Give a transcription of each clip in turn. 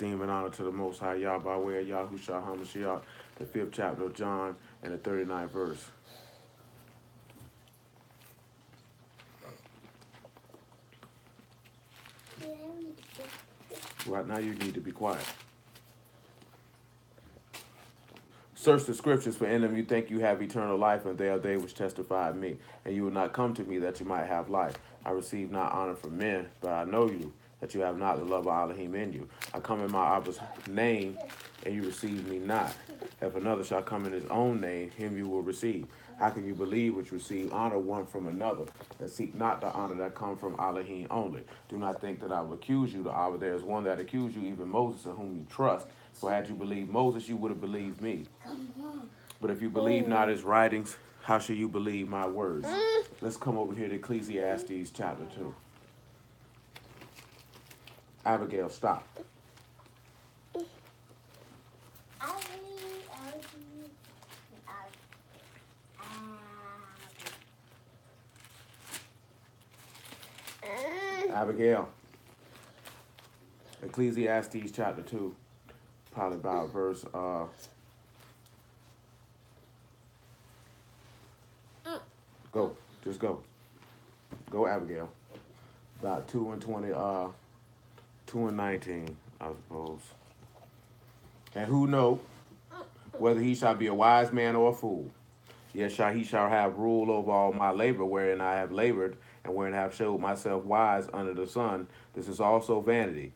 Esteem and honor to the Most High Yah by way of Yahushua HaMashiach, the 5th chapter of John and the 39th verse. Right now you need to be quiet. Search the scriptures, for in them you think you have eternal life, and they are they which testify of me. And you will not come to me that you might have life. I receive not honor from men, but I know you, that you have not the love of Elohim in you. I come in my Abba's name, and you receive me not. If another shall come in his own name, him you will receive. How can you believe which receive honor one from another, and seek not the honor that come from Elohim only? Do not think that I will accuse you, the Abba. There is one that accused you, even Moses, in whom you trust. For had you believed Moses, you would have believed me. But if you believe not his writings, how shall you believe my words? Let's come over here to Ecclesiastes chapter 2. Abigail, stop. Abigail. Ecclesiastes chapter 2. Probably about verse go. Just go. Go, Abigail. About 2 and 20, 2 and 19, I suppose. And who know whether he shall be a wise man or a fool? Yet he shall have rule over all my labor, wherein I have labored, and wherein I have showed myself wise under the sun. This is also vanity.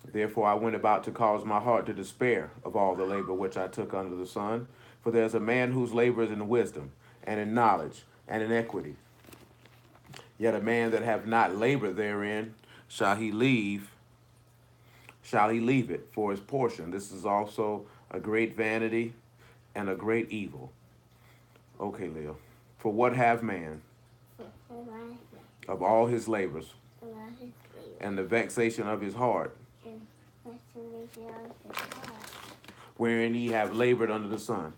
Therefore I went about to cause my heart to despair of all the labor which I took under the sun. For there is a man whose labor is in wisdom, and in knowledge, and in equity. Yet a man that have not labored therein, shall he leave it for his portion. This is also a great vanity and a great evil. Okay, Leo. For what have man of all his labors, and the vexation of his heart, wherein he have labored under the sun?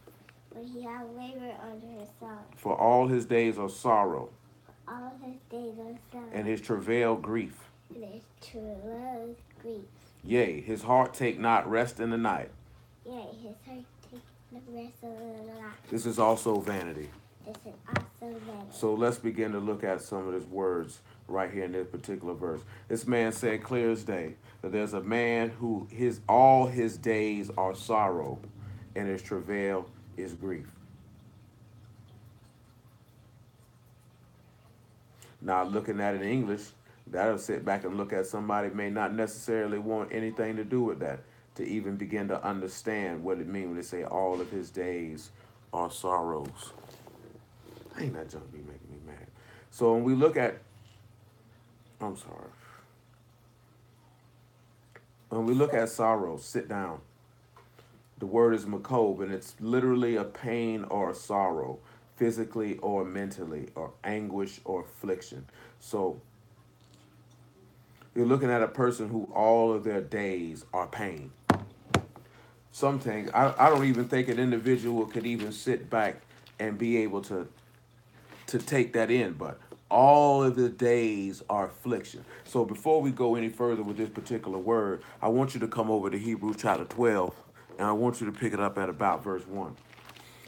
For all his days are sorrow, and his travail grief. Yea, his heart take not rest in the night. This is also vanity. So let's begin to look at some of his words right here in this particular verse. This man said clear as day that there's a man who all his days are sorrow, and his travail is grief. Now, looking at it in English, that'll sit back and look at somebody may not necessarily want anything to do with that, to even begin to understand what it means when they say all of his days are sorrows. Ain't that junk be making me mad? So when we look at, I'm sorry. When we look at sorrow, sit down. The word is makob, and it's literally a pain or a sorrow, physically or mentally, or anguish or affliction. So you're looking at a person who all of their days are pain. Some things, I don't even think an individual could even sit back and be able to take that in, but all of the days are affliction. So before we go any further with this particular word, I want you to come over to Hebrews chapter 12, and I want you to pick it up at about verse 1.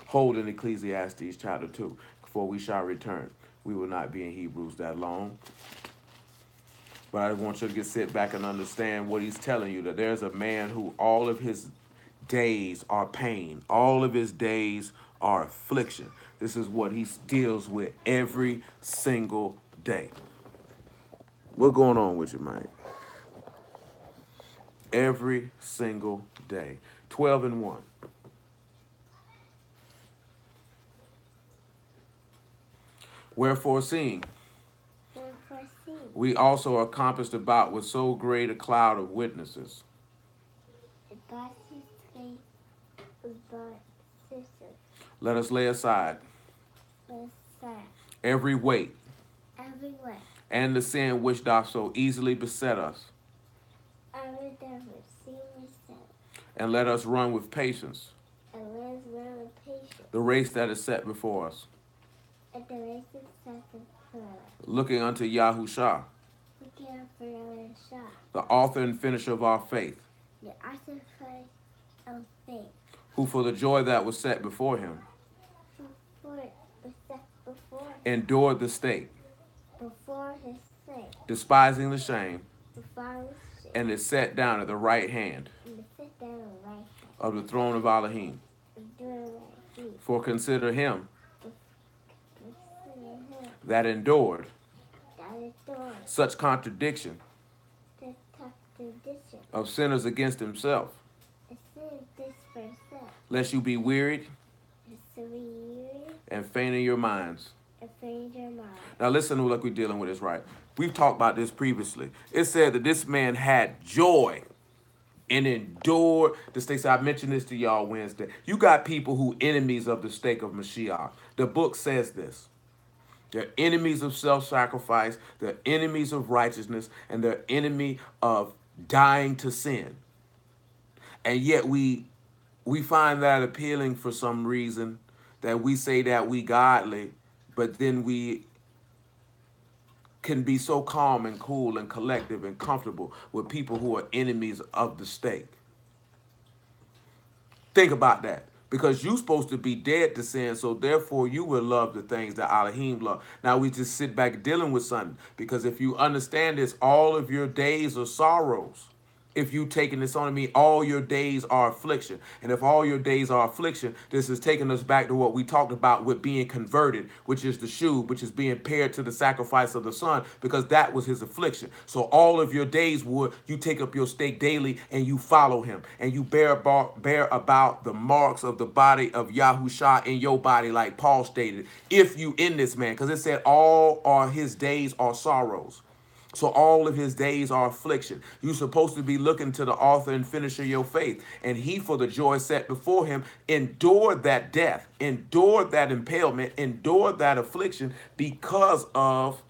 Hold in Ecclesiastes chapter 2, for we shall return. We will not be in Hebrews that long. But I want you to sit back and understand what he's telling you, that there's a man who all of his days are pain. All of his days are affliction. This is what he deals with every single day. What's going on with you, man? Every single day. 12 and 1. Wherefore, seeing we also are compassed about with so great a cloud of witnesses, let us lay aside every weight and the sin which doth so easily beset us, and let us run with patience the race that is set before us, looking unto Yahushua, the author and finisher of our faith, the sacrifice of faith. Who for the joy that was set before him Before it was set before endured the stake, before his sake. despising the shame, Before his and is set down at the right hand and sit down on the right hand. of the throne of Elohim. For consider him that endured such contradiction of sinners against himself, lest you be wearied and faint in your minds. Now listen to what we're dealing with is right. We've talked about this previously. It said that this man had joy and endured the stake. So I mentioned this to y'all Wednesday. You got people who enemies of the stake of Mashiach. The book says this. They're enemies of self-sacrifice. They're enemies of righteousness. And they're enemy of dying to sin. And yet we find that appealing for some reason, that we say that we godly, but then we can be so calm and cool and collective and comfortable with people who are enemies of the stake. Think about that. Because you're supposed to be dead to sin, so therefore you will love the things that Elohim love. Now we just sit back dealing with something. Because if you understand this, all of your days are sorrows. If you taking this on me, all your days are affliction. And if all your days are affliction, this is taking us back to what we talked about with being converted, which is the shoe, which is being paired to the sacrifice of the Son, because that was his affliction. So all of your days would, you take up your stake daily and you follow him. And you bear about the marks of the body of Yahusha in your body, like Paul stated, if you in this man. Because it said all are his days are sorrows. So all of his days are affliction. You're supposed to be looking to the author and finisher of your faith. And he, for the joy set before him, endured that death, endured that impalement, endured that affliction because of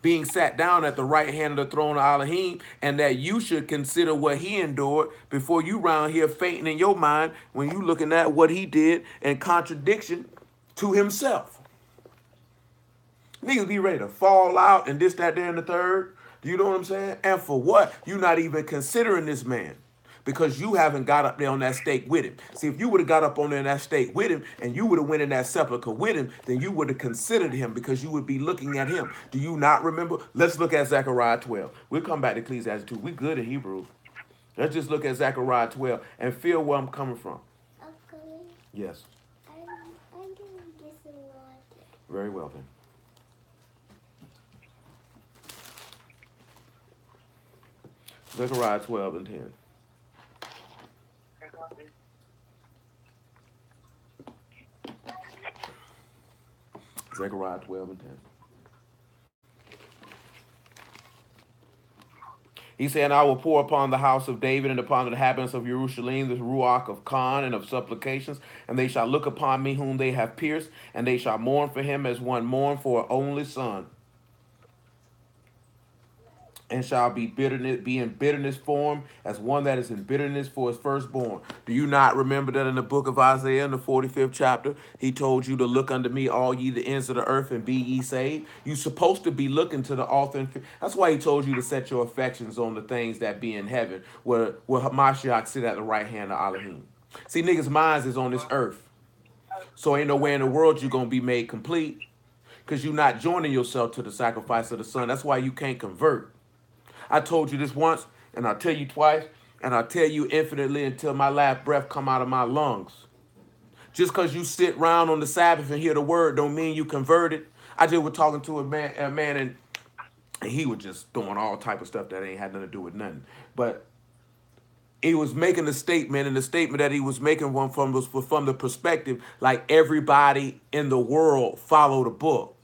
being sat down at the right hand of the throne of Elohim, and that you should consider what he endured before you round here fainting in your mind when you looking at what he did in contradiction to himself. Niggas be ready to fall out and this, that, there, and the third. Do you know what I'm saying? And for what? You're not even considering this man because you haven't got up there on that stake with him. See, if you would have got up on there in that stake with him and you would have went in that sepulcher with him, then you would have considered him because you would be looking at him. Do you not remember? Let's look at Zechariah 12. We'll come back to Ecclesiastes 2. We're good at Hebrew. Let's just look at Zechariah 12 and feel where I'm coming from. Okay. Yes. I'm going to get some water. Very well, then. Zechariah 12 and 10. Zechariah 12 and 10. He said, I will pour upon the house of David and upon the inhabitants of Jerusalem the ruach of Khan and of supplications, and they shall look upon me whom they have pierced, and they shall mourn for him as one mourn for an only son. And shall be in bitterness for him as one that is in bitterness for his firstborn. Do you not remember that in the book of Isaiah, in the 45th chapter, he told you to look unto me, all ye the ends of the earth, and be ye saved? You're supposed to be looking to the author. That's why he told you to set your affections on the things that be in heaven, where Hamashiach sit at the right hand of Elohim. See, niggas' minds is on this earth. So ain't no way in the world you're going to be made complete because you're not joining yourself to the sacrifice of the Son. That's why you can't convert. I told you this once, and I'll tell you twice, and I'll tell you infinitely until my last breath come out of my lungs. Just because you sit around on the Sabbath and hear the word don't mean you converted. I just was talking to a man, and he was just throwing all type of stuff that ain't had nothing to do with nothing. But he was making a statement, and the statement that he was making was from the perspective like everybody in the world follow the book.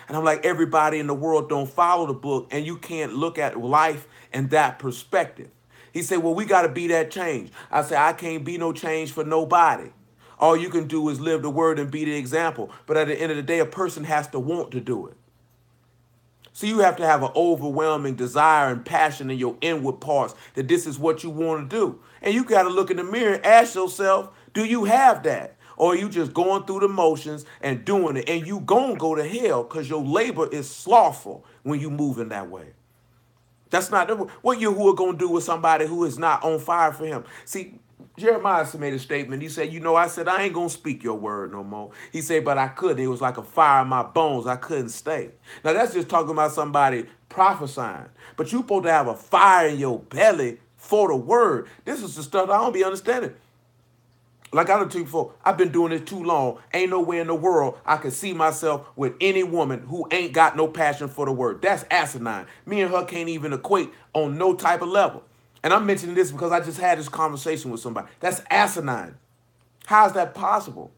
And I'm like, everybody in the world don't follow the book, and you can't look at life in that perspective. He said, well, we got to be that change. I said, I can't be no change for nobody. All you can do is live the word and be the example. But at the end of the day, a person has to want to do it. So you have to have an overwhelming desire and passion in your inward parts that this is what you want to do. And you got to look in the mirror and ask yourself, do you have that? Or are you just going through the motions and doing it? And you going to go to hell because your labor is slothful when you move in that way. That's not what Yahuwah gonna do with somebody who is not on fire for him. See, Jeremiah made a statement. He said, I said, I ain't gonna speak your word no more. He said, but I couldn't. It was like a fire in my bones. I couldn't stay. Now that's just talking about somebody prophesying. But you supposed to have a fire in your belly for the word. This is the stuff I don't be understanding. Like I told you before, I've been doing this too long. Ain't nowhere in the world I can see myself with any woman who ain't got no passion for the word. That's asinine. Me and her can't even equate on no type of level. And I'm mentioning this because I just had this conversation with somebody. That's asinine. How is that possible?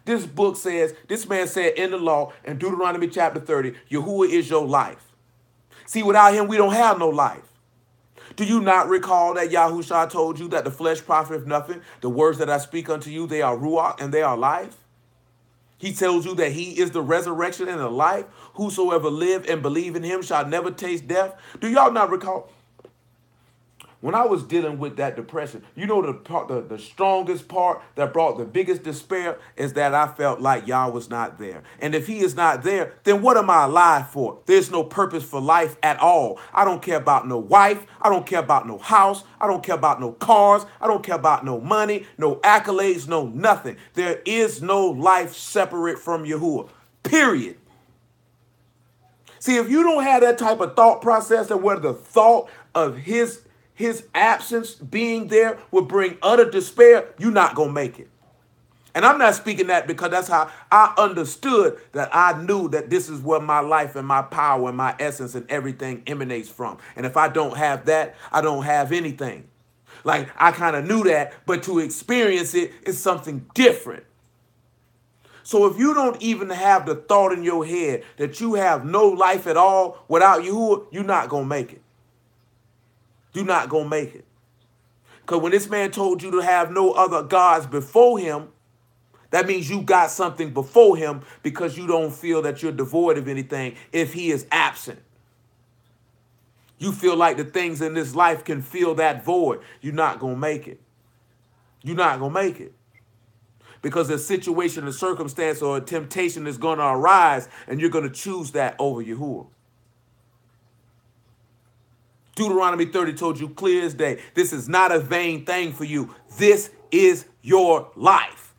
This book says, this man said in the law, in Deuteronomy chapter 30, Yahuwah is your life. See, without him, we don't have no life. Do you not recall that Yahushua told you that the flesh profiteth nothing? The words that I speak unto you, they are ruach and they are life. He tells you that he is the resurrection and the life. Whosoever live and believe in him shall never taste death. Do y'all not recall? When I was dealing with that depression, you know the strongest part that brought the biggest despair is that I felt like Yah was not there. And if he is not there, then what am I alive for? There's no purpose for life at all. I don't care about no wife. I don't care about no house. I don't care about no cars. I don't care about no money, no accolades, no nothing. There is no life separate from Yahuwah. Period. See, if you don't have that type of thought process and where the thought of his absence being there will bring utter despair, you're not going to make it. And I'm not speaking that because that's how I understood that I knew that this is where my life and my power and my essence and everything emanates from. And if I don't have that, I don't have anything. Like I kind of knew that, but to experience it is something different. So if you don't even have the thought in your head that you have no life at all without Yahuwah, you're not going to make it. You're not going to make it. Because when this man told you to have no other gods before him, that means you got something before him because you don't feel that you're devoid of anything if he is absent. You feel like the things in this life can fill that void. You're not going to make it. You're not going to make it. Because a situation, a circumstance, or a temptation is going to arise and you're going to choose that over Yahuwah. Deuteronomy 30 told you clear as day, this is not a vain thing for you. This is your life.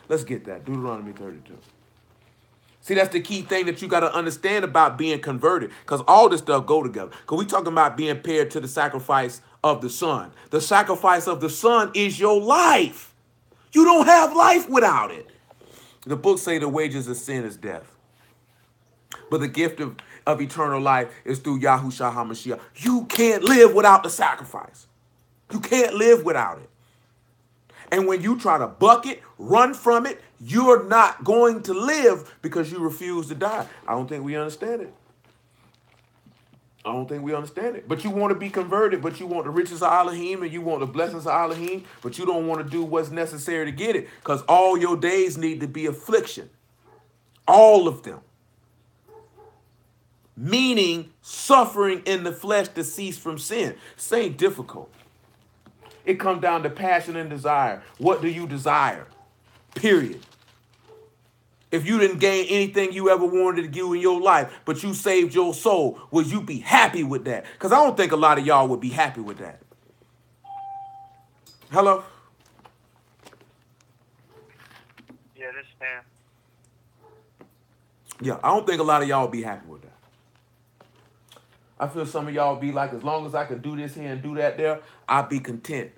Let's get that. Deuteronomy 32. See, that's the key thing that you got to understand about being converted. Because all this stuff go together. Because we talking about being paired to the sacrifice of the Son. The sacrifice of the Son is your life. You don't have life without it. The book say the wages of sin is death. But the gift of eternal life is through Yahushua HaMashiach. You can't live without the sacrifice. You can't live without it. And when you try to buck it, run from it, you're not going to live because you refuse to die. I don't think we understand it. I don't think we understand it. But you want to be converted, but you want the riches of Elohim and you want the blessings of Elohim, but you don't want to do what's necessary to get it because all your days need to be affliction. All of them. Meaning suffering in the flesh to cease from sin. This ain't difficult. It comes down to passion and desire. What do you desire? Period. If you didn't gain anything you ever wanted to do in your life, but you saved your soul, would you be happy with that? Because I don't think a lot of y'all would be happy with that. Hello? Yeah, this man. Yeah, I don't think a lot of y'all would be happy with that. I feel some of y'all be like, as long as I can do this here and do that there, I'll be content.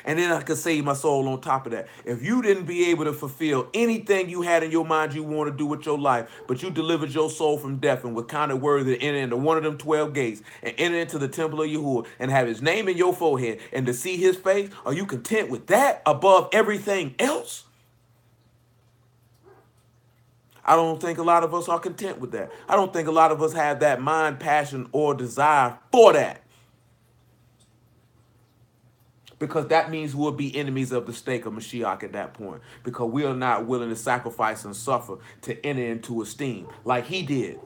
And then I could save my soul on top of that. If you didn't be able to fulfill anything you had in your mind you want to do with your life, but you delivered your soul from death and were kind of worthy to enter into one of them 12 gates and enter into the temple of Yahuwah and have his name in your forehead and to see his face, are you content with that above everything else? I don't think a lot of us are content with that. I don't think a lot of us have that mind, passion, or desire for that. Because that means we'll be enemies of the stake of Mashiach at that point. Because we are not willing to sacrifice and suffer to enter into esteem like he did.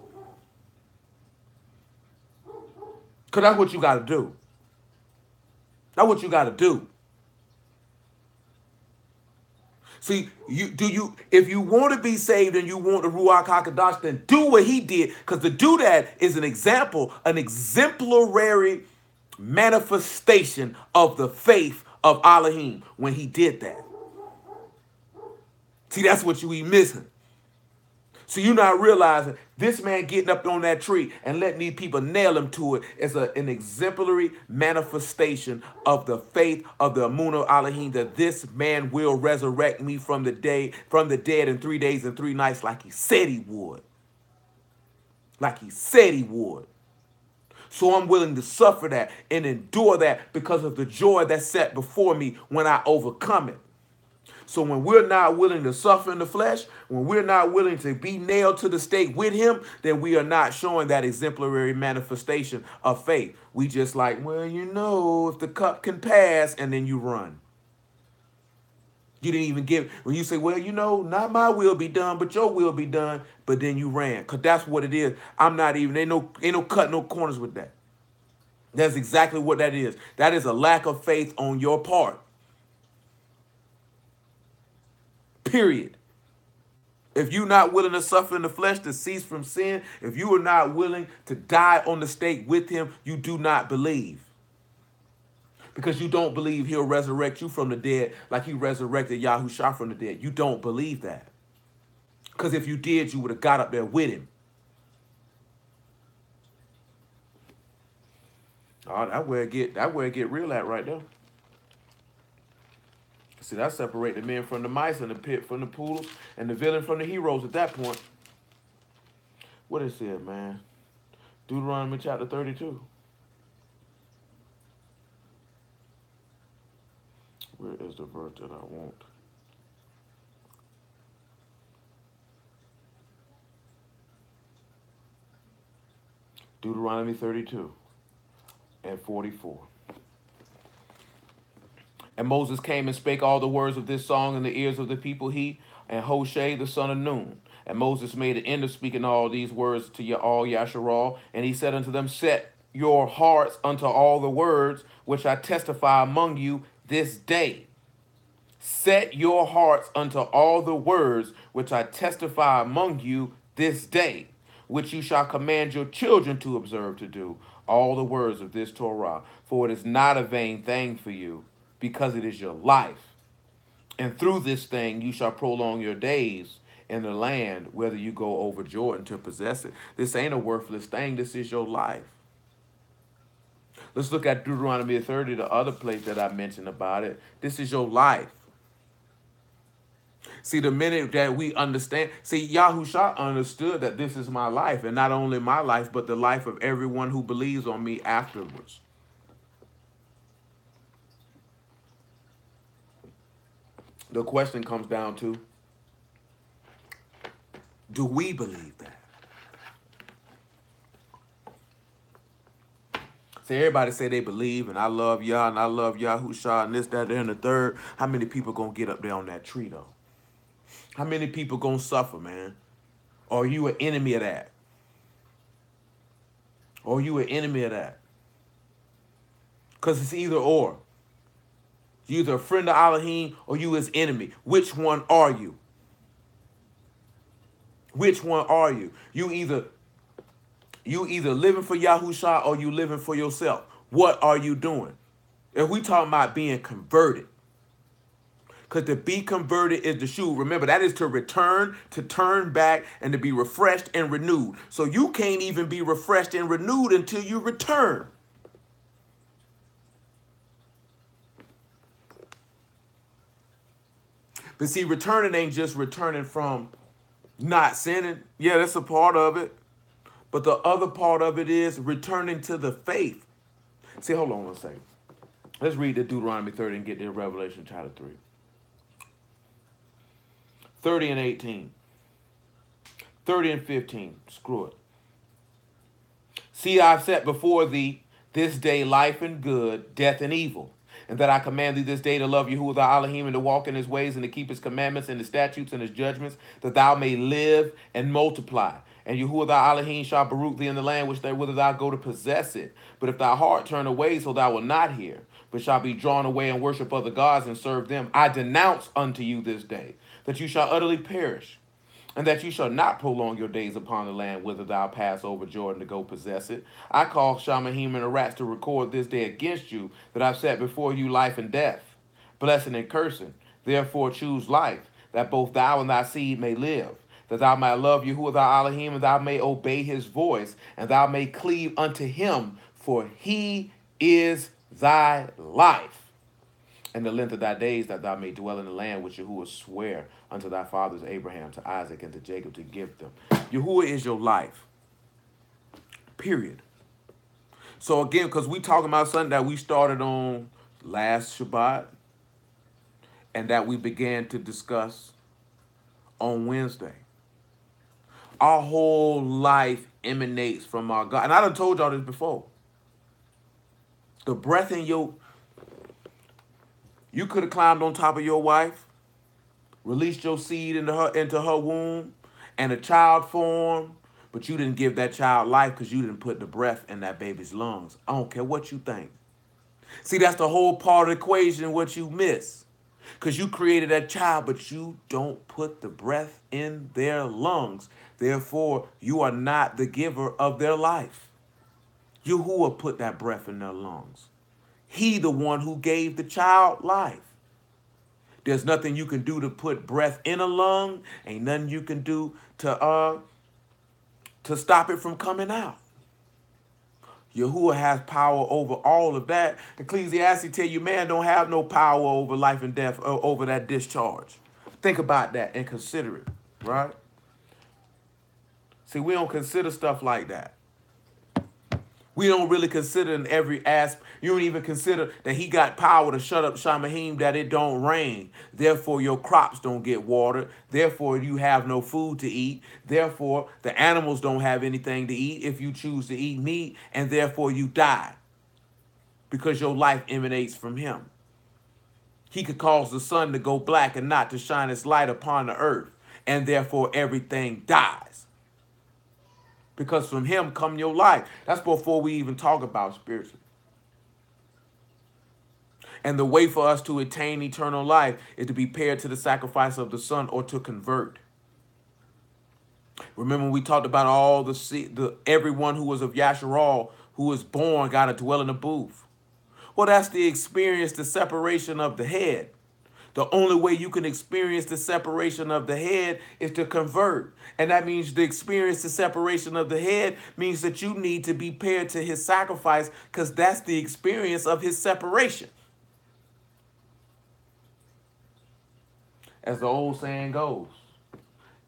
Because that's what you got to do. That's what you got to do. See, if you want to be saved and you want the Ruach HaKodesh, then do what he did. Because to do that is an example, an exemplary manifestation of the faith of Elohim when he did that. See, that's what you be missing. So you're not realizing this man getting up on that tree and letting these people nail him to it is an exemplary manifestation of the faith of the Amun of Elohim, that this man will resurrect me from the dead in 3 days and 3 nights, like he said he would. Like he said he would. So I'm willing to suffer that and endure that because of the joy that's set before me when I overcome it. So when we're not willing to suffer in the flesh, when we're not willing to be nailed to the stake with him, then we are not showing that exemplary manifestation of faith. We just like, well, if the cup can pass, and then you run. You didn't even give, when you say, well, not my will be done, but your will be done, but then you ran. Because that's what it is. I'm not even, ain't no cut, no corners with that. That's exactly what that is. That is a lack of faith on your part. Period. If you're not willing to suffer in the flesh, to cease from sin, if you are not willing to die on the stake with him, you do not believe. Because you don't believe he'll resurrect you from the dead like he resurrected Yahushua from the dead. You don't believe that. Because if you did, you would have got up there with him. Oh, that where it get real at right there. See, that separate the men from the mice and the pit from the poodles and the villain from the heroes at that point. What it said, man? Deuteronomy chapter 32. Where is the verse that I want? Deuteronomy 32 and 44. And Moses came and spake all the words of this song in the ears of the people, he and Hoshea the son of Nun. And Moses made an end of speaking all these words to all Yasharal, and he said unto them, set your hearts unto all the words which I testify among you this day. Set your hearts unto all the words which I testify among you this day, which you shall command your children to observe to do, all the words of this Torah. For it is not a vain thing for you, because it is your life. And through this thing you shall prolong your days in the land, whether you go over Jordan to possess it. This ain't a worthless thing. This is your life. Let's look at Deuteronomy 30, the other place that I mentioned about it. This is your life. See, the minute that we understand, Yahusha understood that this is my life, and not only my life, but the life of everyone who believes on me afterwards. The question comes down to, do we believe that? See, everybody say they believe, and I love Yah, and I love Yahusha, and this, that, and the third. How many people gonna get up there on that tree, though? How many people gonna suffer, man? Or are you an enemy of that? Or are you an enemy of that? Because it's either or. You're either a friend of Elohim or you his enemy. Which one are you? Which one are you? You either living for Yahusha or you living for yourself. What are you doing? If we talking about being converted, because to be converted is the shoe. Remember, that is to return, to turn back, and to be refreshed and renewed. So you can't even be refreshed and renewed until you return. But see, returning ain't just returning from not sinning. Yeah, that's a part of it. But the other part of it is returning to the faith. See, hold on one second. Let's read the Deuteronomy 30 and get to Revelation chapter 3. 30 and 18. 30 and 15. Screw it. See, I've set before thee this day life and good, death and evil. And that I command thee this day to love Yahuwah thy Elohim and to walk in his ways and to keep his commandments and his statutes and his judgments, that thou may live and multiply. And Yahuwah thy Elohim shall baruch thee in the land which whither thou go to possess it. But if thy heart turn away, so thou wilt not hear, but shall be drawn away and worship other gods and serve them. I denounce unto you this day that you shall utterly perish, and that you shall not prolong your days upon the land whither thou pass over Jordan to go possess it. I call Shamahim and Arats to record this day against you, that I've set before you life and death, blessing and cursing. Therefore choose life, that both thou and thy seed may live, that thou may love Yahuwah thy Elohim, and thou may obey his voice, and thou may cleave unto him, for he is thy life, and the length of thy days, that thou may dwell in the land which Yahuwah sware unto thy fathers Abraham, to Isaac, and to Jacob to give them. Yahuwah is your life. Period. So again, because we talking about something that we started on last Shabbat, and that we began to discuss on Wednesday. Our whole life emanates from our God. And I done told y'all this before. The breath in you could have climbed on top of your wife, released your seed into her womb, and a child formed, but you didn't give that child life because you didn't put the breath in that baby's lungs. I don't care what you think. See, that's the whole part of the equation, what you miss. Because you created that child, but you don't put the breath in their lungs. Therefore, you are not the giver of their life. Yahuwah put that breath in their lungs. He the one who gave the child life. There's nothing you can do to put breath in a lung. Ain't nothing you can do to stop it from coming out. Yahuwah has power over all of that. Ecclesiastes tell you, man don't have no power over life and death, over that discharge. Think about that and consider it, right? See, we don't consider stuff like that. We don't really consider in every aspect. You don't even consider that he got power to shut up Shamahim, that it don't rain. Therefore, your crops don't get watered. Therefore, you have no food to eat. Therefore, the animals don't have anything to eat if you choose to eat meat. And therefore, you die because your life emanates from him. He could cause the sun to go black and not to shine its light upon the earth. And therefore, everything dies. Because from him come your life. That's before we even talk about spiritually. And the way for us to attain eternal life is to be paired to the sacrifice of the Son, or to convert. Remember, we talked about all everyone who was of Yasharal, who was born, got to dwell in a booth. Well, that's the experience, the separation of the head. The only way you can experience the separation of the head is to convert. And that means the experience the separation of the head means that you need to be paired to his sacrifice, because that's the experience of his separation. As the old saying goes,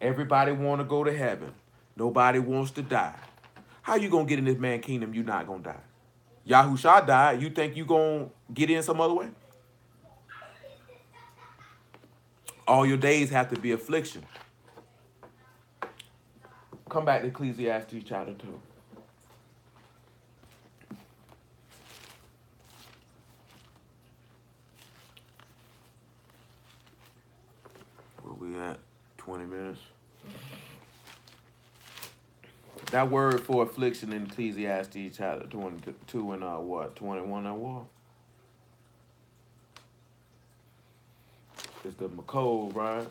everybody want to go to heaven. Nobody wants to die. How you going to get in this man kingdom? You not going to die. Yahusha died. You think you going to get in some other way? All your days have to be affliction. Come back to Ecclesiastes chapter 2. Where we at? 20 minutes. That word for affliction in Ecclesiastes chapter 22 and 21 and what? It's the Makol, right?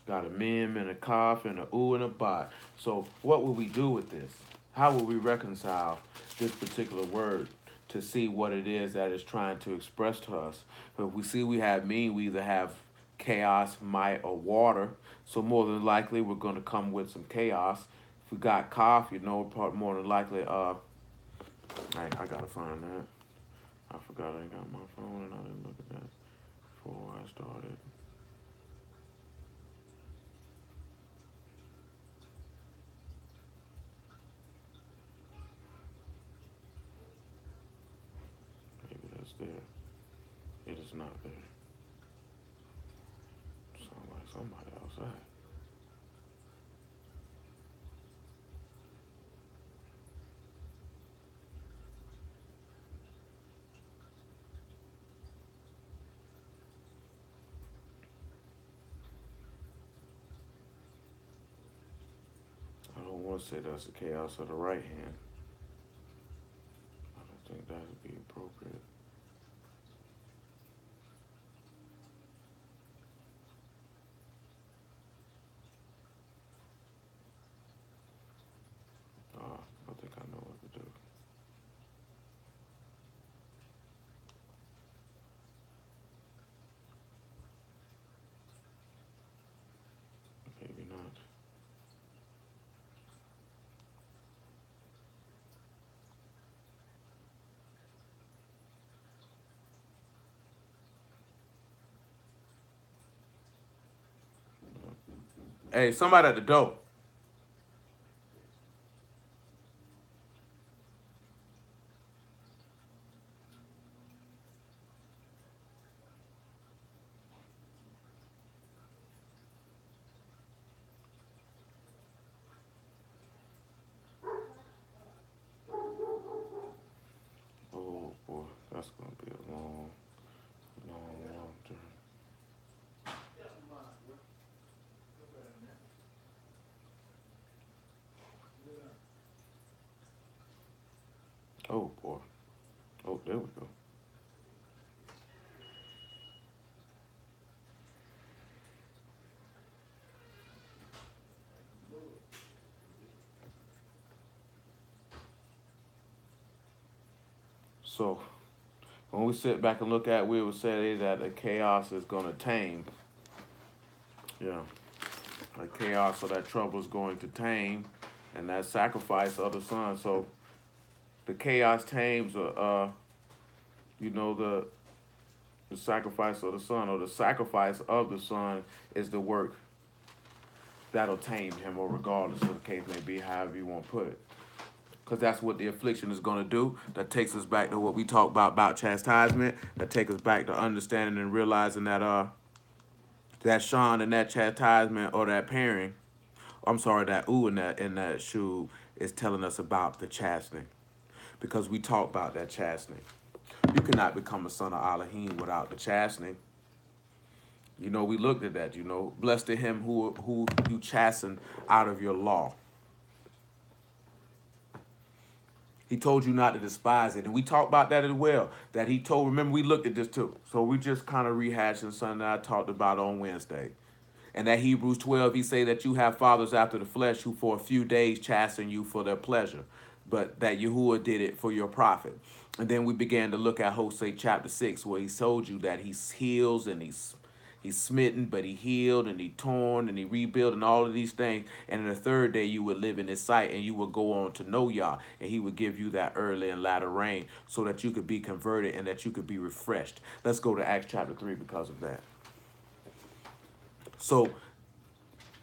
Got a mem and a kaf and a u and a bat. So what will we do with this? How will we reconcile this particular word to see what it is that it's trying to express to us? If we see we have mean, we either have chaos, might, or water. So more than likely, we're going to come with some chaos. If we got kaf, more than likely, I got to find that. I forgot I got my phone and I didn't look at that before I started. Maybe that's there. It is not there. Sound like somebody outside. I don't want to say that's the chaos of the right hand. I don't think that would be appropriate. Hey, somebody at the door. Oh boy, that's gonna be a long, long journey. Oh boy. Oh, there we go. So when we sit back and look at, we would say that the chaos is gonna tame. Yeah, the chaos or that trouble is going to tame, and that sacrifice of the son. So the chaos tames, you know, the sacrifice of the son, or the sacrifice of the son is the work that'll tame him, or regardless of the case may be, however you want to put it. Because that's what the affliction is going to do. That takes us back to what we talked about chastisement. That takes us back to understanding and realizing that Sean and that chastisement or that pairing, I'm sorry, that ooh in that shoe is telling us about the chastening. Because we talk about that chastening. You cannot become a son of Elohim without the chastening. You know, we looked at that, you know. Blessed to him who you chasten out of your law. He told you not to despise it. And we talked about that as well. That he told, remember, we looked at this too. So we just kind of rehashing something that I talked about on Wednesday. And that Hebrews 12, he say that you have fathers after the flesh who for a few days chasten you for their pleasure, but that Yahuwah did it for your profit. And then we began to look at Hosea chapter 6, where he told you that he heals and he's smitten, but he healed and he torn and he rebuilt and all of these things. And in the third day you would live in his sight and you would go on to know Yah. And he would give you that early and latter rain so that you could be converted and that you could be refreshed. Let's go to Acts chapter 3 because of that. So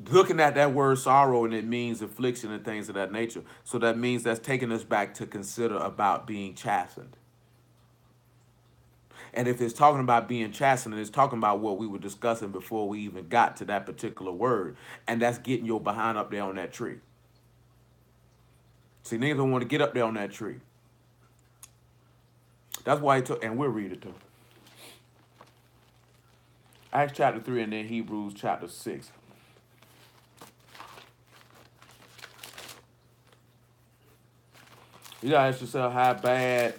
looking at that word sorrow, and it means affliction and things of that nature. So that means that's taking us back to consider about being chastened. And if it's talking about being chastened, it's talking about what we were discussing before we even got to that particular word. And that's getting your behind up there on that tree. See, niggas don't want to get up there on that tree. That's why he took, and we'll read it too. Acts chapter 3 and then Hebrews chapter 6. You gotta ask yourself how bad.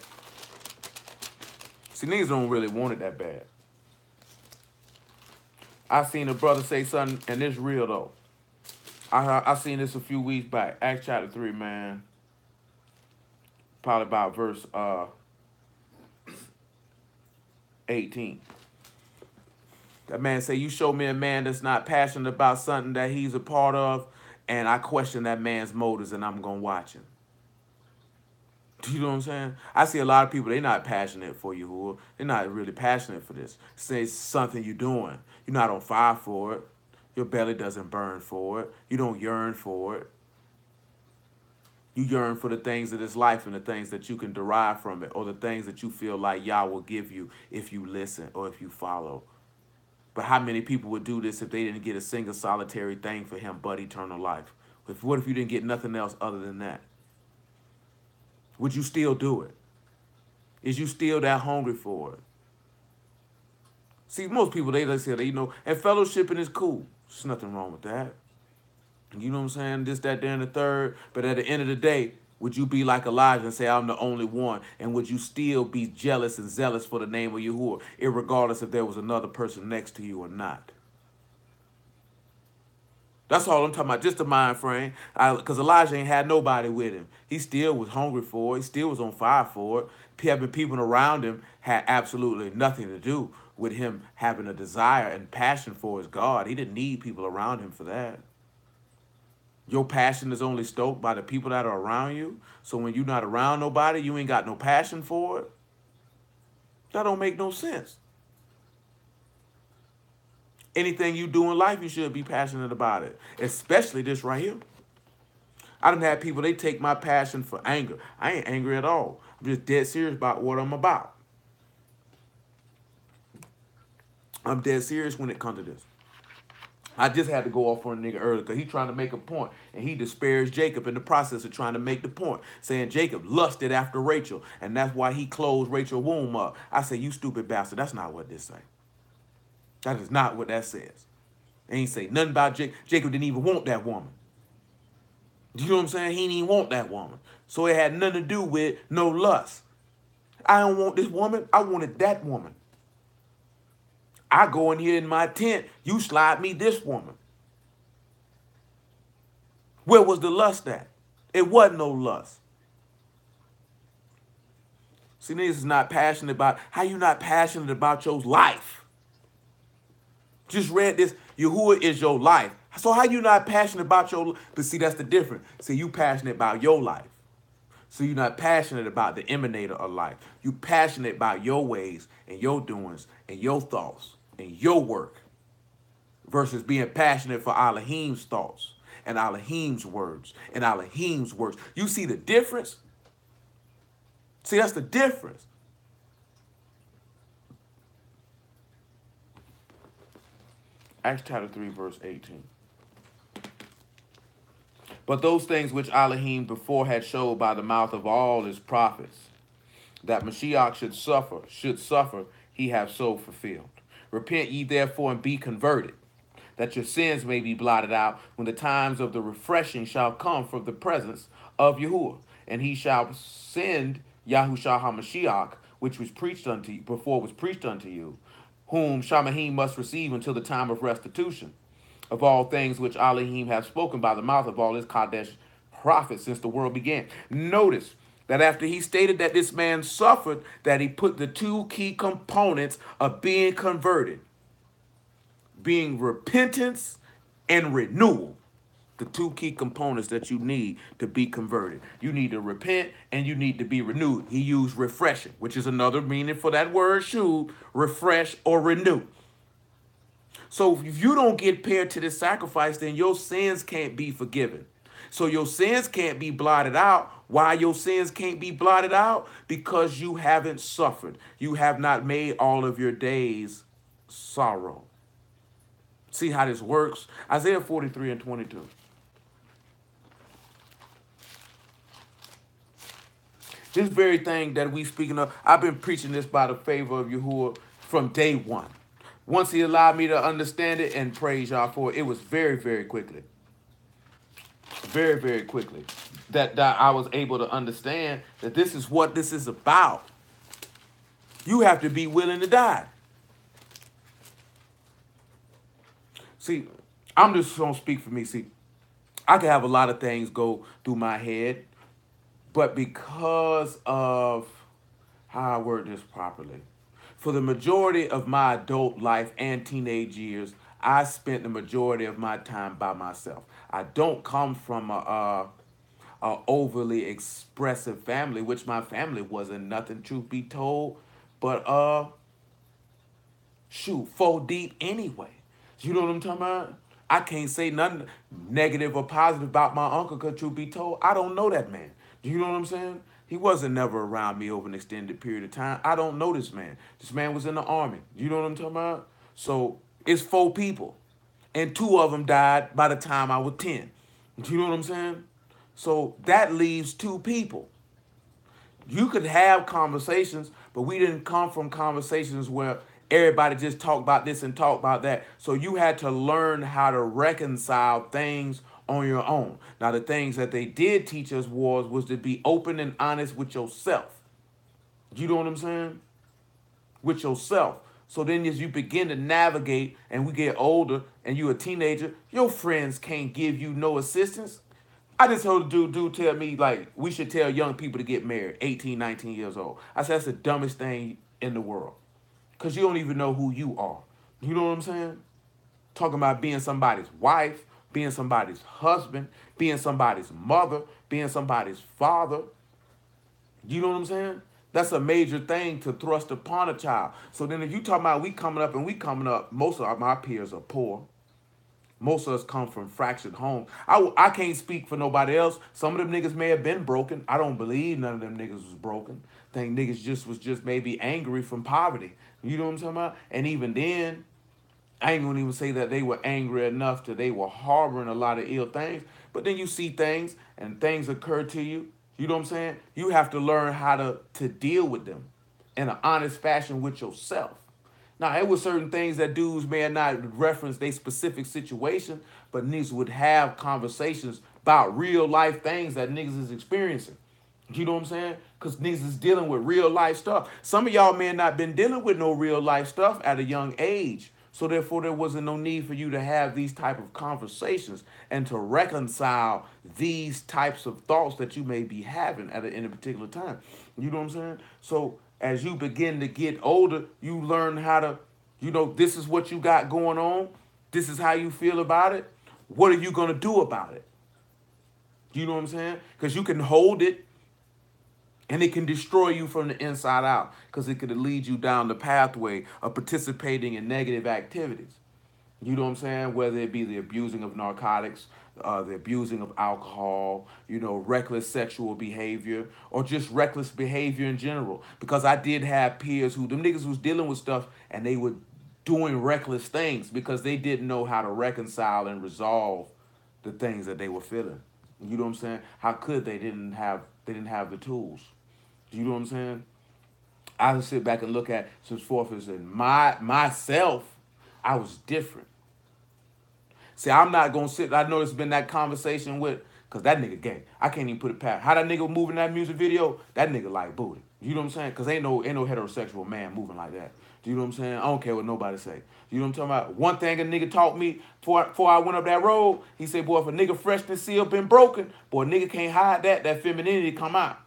See, niggas don't really want it that bad. I seen a brother say something, and it's real though. I seen this a few weeks back. Acts chapter 3, man. Probably about verse 18. That man say, you show me a man that's not passionate about something that he's a part of, and I question that man's motives, and I'm gonna watch him. You know what I'm saying? I see a lot of people, they're not passionate for you. They're not really passionate for this. Say it's something you're doing. You're not on fire for it. Your belly doesn't burn for it. You don't yearn for it. You yearn for the things of this life and the things that you can derive from it, or the things that you feel like Yah will give you if you listen or if you follow. But how many people would do this if they didn't get a single solitary thing for him but eternal life? What if you didn't get nothing else other than that? Would you still do it? Is you still that hungry for it? See, most people, they say, you know, and fellowshipping is cool. There's nothing wrong with that. You know what I'm saying? This, that, there, and the third. But at the end of the day, would you be like Elijah and say, I'm the only one? And would you still be jealous and zealous for the name of Yahuwah, irregardless if there was another person next to you or not? That's all I'm talking about, just the mind frame. Because Elijah ain't had nobody with him. He still was hungry for it. He still was on fire for it. Having people around him had absolutely nothing to do with him having a desire and passion for his God. He didn't need people around him for that. Your passion is only stoked by the people that are around you. So when you're not around nobody, you ain't got no passion for it. That don't make no sense. Anything you do in life, you should be passionate about it. Especially this right here. I done had people, they take my passion for anger. I ain't angry at all. I'm just dead serious about what I'm about. I'm dead serious when it comes to this. I just had to go off on a nigga earlier because he trying to make a point, and he disparaged Jacob in the process of trying to make the point, saying Jacob lusted after Rachel, and that's why he closed Rachel's womb up. I say, you stupid bastard. That's not what this say. That is not what that says. It ain't say nothing about Jacob. Jacob didn't even want that woman. You know what I'm saying? He didn't even want that woman. So it had nothing to do with no lust. I don't want this woman. I wanted that woman. I go in here in my tent. You slide me this woman. Where was the lust at? It wasn't no lust. See, niggas is not passionate about, how you not passionate about your life? Just read this, Yahuwah is your life. So how you not passionate about your, but see, that's the difference. See, you passionate about your life. So you're not passionate about the emanator of life. You passionate about your ways and your doings and your thoughts and your work versus being passionate for Elohim's thoughts and Elohim's words and Elohim's works. You see the difference? See, that's the difference. Acts chapter 3, verse 18. But those things which Elohim before had showed by the mouth of all his prophets, that Mashiach should suffer, he hath so fulfilled. Repent ye therefore and be converted, that your sins may be blotted out, when the times of the refreshing shall come from the presence of Yahuwah. And he shall send Yahushua HaMashiach, which was preached unto you, before was preached unto you, whom Shamahim must receive until the time of restitution of all things which Elohim hath spoken by the mouth of all his Kadesh prophets since the world began. Notice that after he stated that this man suffered, that he put the two key components of being converted, being repentance and renewal. The two key components that you need to be converted. You need to repent and you need to be renewed. He used refreshing, which is another meaning for that word shub, refresh or renew. So if you don't get paired to this sacrifice, then your sins can't be forgiven. So your sins can't be blotted out. Why your sins can't be blotted out? Because you haven't suffered. You have not made all of your days sorrow. See how this works? Isaiah 43 and 22. This very thing that we speaking of, I've been preaching this by the favor of Yahuwah from day one. Once he allowed me to understand it, and praise y'all for it, it was very, very quickly. Very, very quickly. That I was able to understand that this is what this is about. You have to be willing to die. See, I'm just going to speak for me. See, I can have a lot of things go through my head, but because of how I word this properly, for the majority of my adult life and teenage years, I spent the majority of my time by myself. I don't come from a overly expressive family, which my family wasn't nothing, truth be told, but shoot, 4 deep anyway. You know what I'm talking about? I can't say nothing negative or positive about my uncle, because truth be told, I don't know that man. Do you know what I'm saying? He wasn't never around me over an extended period of time. I don't know this man. This man was in the army. You know what I'm talking about? So it's 4 people. And 2 of them died by the time I was 10. Do you know what I'm saying? So that leaves 2 people. You could have conversations, but we didn't come from conversations where everybody just talked about this and talked about that. So you had to learn how to reconcile things on your own. Now, the things that they did teach us was to be open and honest with yourself. You know what I'm saying? With yourself. So then as you begin to navigate and we get older and you're a teenager, your friends can't give you no assistance. I just heard a dude tell me, like, we should tell young people to get married, 18, 19 years old. I said, that's the dumbest thing in the world. Because you don't even know who you are. You know what I'm saying? Talking about being somebody's wife, being somebody's husband, being somebody's mother, being somebody's father. You know what I'm saying? That's a major thing to thrust upon a child. So then if you talking about we coming up, most of my peers are poor. Most of us come from fractured homes. I can't speak for nobody else. Some of them niggas may have been broken. I don't believe none of them niggas was broken. I think niggas just maybe angry from poverty. You know what I'm talking about? And even then, I ain't gonna even say that they were angry enough to they were harboring a lot of ill things. But then you see things and things occur to you. You know what I'm saying? You have to learn how to deal with them in an honest fashion with yourself. Now, it was certain things that dudes may not reference their specific situation, but niggas would have conversations about real life things that niggas is experiencing. You know what I'm saying? Because niggas is dealing with real life stuff. Some of y'all may have not been dealing with no real life stuff at a young age. So therefore, there wasn't no need for you to have these type of conversations and to reconcile these types of thoughts that you may be having in a particular time. You know what I'm saying? So as you begin to get older, you learn how to, this is what you got going on. This is how you feel about it. What are you gonna do about it? You know what I'm saying? Because you can hold it and it can destroy you from the inside out because it could lead you down the pathway of participating in negative activities. You know what I'm saying? Whether it be the abusing of narcotics, the abusing of alcohol, reckless sexual behavior, or just reckless behavior in general. Because I did have peers who, them niggas was dealing with stuff and they were doing reckless things because they didn't know how to reconcile and resolve the things that they were feeling. You know what I'm saying? How could they didn't have the tools. You know what I'm saying? I would sit back and look at since forth as in myself, I was different. See, I'm not gonna sit. I know it's been that conversation with, cause that nigga gay. I can't even put it past. How that nigga moving that music video? That nigga like booty. You know what I'm saying? Cause ain't no heterosexual man moving like that. Do you know what I'm saying? I don't care what nobody say. You know what I'm talking about? One thing a nigga taught me before I went up that road, he said, boy, if a nigga freshness seal been broken, boy, nigga can't hide that femininity come out.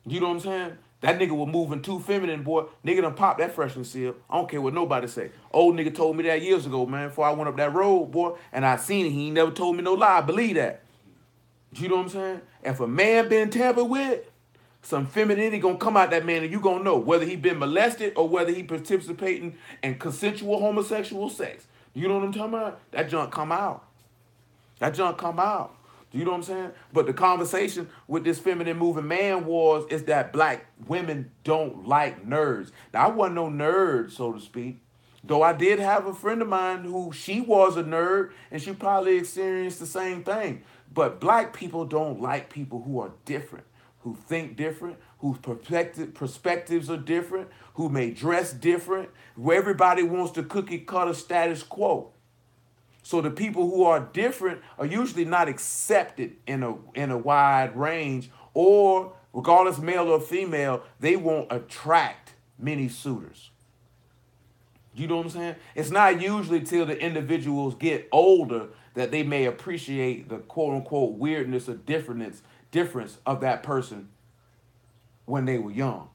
You know what I'm saying? That nigga was moving too feminine, boy. Nigga done pop that freshness seal. I don't care what nobody say. Old nigga told me that years ago, man, before I went up that road, boy, and I seen it. He ain't never told me no lie. I believe that. You know what I'm saying? If a man been tampered with, some femininity gonna come out that man and you gonna know whether he been molested or whether he participating in consensual homosexual sex. You know what I'm talking about? That junk come out. That junk come out. Do you know what I'm saying? But the conversation with this feminine moving man is that black women don't like nerds. Now I wasn't no nerd, so to speak. Though I did have a friend of mine who she was a nerd and she probably experienced the same thing. But black people don't like people who are different, who think different, whose perspectives are different, who may dress different, where everybody wants the cookie cutter status quo. So the people who are different are usually not accepted in a wide range, or regardless male or female, they won't attract many suitors. You know what I'm saying? It's not usually till the individuals get older that they may appreciate the quote unquote weirdness or difference of that person when they were young.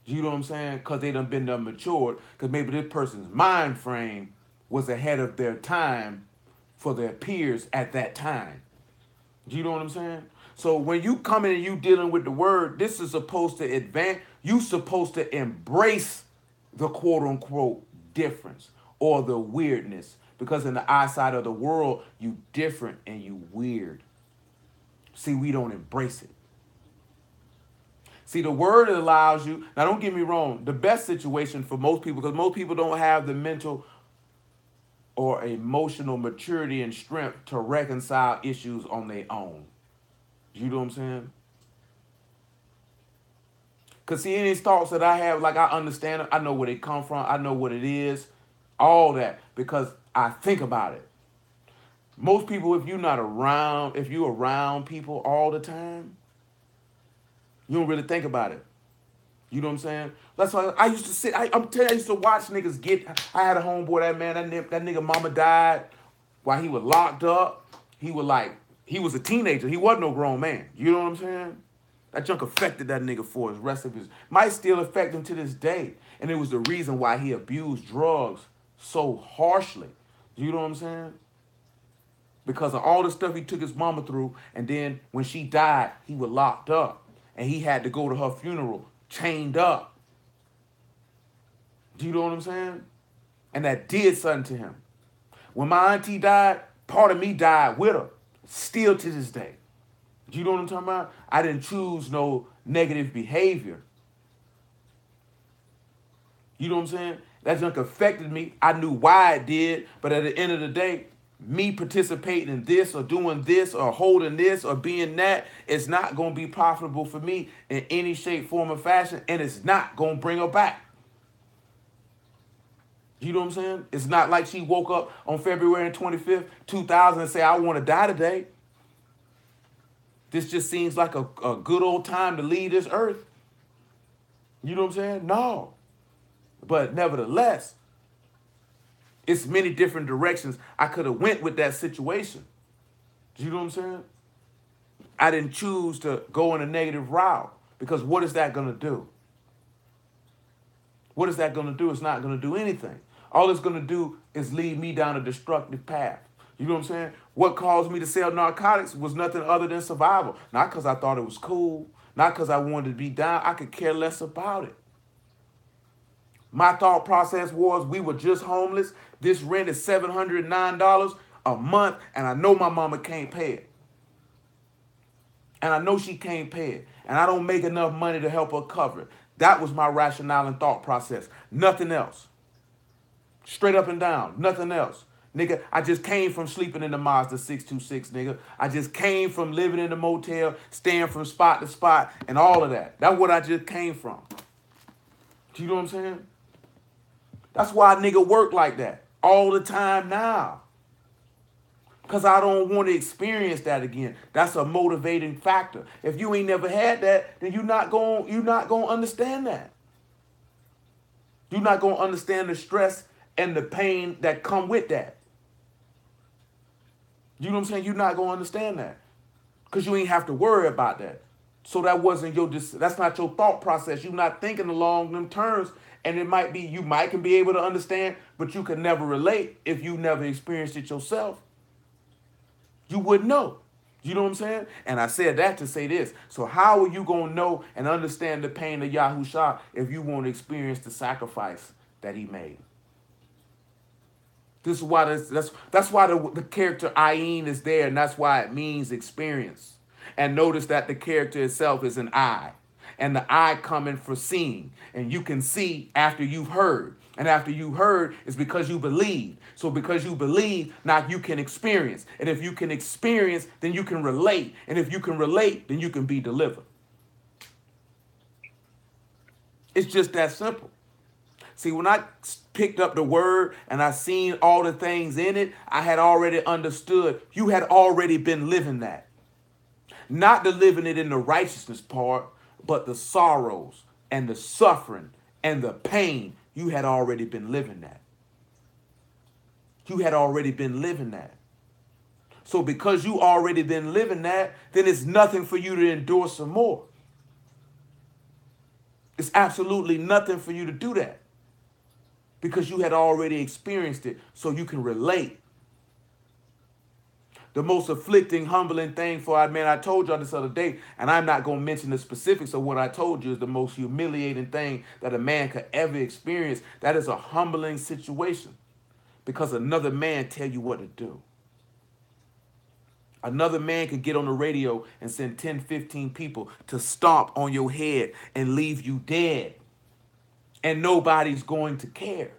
You know what I'm saying? Because they done been done matured. Because maybe this person's mind frame was ahead of their time for their peers at that time. Do you know what I'm saying? So when you come in and you dealing with the word, this is supposed to advance. You supposed to embrace the quote unquote difference or the weirdness. Because in the eyesight of the world, you different and you weird. See, we don't embrace it. See, the word allows you, now don't get me wrong, the best situation for most people, because most people don't have the mental or emotional maturity and strength to reconcile issues on their own. You know what I'm saying? Because see, any thoughts that I have, like I understand them, I know where they come from, I know what it is, all that, because I think about it. Most people, if you're around people all the time, you don't really think about it. You know what I'm saying? That's why I used to sit. I'm telling you, I used to watch niggas get. I had a homeboy, that nigga mama died while he was locked up. He was a teenager. He wasn't no grown man. You know what I'm saying? That junk affected that nigga for his rest of his. Might still affect him to this day. And it was the reason why he abused drugs so harshly. You know what I'm saying? Because of all the stuff he took his mama through, and then when she died, he was locked up, and he had to go to her funeral chained up. Do you know what I'm saying? And that did something to him. When my auntie died, part of me died with her. Still to this day. Do you know what I'm talking about? I didn't choose no negative behavior. You know what I'm saying? That junk affected me. I knew why it did, but at the end of the day, me participating in this or doing this or holding this or being that, it's not going to be profitable for me in any shape, form, or fashion, and it's not going to bring her back. You know what I'm saying? It's not like she woke up on February 25th, 2000 and say, I want to die today. This just seems like a good old time to leave this earth. You know what I'm saying? No. But nevertheless, it's many different directions I could have went with that situation. You know what I'm saying? I didn't choose to go in a negative route because what is that going to do? What is that going to do? It's not going to do anything. All it's going to do is lead me down a destructive path. You know what I'm saying? What caused me to sell narcotics was nothing other than survival. Not because I thought it was cool. Not because I wanted to be down. I could care less about it. My thought process was we were just homeless. This rent is $709 a month, and I know my mama can't pay it. And I know she can't pay it. And I don't make enough money to help her cover it. That was my rationale and thought process. Nothing else. Straight up and down. Nothing else. Nigga, I just came from sleeping in the Mazda 626, nigga. I just came from living in the motel, staying from spot to spot, and all of that. That's what I just came from. Do you know what I'm saying? That's why a nigga work like that all the time now. Because I don't want to experience that again. That's a motivating factor. If you ain't never had that, then you're not going to understand that. You're not going to understand the stress and the pain that come with that. You know what I'm saying? You're not going to understand that. Because you ain't have to worry about that. So that's not your thought process. You're not thinking along them terms. And it might be, you might can be able to understand, but you can never relate if you never experienced it yourself. You wouldn't know. You know what I'm saying? And I said that to say this. So how are you going to know and understand the pain of Yahushua if you won't experience the sacrifice that he made? This is why that's why the character Ayin is there, and that's why it means experience. And notice that the character itself is an eye. And the eye coming for seeing. And you can see after you've heard. And after you heard is because you believe. So because you believe, now you can experience. And if you can experience, then you can relate. And if you can relate, then you can be delivered. It's just that simple. See, when I picked up the word and I seen all the things in it, I had already understood. You had already been living that. Not the living it in the righteousness part, but the sorrows and the suffering and the pain. You had already been living that. You had already been living that. So because you already been living that, then it's nothing for you to endure some more. It's absolutely nothing for you to do that. Because you had already experienced it, so you can relate. The most afflicting, humbling thing for our man, I told y'all this other day, and I'm not going to mention the specifics of what I told you, is the most humiliating thing that a man could ever experience. That is a humbling situation. Because another man tell you what to do. Another man could get on the radio and send 10, 15 people to stomp on your head and leave you dead. And nobody's going to care.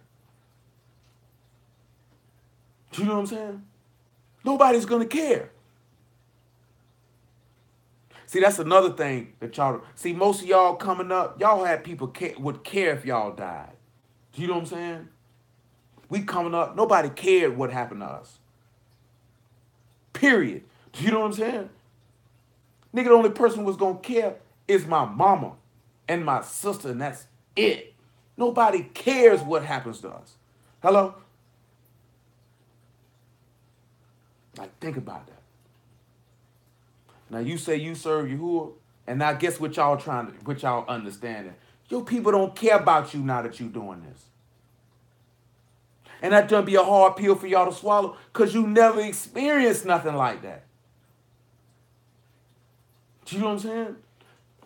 Do you know what I'm saying? Nobody's going to care. See, that's another thing that y'all... See, most of y'all coming up, y'all had people would care if y'all died. Do you know what I'm saying? We coming up, nobody cared what happened to us. Period. Do you know what I'm saying? Nigga, the only person who was going to care is my mama and my sister, and that's it. Nobody cares what happens to us. Hello? Like, think about that. Now, you say you serve Yahuwah, and now guess what y'all understanding? Your people don't care about you now that you doing this. And that's going to be a hard pill for y'all to swallow because you never experienced nothing like that. Do you know what I'm saying?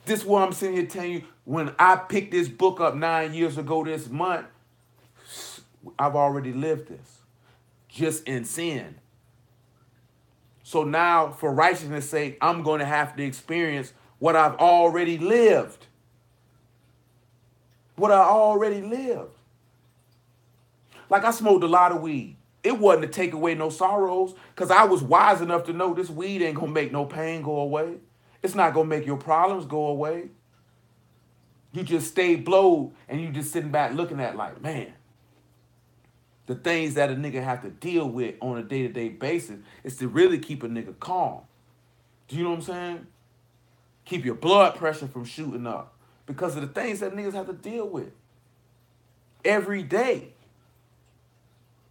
This is what I'm sitting here telling you. When I picked this book up 9 years ago this month, I've already lived this. Just in sin. So now, for righteousness' sake, I'm going to have to experience what I've already lived. What I already lived. Like I smoked a lot of weed. It wasn't to take away no sorrows, because I was wise enough to know this weed ain't going to make no pain go away. It's not going to make your problems go away. You just stay blowed and you just sitting back looking at like, man, the things that a nigga have to deal with on a day-to-day basis is to really keep a nigga calm. Do you know what I'm saying? Keep your blood pressure from shooting up because of the things that niggas have to deal with every day.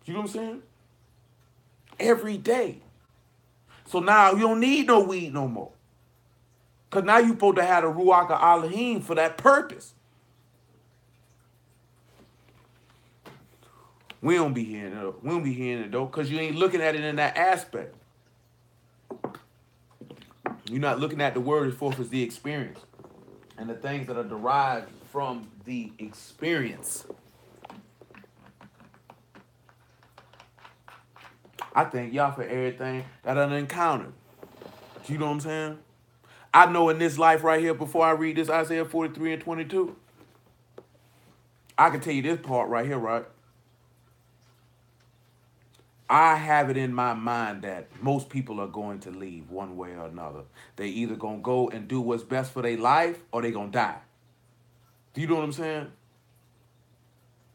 You know what I'm saying? Every day. So now you don't need no weed no more. Because now you supposed to have the Ruach Elohim for that purpose. We don't be hearing it. We don't be hearing it though, because you ain't looking at it in that aspect. You're not looking at the word as forth as the experience and the things that are derived from the experience. I thank y'all for everything that I've encountered. You know what I'm saying? I know in this life right here, before I read this Isaiah 43 and 22, I can tell you this part right here, right? I have it in my mind that most people are going to leave one way or another. They either going to go and do what's best for their life or they going to die. Do you know what I'm saying?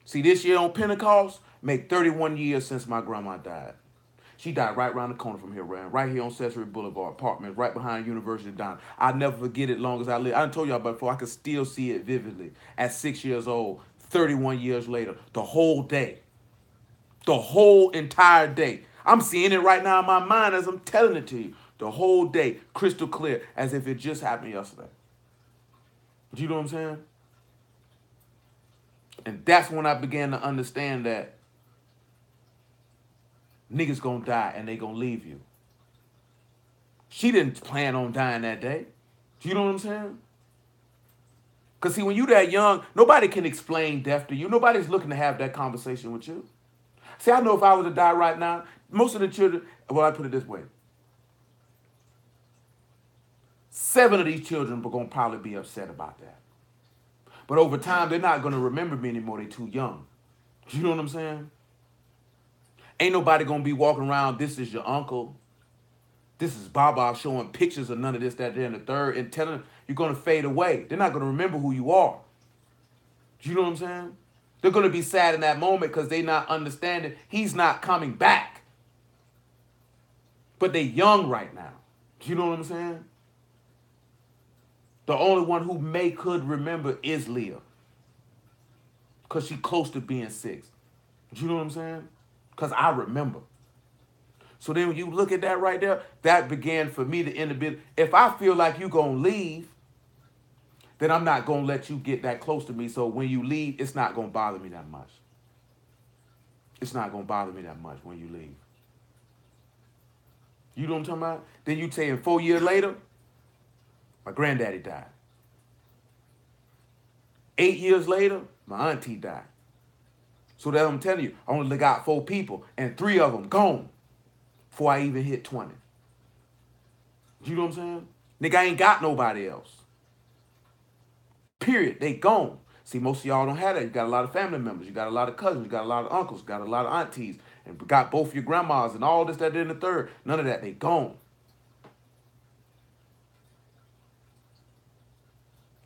See, this year on Pentecost, make 31 years since my grandma died. She died right around the corner from here, right here on Sesame Boulevard, apartment, right behind University of Down. I'll never forget it long as I live. I told y'all before, I could still see it vividly. At 6 years old, 31 years later, the whole day. The whole entire day. I'm seeing it right now in my mind as I'm telling it to you. The whole day, crystal clear, as if it just happened yesterday. Do you know what I'm saying? And that's when I began to understand that niggas gonna die and they gonna leave you. She didn't plan on dying that day. Do you know what I'm saying? Because see, when you that young, nobody can explain death to you. Nobody's looking to have that conversation with you. See, I know if I was to die right now, most of the children, well, I put it this way. 7 of these children were going to probably be upset about that. But over time, they're not going to remember me anymore. They're too young. Do you know what I'm saying? Ain't nobody going to be walking around, this is your uncle. This is Baba showing pictures of none of this, that, there, and the third, and telling them you're going to fade away. They're not going to remember who you are. Do you know what I'm saying? They're going to be sad in that moment because they're not understanding he's not coming back. But they're young right now. Do you know what I'm saying? The only one who could remember is Leah. Because she's close to being 6. Do you know what I'm saying? Because I remember. So then when you look at that right there, that began for me to end the bit. If I feel like you're going to leave, then I'm not going to let you get that close to me. So when you leave, it's not going to bother me that much. It's not going to bother me that much when you leave. You know what I'm talking about? Then you tell him 4 years later, my granddaddy died. 8 years later, my auntie died. So that I'm telling you, I only got 4 people, and 3 of them gone before I even hit 20. You know what I'm saying? Nigga, I ain't got nobody else. Period. They gone. See, most of y'all don't have that. You got a lot of family members. You got a lot of cousins. You got a lot of uncles. You got a lot of aunties. And got both your grandmas and all this, that, and the third. None of that. They gone.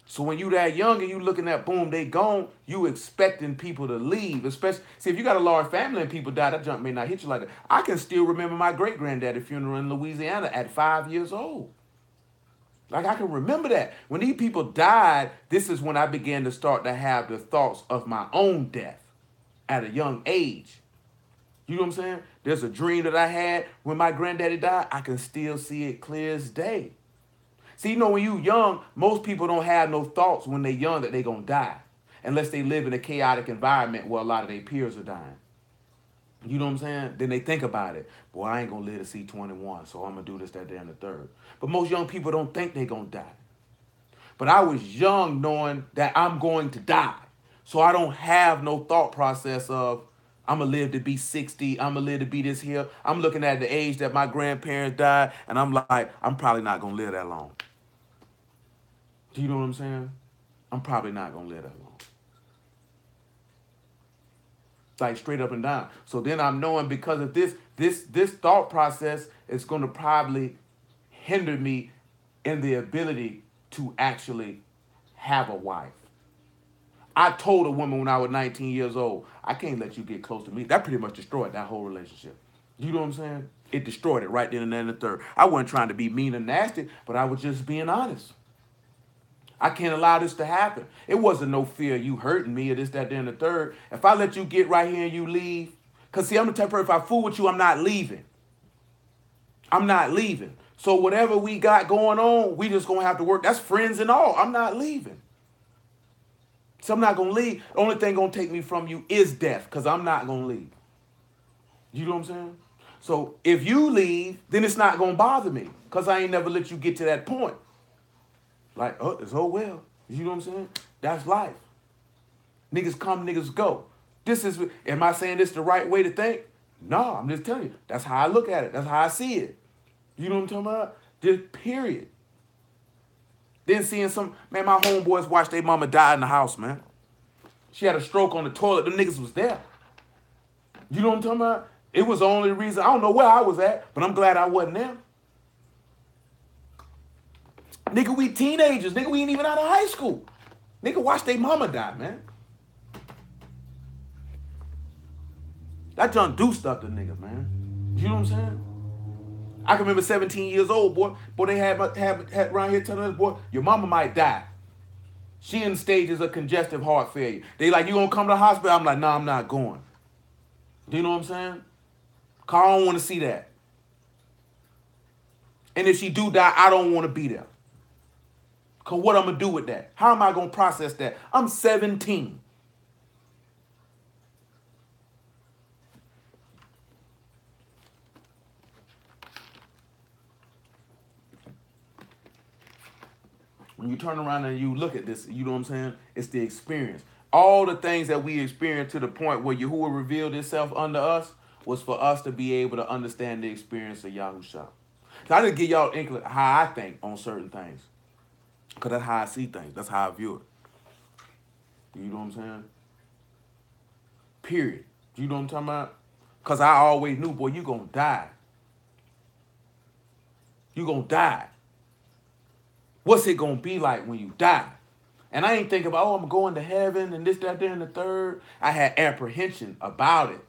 So when you that young and you looking at, boom, they gone, you expecting people to leave. Especially, see, if you got a large family and people die, that jump may not hit you like that. I can still remember my great-granddaddy funeral in Louisiana at 5 years old. Like, I can remember that. When these people died, this is when I began to start to have the thoughts of my own death at a young age. You know what I'm saying? There's a dream that I had when my granddaddy died. I can still see it clear as day. See, you know, when you young, most people don't have no thoughts when they're young that they're going to die. Unless they live in a chaotic environment where a lot of their peers are dying. You know what I'm saying? Then they think about it. Boy, I ain't going to live to see 21, so I'm going to do this, that, and the third. But most young people don't think they're going to die. But I was young knowing that I'm going to die. So I don't have no thought process of I'm gonna live to be 60, I'm gonna live to be this here. I'm looking at the age that my grandparents died, and I'm like, I'm probably not gonna live that long. Do you know what I'm saying? I'm probably not gonna live that long. Like straight up and down. So then I'm knowing because of this thought process is gonna probably hinder me in the ability to actually have a wife. I told a woman when I was 19 years old, I can't let you get close to me. That pretty much destroyed that whole relationship. You know what I'm saying? It destroyed it right then and there and the third. I wasn't trying to be mean and nasty, but I was just being honest. I can't allow this to happen. It wasn't no fear of you hurting me or this, that, then, the third. If I let you get right here and you leave, because see, I'm the type of person, if I fool with you, I'm not leaving. I'm not leaving. So whatever we got going on, we just going to have to work. That's friends and all. I'm not leaving. So I'm not going to leave. The only thing going to take me from you is death because I'm not going to leave. You know what I'm saying? So if you leave, then it's not going to bother me because I ain't never let you get to that point. Like, oh, it's oh well. You know what I'm saying? That's life. Niggas come, niggas go. This is, am I saying this the right way to think? No, I'm just telling you. That's how I look at it. That's how I see it. You know what I'm talking about? Just period. Then seeing some, man, my homeboys watched their mama die in the house, man. She had a stroke on the toilet. Them niggas was there. You know what I'm talking about? It was the only reason. I don't know where I was at, but I'm glad I wasn't there. Nigga, we teenagers. Nigga, we ain't even out of high school. Nigga, watch their mama die, man. That junk do stuff to niggas, man. You know what I'm saying? I can remember 17 years old, boy. Boy, they had around here telling us, boy, your mama might die. She in stages of congestive heart failure. They like, you gonna come to the hospital? I'm like, nah, I'm not going. Do you know what I'm saying? Cause I don't want to see that. And if she do die, I don't want to be there. Cause what I'm gonna do with that? How am I gonna process that? I'm 17. When you turn around and you look at this, you know what I'm saying? It's the experience. All the things that we experienced to the point where Yahuwah revealed itself unto us was for us to be able to understand the experience of Yahusha. So I just give y'all inkling how I think on certain things. Because that's how I see things. That's how I view it. You know what I'm saying? Period. You know what I'm talking about? Because I always knew, boy, you going to die. You going to die. What's it going to be like when you die? And I ain't thinking about, oh, I'm going to heaven and this, that, there, and the third. I had apprehension about it.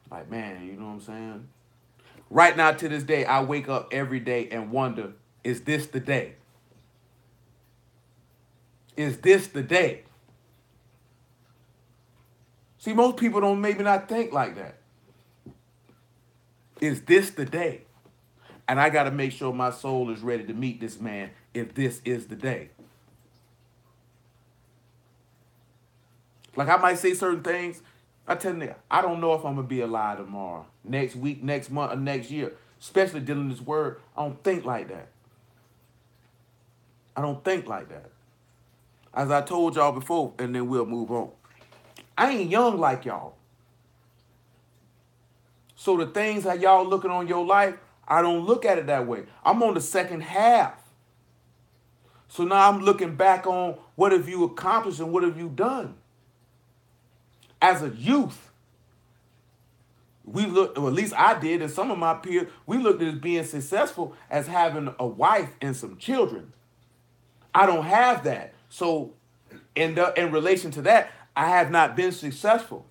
Like, man, you know what I'm saying? Right now, to this day, I wake up every day and wonder, is this the day? Is this the day? See, most people don't maybe not think like that. Is this the day? And I got to make sure my soul is ready to meet this man if this is the day. Like I might say certain things. I tell you, I don't know if I'm going to be alive tomorrow, next week, next month, or next year. Especially dealing with this word. I don't think like that. I don't think like that. As I told y'all before, and then we'll move on. I ain't young like y'all. So the things that y'all looking on your life, I don't look at it that way. I'm on the second half. So now I'm looking back on what have you accomplished and what have you done. As a youth, we looked, or at least I did, and some of my peers, we looked at as being successful as having a wife and some children. I don't have that. So in relation to that, I have not been successful.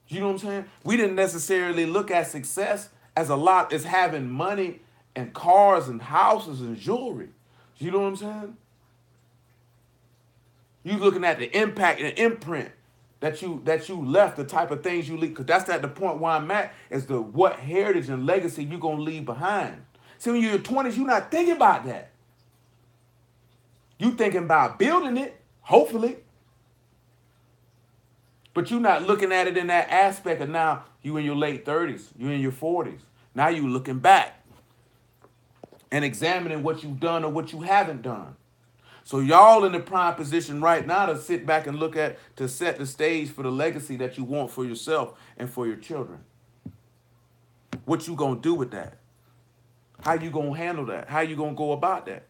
You know what I'm saying? We didn't necessarily look at success as a lot as having money and cars and houses and jewelry. You know what I'm saying? You looking at the impact and imprint that you left, the type of things you leave, because that's at the point where I'm at, is the what heritage and legacy you're gonna leave behind. See, when you're in your 20s, you're not thinking about that. You thinking about building it, hopefully. But you're not looking at it in that aspect of now you in your late 30s, you in your 40s. Now you looking back. and examining what you've done or what you haven't done. So y'all in the prime position right now to sit back and look at to set the stage for the legacy that you want for yourself and for your children. What you gonna do with that? How you gonna handle that? How you gonna go about that?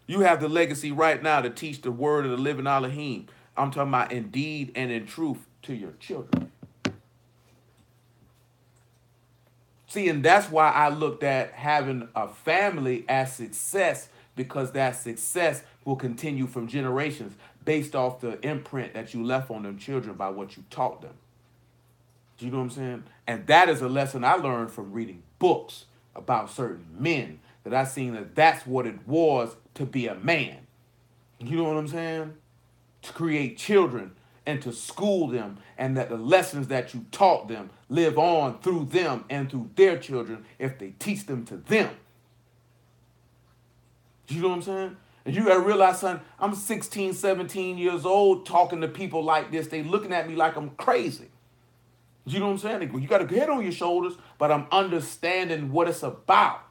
You have the legacy right now to teach the word of the living Elohim. I'm talking about in deed and in truth to your children. See, and that's why I looked at having a family as success, because that success will continue from generations based off the imprint that you left on them children by what you taught them. Do you know what I'm saying? And that is a lesson I learned from reading books about certain men that I seen that that's what it was to be a man. You know what I'm saying? To create children and to school them, and that the lessons that you taught them live on through them and through their children if they teach them to them. You know what I'm saying? And you gotta realize, son, I'm 16, 17 years old talking to people like this. They looking at me like I'm crazy. You know what I'm saying? You got a head on your shoulders, but I'm understanding what it's about.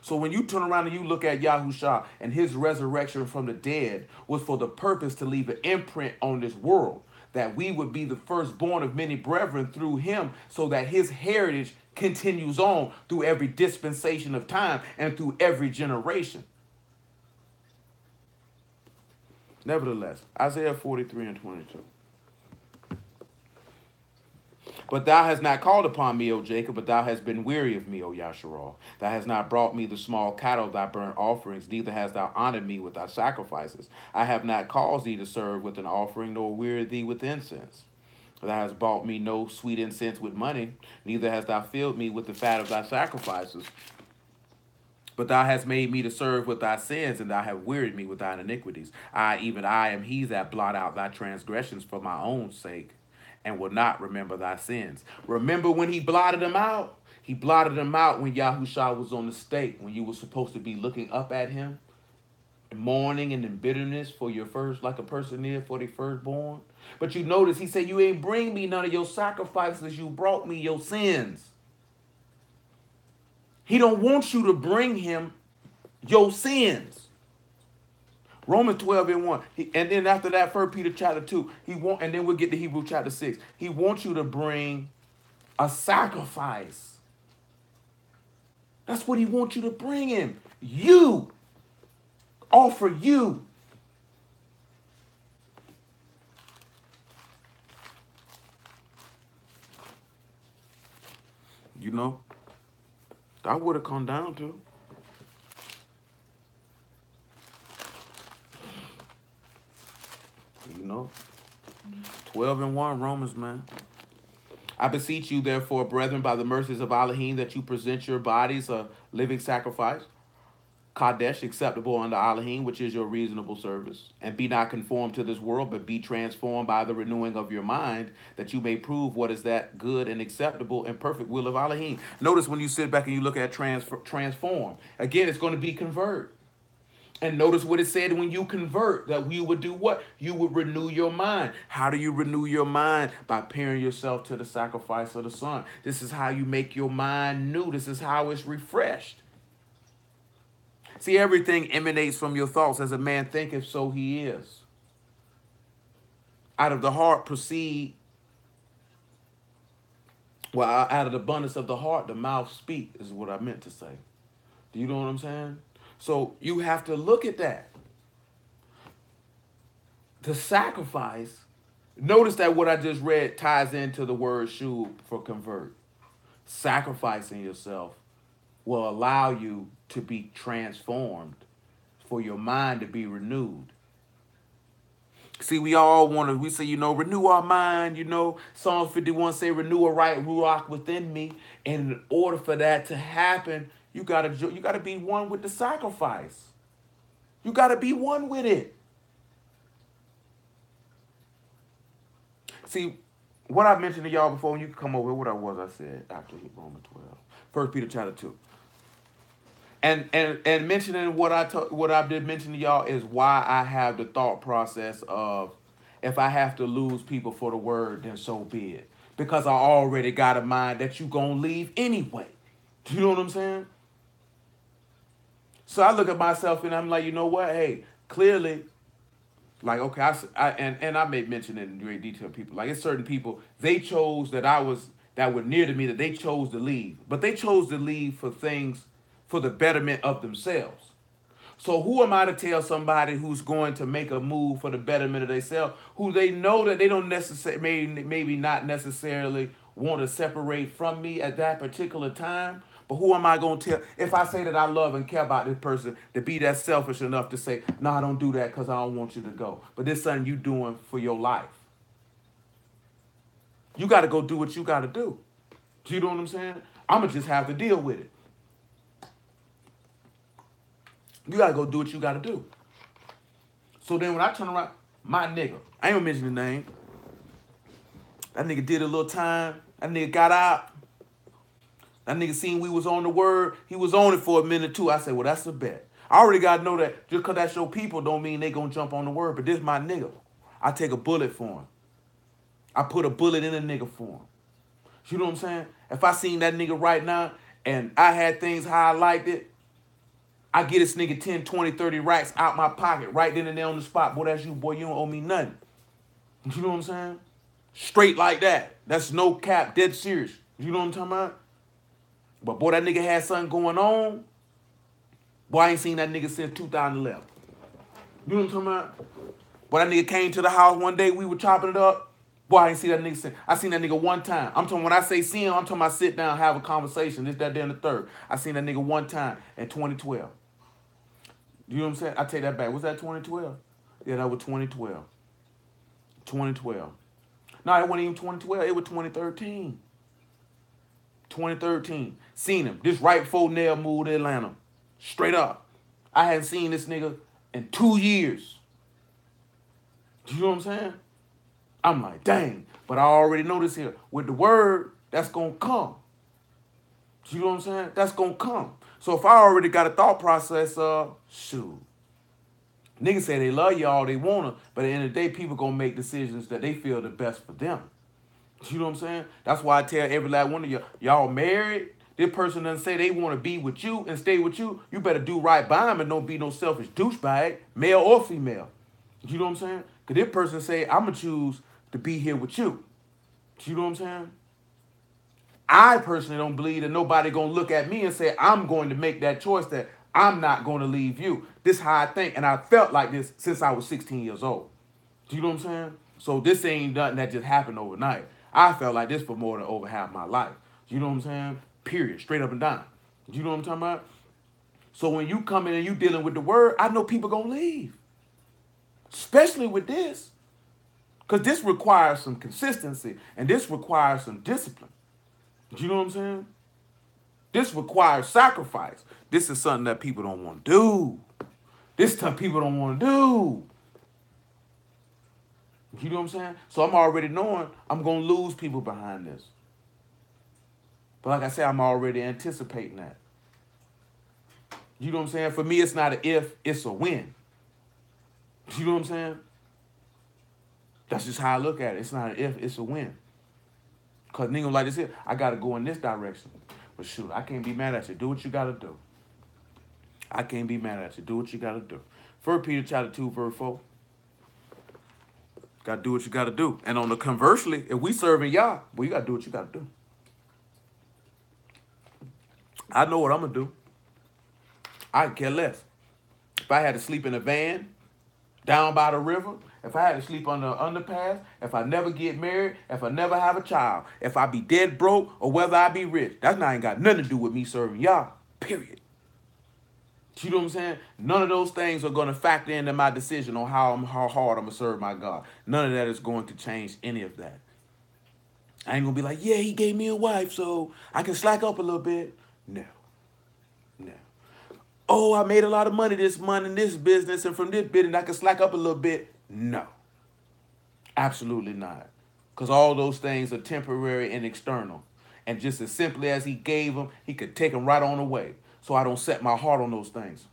So when you turn around and you look at Yahusha and his resurrection from the dead was for the purpose to leave an imprint on this world, that we would be the firstborn of many brethren through him, so that his heritage continues on through every dispensation of time and through every generation. Nevertheless, Isaiah 43 and 22. But thou hast not called upon me, O Jacob, but thou hast been weary of me, O Yasharal. Thou hast not brought me the small cattle of thy burnt offerings, neither hast thou honored me with thy sacrifices. I have not caused thee to serve with an offering, nor wearied thee with incense. Thou hast bought me no sweet incense with money, neither hast thou filled me with the fat of thy sacrifices. But thou hast made me to serve with thy sins, and thou hast wearied me with thine iniquities. Even I, am he that blot out thy transgressions for my own sake, and will not remember thy sins. Remember when he blotted them out? He blotted them out when Yahusha was on the stake, when you were supposed to be looking up at him, mourning and in bitterness for your first, like a person did for their firstborn. But you notice he said, you ain't bring me none of your sacrifices, you brought me your sins. He don't want you to bring him your sins. Romans 12 and 1. And then after that, 1 Peter chapter 2, and then we'll get to Hebrew chapter 6. He wants you to bring a sacrifice. That's what he wants you to bring him. You. Offer you. You know, that would have come down to. You know, 12 and 1 Romans, man. I beseech you, therefore, brethren, by the mercies of Elohim, that you present your bodies a living sacrifice, Kadesh, acceptable unto Elohim, which is your reasonable service. And be not conformed to this world, but be transformed by the renewing of your mind, that you may prove what is that good and acceptable and perfect will of Elohim. Notice when you sit back and you look at transform, again, it's going to be convert. And notice what it said when you convert, that you would do what? You would renew your mind. How do you renew your mind? By pairing yourself to the sacrifice of the Son. This is how you make your mind new. This is how it's refreshed. See, everything emanates from your thoughts. As a man thinketh, so he is. Out of the heart proceed, well, out of the abundance of the heart, the mouth speak, is what I meant to say. Do you know what I'm saying? So you have to look at that. The sacrifice, notice that what I just read ties into the word shu for convert. Sacrificing yourself will allow you to be transformed, for your mind to be renewed. See, we all want to, we say, renew our mind, Psalm 51 say, renew a right ruach within me. And in order for that to happen, you gotta be one with the sacrifice. You gotta be one with it. See, what I mentioned to y'all before, when you come over, what I said after Romans 12. 1 Peter chapter 2. And mentioning what I did mention to y'all is why I have the thought process of, if I have to lose people for the word, then so be it. Because I already got a mind that you gonna leave anyway. Do you know what I'm saying? So I look at myself and I'm like, you know what? Hey, clearly, like, okay, and I may mention it in great detail. People like it's certain people they chose that were near to me that they chose to leave, but they chose to leave for things for the betterment of themselves. So who am I to tell somebody who's going to make a move for the betterment of themselves, who they know that they don't necessarily, maybe not necessarily want to separate from me at that particular time? But who am I going to tell? If I say that I love and care about this person, to be that selfish enough to say, no, I don't do that because I don't want you to go. But this is something you doing for your life. You got to go do what you got to do. Do you know what I'm saying? I'm going to just have to deal with it. You got to go do what you got to do. So then when I turn around, my nigga, I ain't gonna mention the name. That nigga did a little time. That nigga got out. That nigga seen we was on the word. He was on it for a minute too. I said, well, that's a bet. I already gotta know that just cause that's your people don't mean they gonna jump on the word. But this my nigga. I take a bullet for him. I put a bullet in a nigga for him. You know what I'm saying? If I seen that nigga right now and I had things how I liked it, I get this nigga 10, 20, 30 racks out my pocket right then and there on the spot. Boy, that's you, boy. You don't owe me nothing. You know what I'm saying? Straight like that. That's no cap, dead serious. You know what I'm talking about? But boy, that nigga had something going on. Boy, I ain't seen that nigga since 2011. You know what I'm talking about? Boy, that nigga came to the house one day, we were chopping it up. Boy, I ain't see that nigga since. I seen that nigga one time. I'm talking, when I say see him, I'm talking about sit down, have a conversation. This, that, there, and the third. I seen that nigga one time in 2012. You know what I'm saying? I take that back. Was that 2012? Yeah, that was 2012. 2012. No, it wasn't even 2012. It was 2013. 2013. Seen him. This right before Nell moved to Atlanta. Straight up. I hadn't seen this nigga in 2 years. You know what I'm saying? I'm like, dang. But I already know this here. With the word, that's going to come. You know what I'm saying? That's going to come. So if I already got a thought process of, shoot. Niggas say they love you all they want to, but at the end of the day, people going to make decisions that they feel the best for them. You know what I'm saying? That's why I tell every last one of y'all married. This person doesn't say they want to be with you and stay with you. You better do right by them and don't be no selfish douchebag, male or female. You know what I'm saying? Because this person say, I'm going to choose to be here with you. You know what I'm saying? I personally don't believe that nobody going to look at me and say, I'm going to make that choice that I'm not going to leave you. This is how I think. And I felt like this since I was 16 years old. Do you know what I'm saying? So this ain't nothing that just happened overnight. I felt like this for more than over half my life. You know what I'm saying? Period. Straight up and down. You know what I'm talking about? So when you come in and you dealing with the word, I know people gonna leave. Especially with this. Because this requires some consistency. And this requires some discipline. You know what I'm saying? This requires sacrifice. This is something that people don't want to do. This stuff people don't want to do. You know what I'm saying? So I'm already knowing I'm going to lose people behind this. But like I said, I'm already anticipating that. You know what I'm saying? For me, it's not an if, it's a when. You know what I'm saying? That's just how I look at it. It's not an if, it's a when. Because nigga like this here, I got to go in this direction. But shoot, I can't be mad at you. Do what you got to do. I can't be mad at you. Do what you got to do. 1 Peter chapter 2, verse 4. Got to do what you got to do. And on the conversely, if we serving y'all, well, you got to do what you got to do. I know what I'm going to do. I care less. If I had to sleep in a van down by the river, if I had to sleep under an underpass, if I never get married, if I never have a child, if I be dead broke or whether I be rich, that's not ain't got nothing to do with me serving y'all, period. You know what I'm saying? None of those things are going to factor into my decision on how hard I'm going to serve my God. None of that is going to change any of that. I ain't going to be like, yeah, he gave me a wife, so I can slack up a little bit. No. No. Oh, I made a lot of money this month in this business, and from this business I can slack up a little bit. No. Absolutely not. Because all those things are temporary and external. And just as simply as he gave them, he could take them right on away. So I don't set my heart on those things.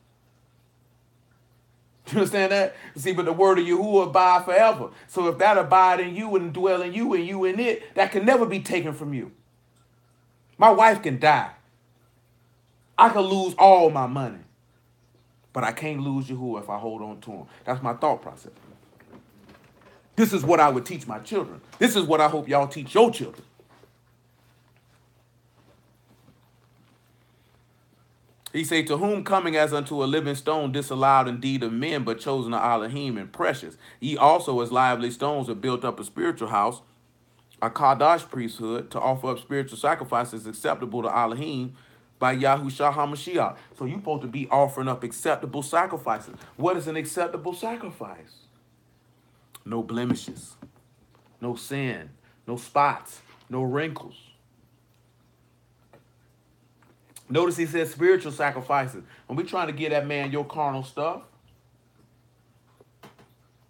You understand that? See, but the word of Yahuwah abide forever. So if that abide in you and dwell in you and you in it, that can never be taken from you. My wife can die. I could lose all my money. But I can't lose Yahuwah if I hold on to him. That's my thought process. This is what I would teach my children. This is what I hope y'all teach your children. He say, to whom coming as unto a living stone, disallowed indeed of men, but chosen of Elohim and precious. Ye also as lively stones are built up a spiritual house, a Kadash priesthood, to offer up spiritual sacrifices acceptable to Elohim by Yahushua HaMashiach. So you supposed to be offering up acceptable sacrifices. What is an acceptable sacrifice? No blemishes, no sin, no spots, no wrinkles. Notice he says spiritual sacrifices. When we trying to get that man your carnal stuff,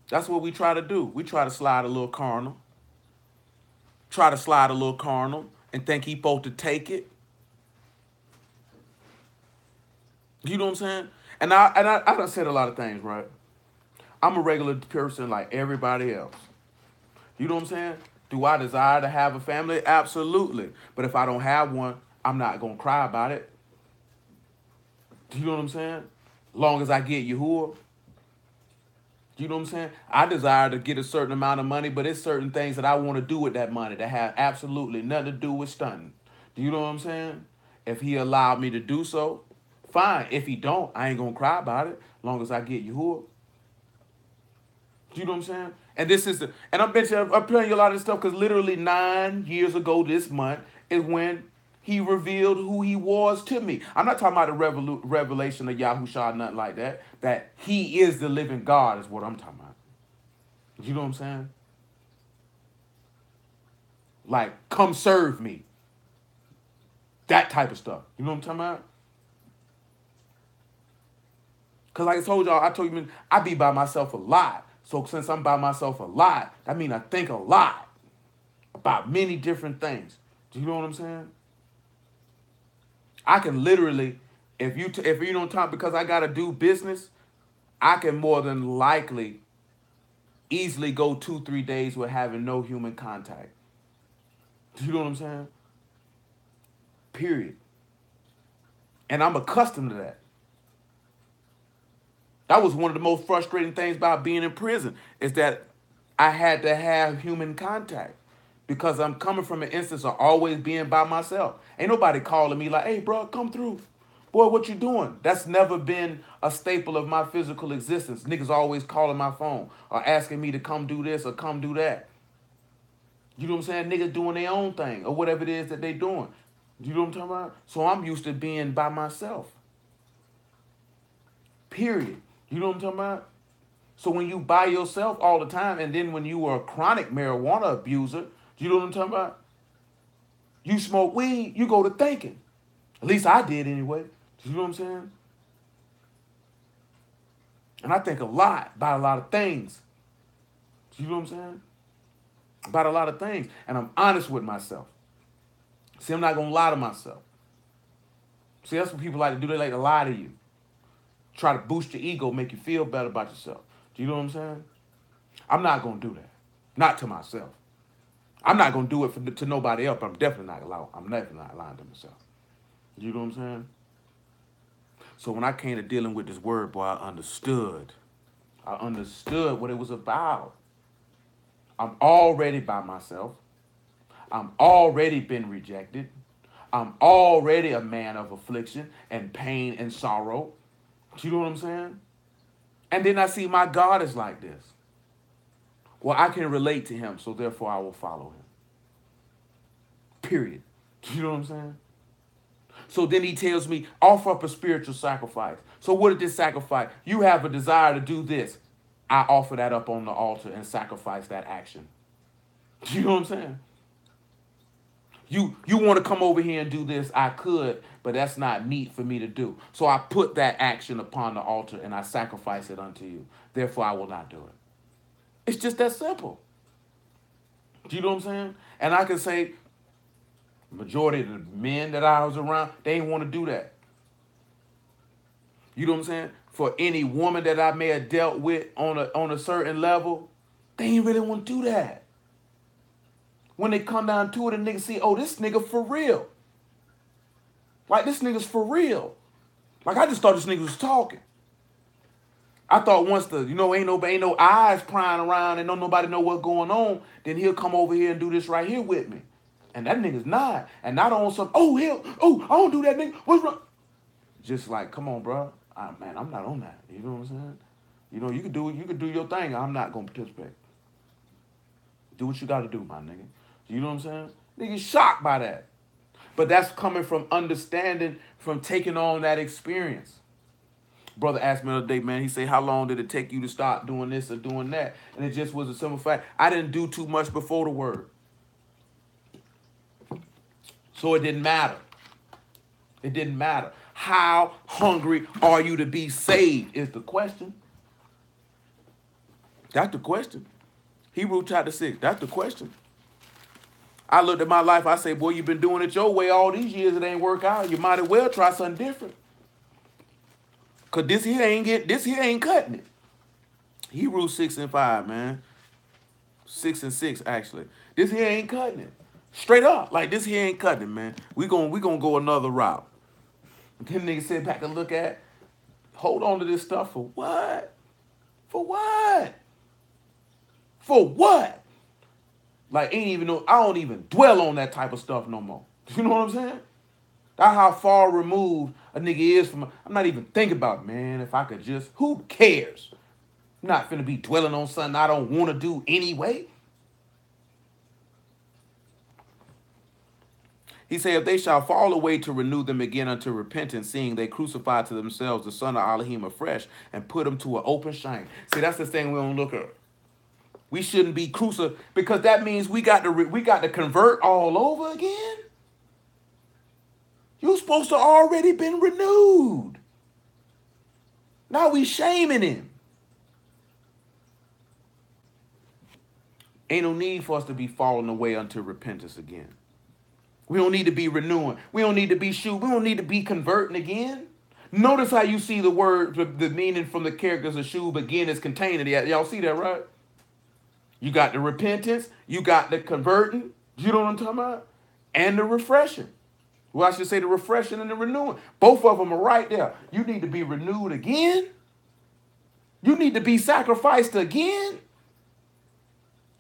that's what we try to do. We try to slide a little carnal. Try to slide a little carnal and think he supposed to take it. You know what I'm saying? And I done said a lot of things, right? I'm a regular person like everybody else. You know what I'm saying? Do I desire to have a family? Absolutely. But if I don't have one, I'm not going to cry about it. You know what I'm saying? As long as I get Yahuwah. You know what I'm saying? I desire to get a certain amount of money, but it's certain things that I want to do with that money that have absolutely nothing to do with stunting. Do you know what I'm saying? If he allowed me to do so, fine. If he don't, I ain't going to cry about it as long as I get Yahuwah. Do you know what I'm saying? And this is and I'm telling you a lot of this stuff because literally 9 years ago this month is when he revealed who he was to me. I'm not talking about the revelation of Yahushua, nothing like that. That he is the living God is what I'm talking about. You know what I'm saying? Like, come serve me. That type of stuff. You know what I'm talking about? Because like I told you, I be by myself a lot. So since I'm by myself a lot, that means I think a lot about many different things. Do you know what I'm saying? I can literally, if you don't talk, because I gotta do business, I can more than likely easily go 2-3 days with having no human contact. Do you know what I'm saying? Period. And I'm accustomed to that. That was one of the most frustrating things about being in prison is that I had to have human contact because I'm coming from an instance of always being by myself. Ain't nobody calling me like, hey, bro, come through. Boy, what you doing? That's never been a staple of my physical existence. Niggas always calling my phone or asking me to come do this or come do that. You know what I'm saying? Niggas doing their own thing or whatever it is that they doing. You know what I'm talking about? So I'm used to being by myself. Period. You know what I'm talking about? So when you by yourself all the time, and then when you were a chronic marijuana abuser, you know what I'm talking about? You smoke weed, you go to thinking. At least I did anyway. You know what I'm saying? And I think a lot about a lot of things. You know what I'm saying? About a lot of things. And I'm honest with myself. See, I'm not going to lie to myself. See, that's what people like to do. They like to lie to you. Try to boost your ego, make you feel better about yourself. Do you know what I'm saying? I'm not going to do that. Not to myself. I'm not going to do it to nobody else, but I'm definitely not lying. I'm definitely not lying to myself. You know what I'm saying? So when I came to dealing with this word, boy, I understood. I understood what it was about. I'm already by myself. I'm already been rejected. I'm already a man of affliction and pain and sorrow. You know what I'm saying? And then I see my God is like this. Well, I can relate to him, so therefore I will follow him. Period. You know what I'm saying? So then he tells me, offer up a spiritual sacrifice. So what is this sacrifice? You have a desire to do this. I offer that up on the altar and sacrifice that action. You know what I'm saying? You want to come over here and do this, I could, but that's not meet for me to do. So I put that action upon the altar and I sacrifice it unto you. Therefore, I will not do it. It's just that simple. Do you know what I'm saying? And I can say, majority of the men that I was around, they didn't want to do that. You know what I'm saying? For any woman that I may have dealt with on a certain level, they ain't really want to do that. When they come down to it, and niggas see, oh, this nigga for real. Like, this nigga's for real. Like, I just thought this nigga was talking. I thought once ain't no eyes prying around and don't nobody know what's going on, then he'll come over here and do this right here with me. And that nigga's not. And not on some, oh, hell, oh, I don't do that, nigga. What's wrong? Just like, come on, bro. Man, I'm not on that. You know what I'm saying? You can do your thing. I'm not gonna participate. Do what you gotta do, my nigga. You know what I'm saying? Niggas shocked by that. But that's coming from understanding, from taking on that experience. Brother asked me the other day, man, he said, how long did it take you to start doing this or doing that? And it just was a simple fact. I didn't do too much before the word. So it didn't matter. It didn't matter. How hungry are you to be saved is the question. That's the question. Hebrews chapter 6, that's the question. I looked at my life, I say, boy, you've been doing it your way all these years, it ain't work out. You might as well try something different. Cause this here ain't cutting it. Hebrews 6 and 5, man. 6 and 6, actually. This here ain't cutting it. Straight up. Like this here ain't cutting it, man. We gonna go another route. Then niggas sit back and look at, hold on to this stuff for what? For what? For what? Like ain't even know, I don't even dwell on that type of stuff no more. You know what I'm saying? That's how far removed a nigga is from. I'm not even thinking about, man, if I could just, who cares? I'm not finna be dwelling on something I don't want to do anyway. He said, if they shall fall away, to renew them again unto repentance, seeing they crucify to themselves the son of Elohim afresh and put them to an open shame. See, that's the thing we don't look at. We shouldn't be crucified because that means we got to convert all over again. You're supposed to already been renewed. Now we shaming him. Ain't no need for us to be falling away unto repentance again. We don't need to be renewing. We don't need to be We don't need to be converting again. Notice how you see the word, the meaning from the characters of shub again is contained in it. Y'all see that, right? You got the repentance, you got the converting, you know what I'm talking about? And the refreshing. Well, I should say the refreshing and the renewing. Both of them are right there. You need to be renewed again. You need to be sacrificed again.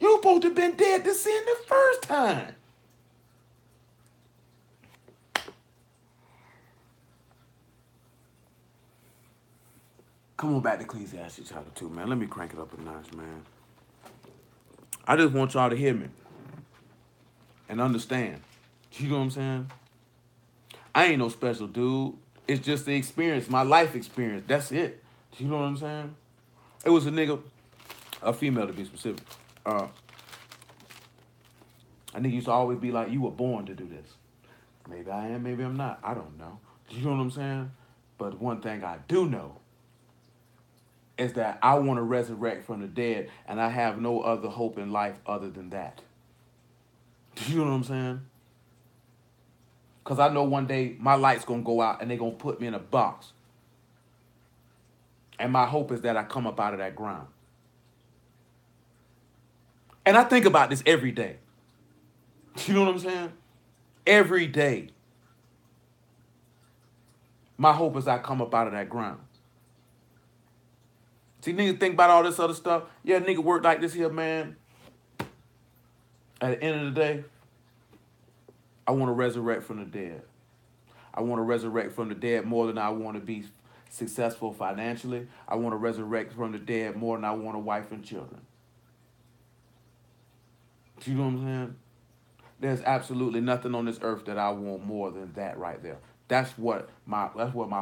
You're supposed to have been dead to sin the first time. Come on back to Ecclesiastes chapter 2, man. Let me crank it up a notch, man. I just want y'all to hear me and understand. You know what I'm saying? I ain't no special dude. It's just the experience, my life experience. That's it. You know what I'm saying? It was a nigga, a female to be specific. A nigga used to always be like, you were born to do this. Maybe I am, maybe I'm not. I don't know. You know what I'm saying? But one thing I do know is that I want to resurrect from the dead, and I have no other hope in life other than that. You know what I'm saying? Because I know one day my light's going to go out and they're going to put me in a box. And my hope is that I come up out of that ground. And I think about this every day. You know what I'm saying? Every day. My hope is I come up out of that ground. See, niggas think about all this other stuff. Yeah, nigga work like this here, man. At the end of the day, I want to resurrect from the dead. I want to resurrect from the dead more than I want to be successful financially. I want to resurrect from the dead more than I want a wife and children. You know what I'm saying? There's absolutely nothing on this earth that I want more than that right there. That's what my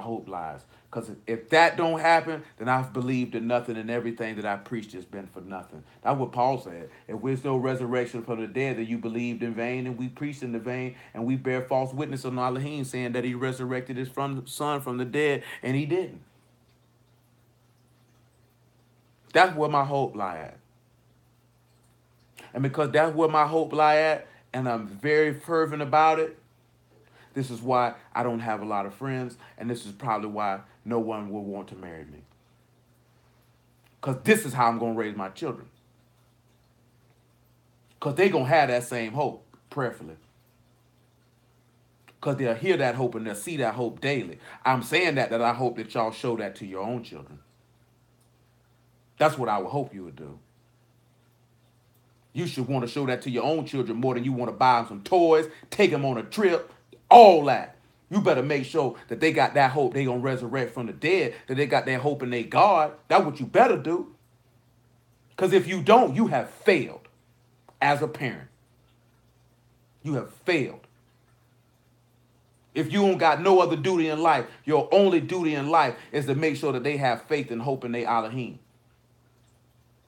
hope lies. Because if that don't happen, then I've believed in nothing, and everything that I preached has been for nothing. That's what Paul said. If there's no resurrection from the dead, then you believed in vain, and we preached in the vain, and we bear false witness on Elohim, saying that he resurrected his son from the dead, and he didn't. That's where my hope lie at. And because that's where my hope lie at, and I'm very fervent about it, this is why I don't have a lot of friends, and this is probably why no one will want to marry me. Because this is how I'm going to raise my children. Because they're going to have that same hope, prayerfully. Because they'll hear that hope and they'll see that hope daily. I'm saying that I hope that y'all show that to your own children. That's what I would hope you would do. You should want to show that to your own children more than you want to buy them some toys, take them on a trip, all that. You better make sure that they got that hope they gonna resurrect from the dead, that they got that hope in their God. That's what you better do. Because if you don't, you have failed as a parent. You have failed. If you don't got no other duty in life, your only duty in life is to make sure that they have faith and hope in their Elohim.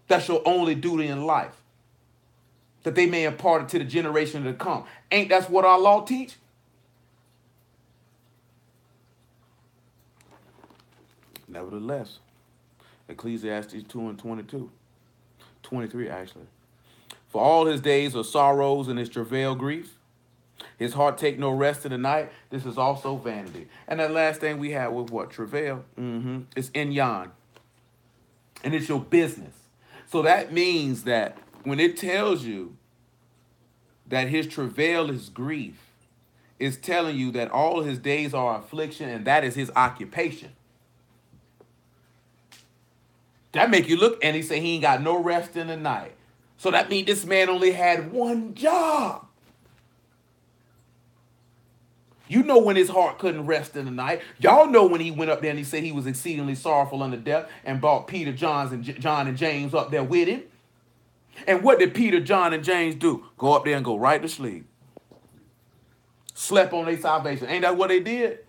That's your only duty in life. That they may impart it to the generation to come. Ain't that's what our law teach? Nevertheless, Ecclesiastes 2 and 22. 23 actually. For all his days are sorrows and his travail grief. His heart take no rest in the night. This is also vanity. And that last thing we had was what? Travail. It's inyan. And it's your business. So that means that when it tells you that his travail is grief, it's telling you that all his days are affliction and that is his occupation. That make you look, and he say he ain't got no rest in the night. So that means this man only had one job. You know when his heart couldn't rest in the night. Y'all know when he went up there and he said he was exceedingly sorrowful unto death and brought Peter, John, and James up there with him. And what did Peter, John, and James do? Go up there and go right to sleep. Slept on their salvation. Ain't that what they did?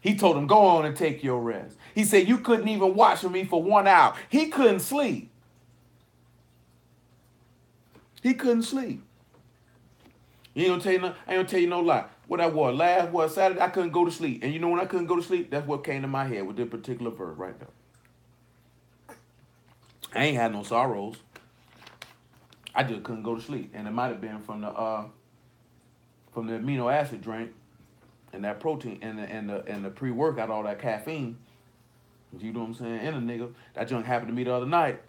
He told them, go on and take your rest. He said, you couldn't even watch for me for 1 hour. He couldn't sleep. He couldn't sleep. I ain't gonna tell you no lie. What I wore last was Saturday, I couldn't go to sleep. And you know when I couldn't go to sleep, that's what came to my head with this particular verse right there. I ain't had no sorrows. I just couldn't go to sleep. And it might have been from the amino acid drink and that protein and the pre-workout, all that caffeine. You know what I'm saying? And a nigga, that junk happened to me the other night.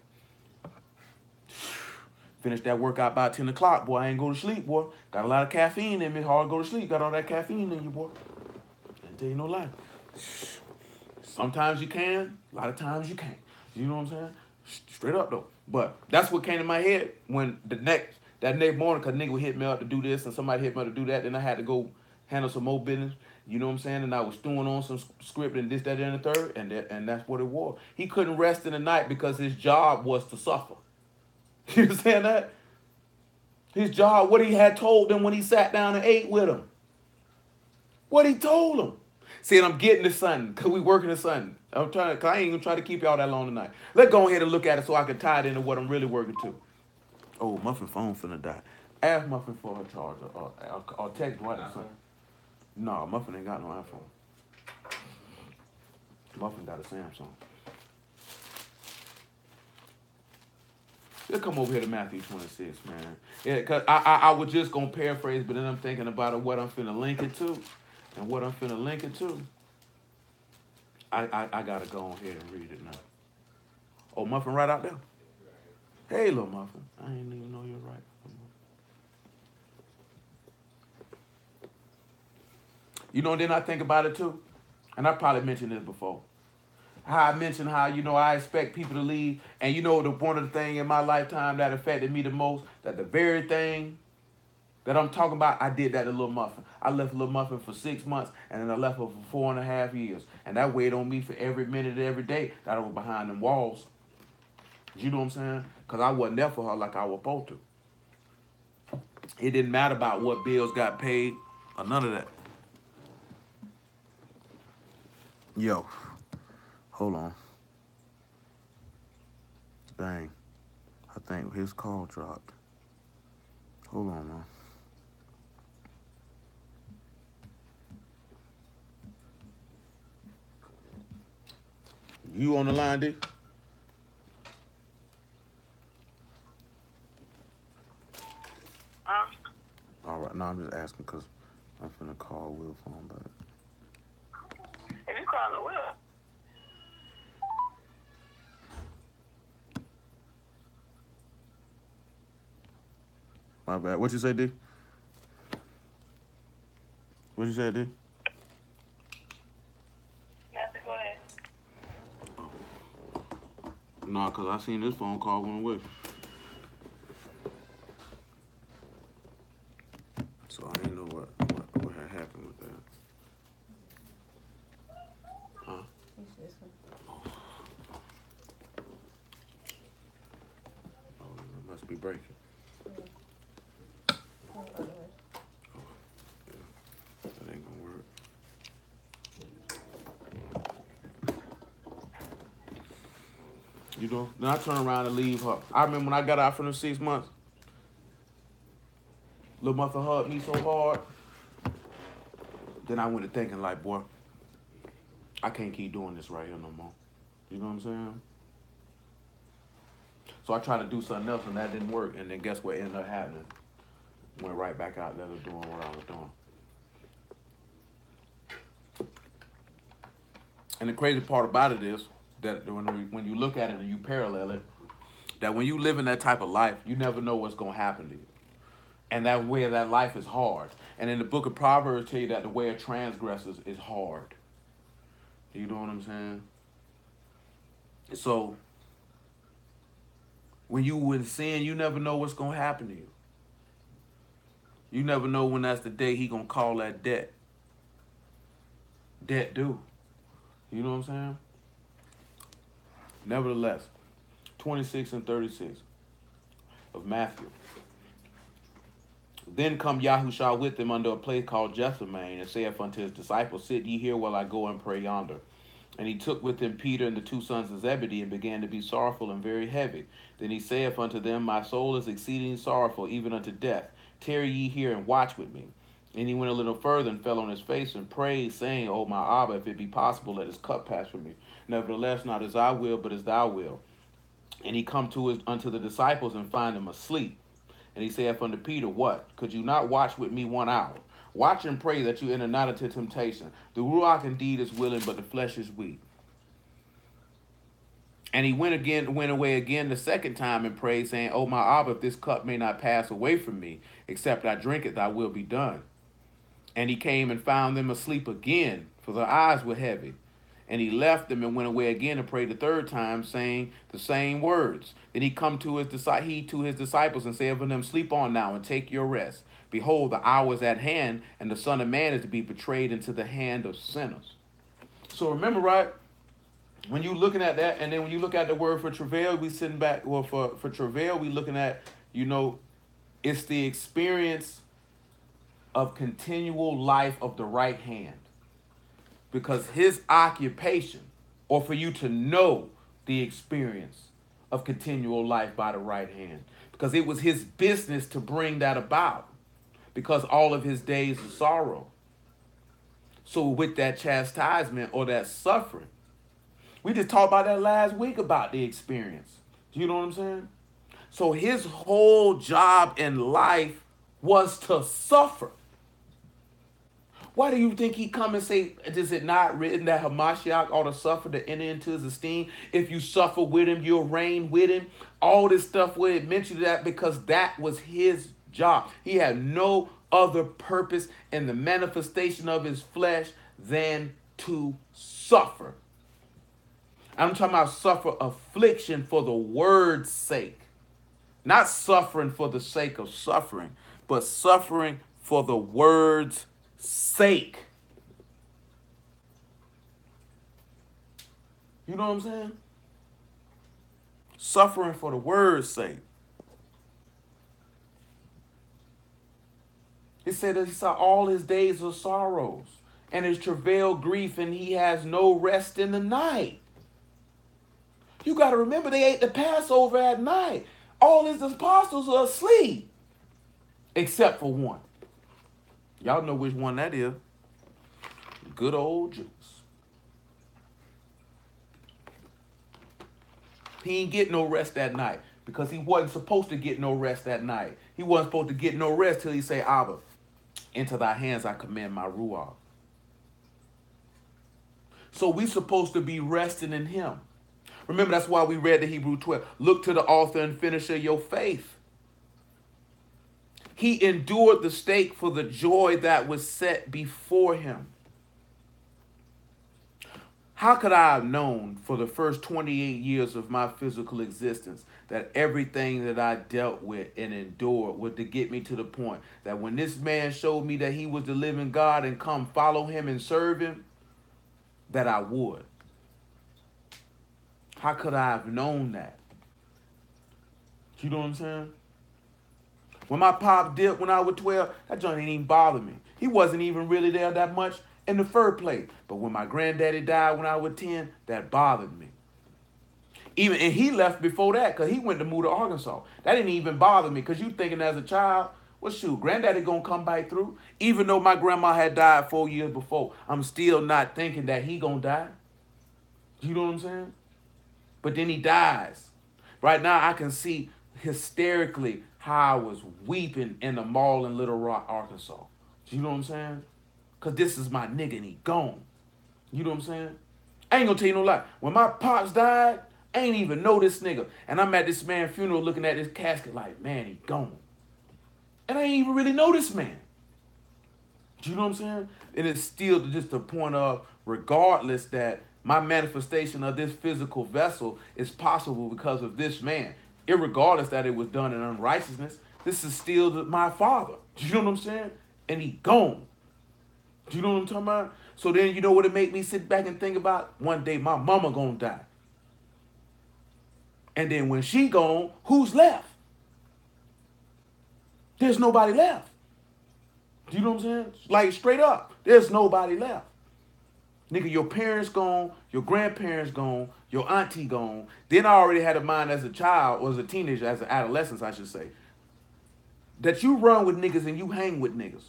Finished that workout by 10 o'clock, boy. I ain't go to sleep, boy. Got a lot of caffeine in me. Hard to go to sleep. Got all that caffeine in you, boy. Can't tell you no lie. Sometimes you can. A lot of times you can't. You know what I'm saying? Straight up, though. But that's what came to my head when that next morning, because nigga would hit me up to do this and somebody hit me up to do that. Then I had to go handle some more business. You know what I'm saying? And I was stewing on some script and this, that, and the third. And that's what it was. He couldn't rest in the night because his job was to suffer. You understand that? His job, what he had told them when he sat down and ate with them. What he told them. Said, I'm getting this Sunday, because we working this Sunday. I ain't gonna try to keep y'all that long tonight. Let's go ahead and look at it so I can tie it into what I'm really working to. Oh, Muffin phone finna die. Ask Muffin for her charger. Or text Dwight or something. No, Muffin ain't got no iPhone. Muffin got a Samsung. Let's come over here to Matthew 26, man. Yeah, because I was just going to paraphrase, but then I'm thinking about what I'm finna link it to. And what I'm finna link it to, I got to go on here and read it now. Oh, Muffin right out there? Hey, little Muffin. I didn't even know you're right. You know, then I think about it too. And I probably mentioned this before. How I mentioned how, I expect people to leave. And one of the things in my lifetime that affected me the most, that the very thing that I'm talking about, I did that to Little Muffin. I left Little Muffin for 6 months, and then I left her for 4.5 years. And that weighed on me for every minute of every day that I was behind them walls. You know what I'm saying? Because I wasn't there for her like I was supposed to. It didn't matter about what bills got paid or none of that. Yo, hold on. Dang. I think his call dropped. Hold on, man. You on the line, D? All right. No, I'm just asking because I'm finna call Will phone back. If you call the Will. My bad. What you say, D? What you say, D? Go ahead. Nah, cause I seen this phone call went away. So I didn't know what had happened with that. Huh? Oh, it must be breaking. That ain't gonna work. You know, then I turn around and leave her. I remember when I got out from the 6 months, little mother hugged me so hard. Then I went to thinking like, boy, I can't keep doing this right here no more. You know what I'm saying? So I tried to do something else and that didn't work. And then guess what ended up happening? Went right back out there doing what I was doing. And the crazy part about it is that when you look at it and you parallel it, that when you live in that type of life, you never know what's going to happen to you. And that way of that life is hard. And in the book of Proverbs tell you that the way of transgressors is hard. You know what I'm saying? So when you in sin, you never know what's going to happen to you. You never know when that's the day he going to call that debt. Debt due. You know what I'm saying? Nevertheless, 26 and 36 of Matthew. Then come Yahushua with them under a place called Gethsemane, and saith unto his disciples, Sit ye here while I go and pray yonder. And he took with him Peter and the two sons of Zebedee, and began to be sorrowful and very heavy. Then he saith unto them, My soul is exceeding sorrowful, even unto death. Tarry ye here and watch with me. And he went a little further and fell on his face and prayed, saying, O my Abba, if it be possible, let this cup pass from me. Nevertheless, not as I will, but as thou wilt. And he come unto the disciples and find them asleep. And he saith unto Peter, What? Could you not watch with me 1 hour? Watch and pray that you enter not into temptation. The ruach indeed is willing, but the flesh is weak. And he went away again the second time and prayed, saying, O my Abba, if this cup may not pass away from me, except I drink it, thy will be done. And he came and found them asleep again, for their eyes were heavy. And he left them and went away again and prayed the third time, saying the same words. Then he come to his disciples and said unto them, Sleep on now and take your rest. Behold, the hour is at hand, and the Son of Man is to be betrayed into the hand of sinners. So remember, right? When you looking at that, and then when you look at the word for travail, we sitting back. Well, for travail, we looking at, it's the experience of continual life of the right hand. Because his occupation, or for you to know the experience of continual life by the right hand, because it was his business to bring that about, because all of his days of sorrow. So with that chastisement or that suffering, we just talked about that last week about the experience. You know what I'm saying? So his whole job in life was to suffer. Why do you think he come and say, is it not written that Hamashiach ought to suffer to enter into his esteem? If you suffer with him, you'll reign with him. All this stuff where it mentioned that because that was his job. He had no other purpose in the manifestation of his flesh than to suffer. I'm talking about suffer affliction for the word's sake. Not suffering for the sake of suffering, but suffering for the word's sake. You know what I'm saying? Suffering for the word's sake. It said that he saw all his days of sorrows and his travail grief, and he has no rest in the night. You got to remember, they ate the Passover at night. All his apostles are asleep, except for one. Y'all know which one that is. Good old Judas. He ain't get no rest that night because he wasn't supposed to get no rest that night. He wasn't supposed to get no rest till he say, Abba, into thy hands I commend my ruach. So we supposed to be resting in him. Remember, that's why we read the Hebrew 12. Look to the author and finisher of your faith. He endured the stake for the joy that was set before him. How could I have known for the first 28 years of my physical existence that everything that I dealt with and endured was to get me to the point that when this man showed me that he was the living God and come follow him and serve him, that I would? How could I have known that? You know what I'm saying? When my pop dipped when I was 12, that joint didn't even bother me. He wasn't even really there that much in the first place. But when my granddaddy died when I was 10, that bothered me. Even and he left before that because he went to move to Arkansas. That didn't even bother me because you thinking as a child, well, shoot, granddaddy gonna come back through. Even though my grandma had died 4 years before, I'm still not thinking that he gonna die. You know what I'm saying? But then he dies. Right now, I can see hysterically how I was weeping in the mall in Little Rock, Arkansas. You know what I'm saying? Because this is my nigga and he gone. You know what I'm saying? I ain't gonna tell you no lie. When my pops died, I ain't even know this nigga. And I'm at this man's funeral looking at this casket like, man, he gone. And I ain't even really know this man. You know what I'm saying? And it's still just the point of, regardless that my manifestation of this physical vessel is possible because of this man, irregardless that it was done in unrighteousness, this is still my father. You know what I'm saying? And he gone. Do you know what I'm talking about? So then you know what it made me sit back and think about? One day my mama gonna die. And then when she gone, who's left? There's nobody left. Do you know what I'm saying? Like straight up, there's nobody left. Nigga, your parents gone, your grandparents gone, your auntie gone. Then I already had a mind as a child, or as a teenager, as an adolescent, I should say, that you run with niggas and you hang with niggas.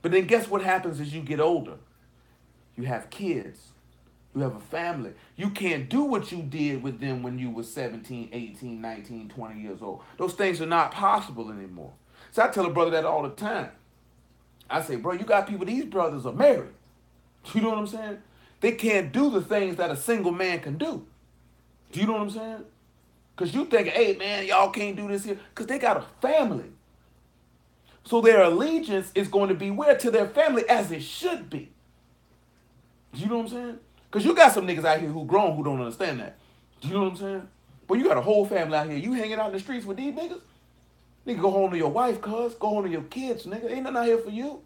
But then guess what happens as you get older? You have kids. You have a family. You can't do what you did with them when you were 17, 18, 19, 20 years old. Those things are not possible anymore. So I tell a brother that all the time. I say, bro, you got people, these brothers are married. You know what I'm saying? They can't do the things that a single man can do. Do you know what I'm saying? Because you think, hey, man, y'all can't do this here. Because they got a family. So their allegiance is going to be where? To their family, as it should be. Do you know what I'm saying? Because you got some niggas out here who grown who don't understand that. Do you know what I'm saying? But you got a whole family out here. You hanging out in the streets with these niggas? Nigga, go home to your wife, cuz. Go home to your kids, nigga. Ain't nothing out here for you.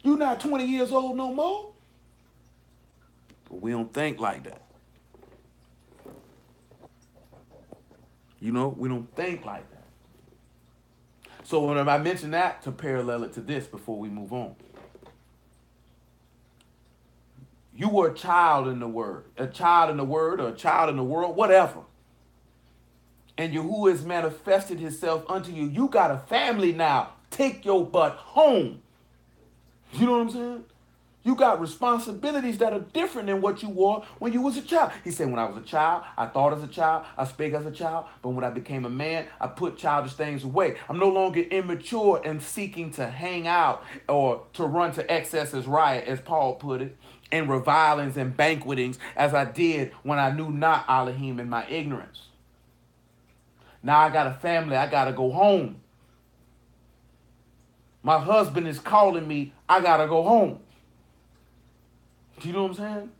You not 20 years old no more. But we don't think like that. You know, we don't think like that. So when I mention that, to parallel it to this before we move on. You were a child in the word, or a child in the world, whatever. And Yahuwah has manifested himself unto you. You got a family now. Take your butt home. You know what I'm saying? You got responsibilities that are different than what you were when you was a child. He said, when I was a child, I thought as a child, I spake as a child, but when I became a man, I put childish things away. I'm no longer immature and seeking to hang out or to run to excess as riot, as Paul put it, and revilings and banquetings as I did when I knew not Elohim in my ignorance. Now I got a family, I gotta go home. My husband is calling me, I gotta go home. Do you know what I'm saying?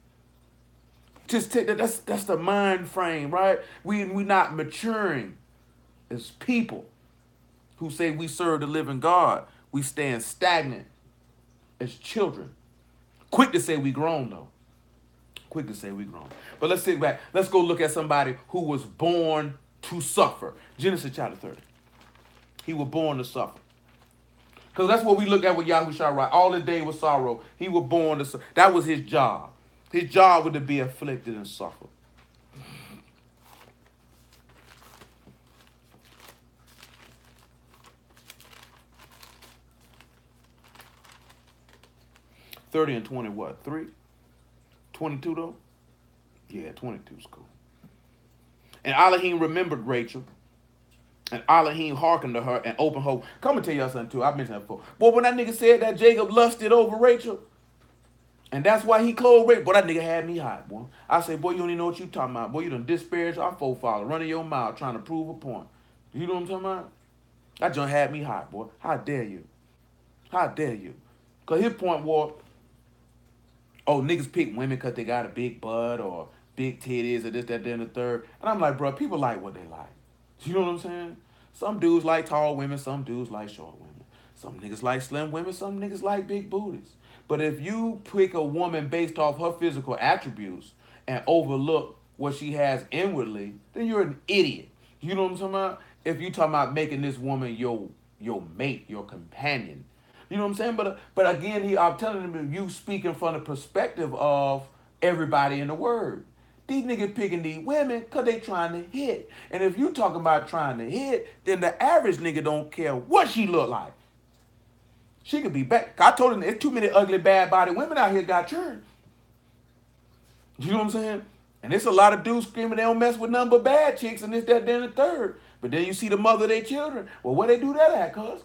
Just take that. That's the mind frame, right? We not maturing as people who say we serve the living God. We stand stagnant as children. Quick to say we grown though. Quick to say we grown. But let's sit back. Let's go look at somebody who was born to suffer. Genesis chapter 30. He was born to suffer. Because that's what we look at with Yahushua, right? All the day was sorrow. He was born to suffer. That was his job. His job was to be afflicted and suffer. $30 and 20 what? 3? 22 though? Yeah, 22 is cool. And Elohim remembered Rachel. And Elohim hearkened to her and opened her. Come and tell y'all something too. I mentioned that before. Boy, when that nigga said that Jacob lusted over Rachel, and that's why he clothed Rachel, boy, that nigga had me hot, boy. I say, boy, you don't even know what you talking about. Boy, you done disparaged our forefather, running your mouth, trying to prove a point. You know what I'm talking about? That joint had me hot, boy. How dare you? How dare you? Because his point was, Oh, niggas pick women because they got a big butt or big titties or this, that, then the third. And I'm like, bro, people like what they like. You know what I'm saying? Some dudes like tall women, some dudes like short women. Some niggas like slim women, some niggas like big booties. But if you pick a woman based off her physical attributes and overlook what she has inwardly, then you're an idiot. You know what I'm talking about? If you talking about making this woman your mate, your companion, you know what I'm saying? But again, I'm telling him, you speaking from the perspective of everybody in the word. These niggas picking these women because they trying to hit. And if you talking about trying to hit, then the average nigga don't care what she look like. She could be back. I told him there's too many ugly, bad body women out here got churned. You know what I'm saying? And there's a lot of dudes screaming they don't mess with nothing but bad chicks and this, that, then the third. But then you see the mother of their children. Well, where they do that at, cuz?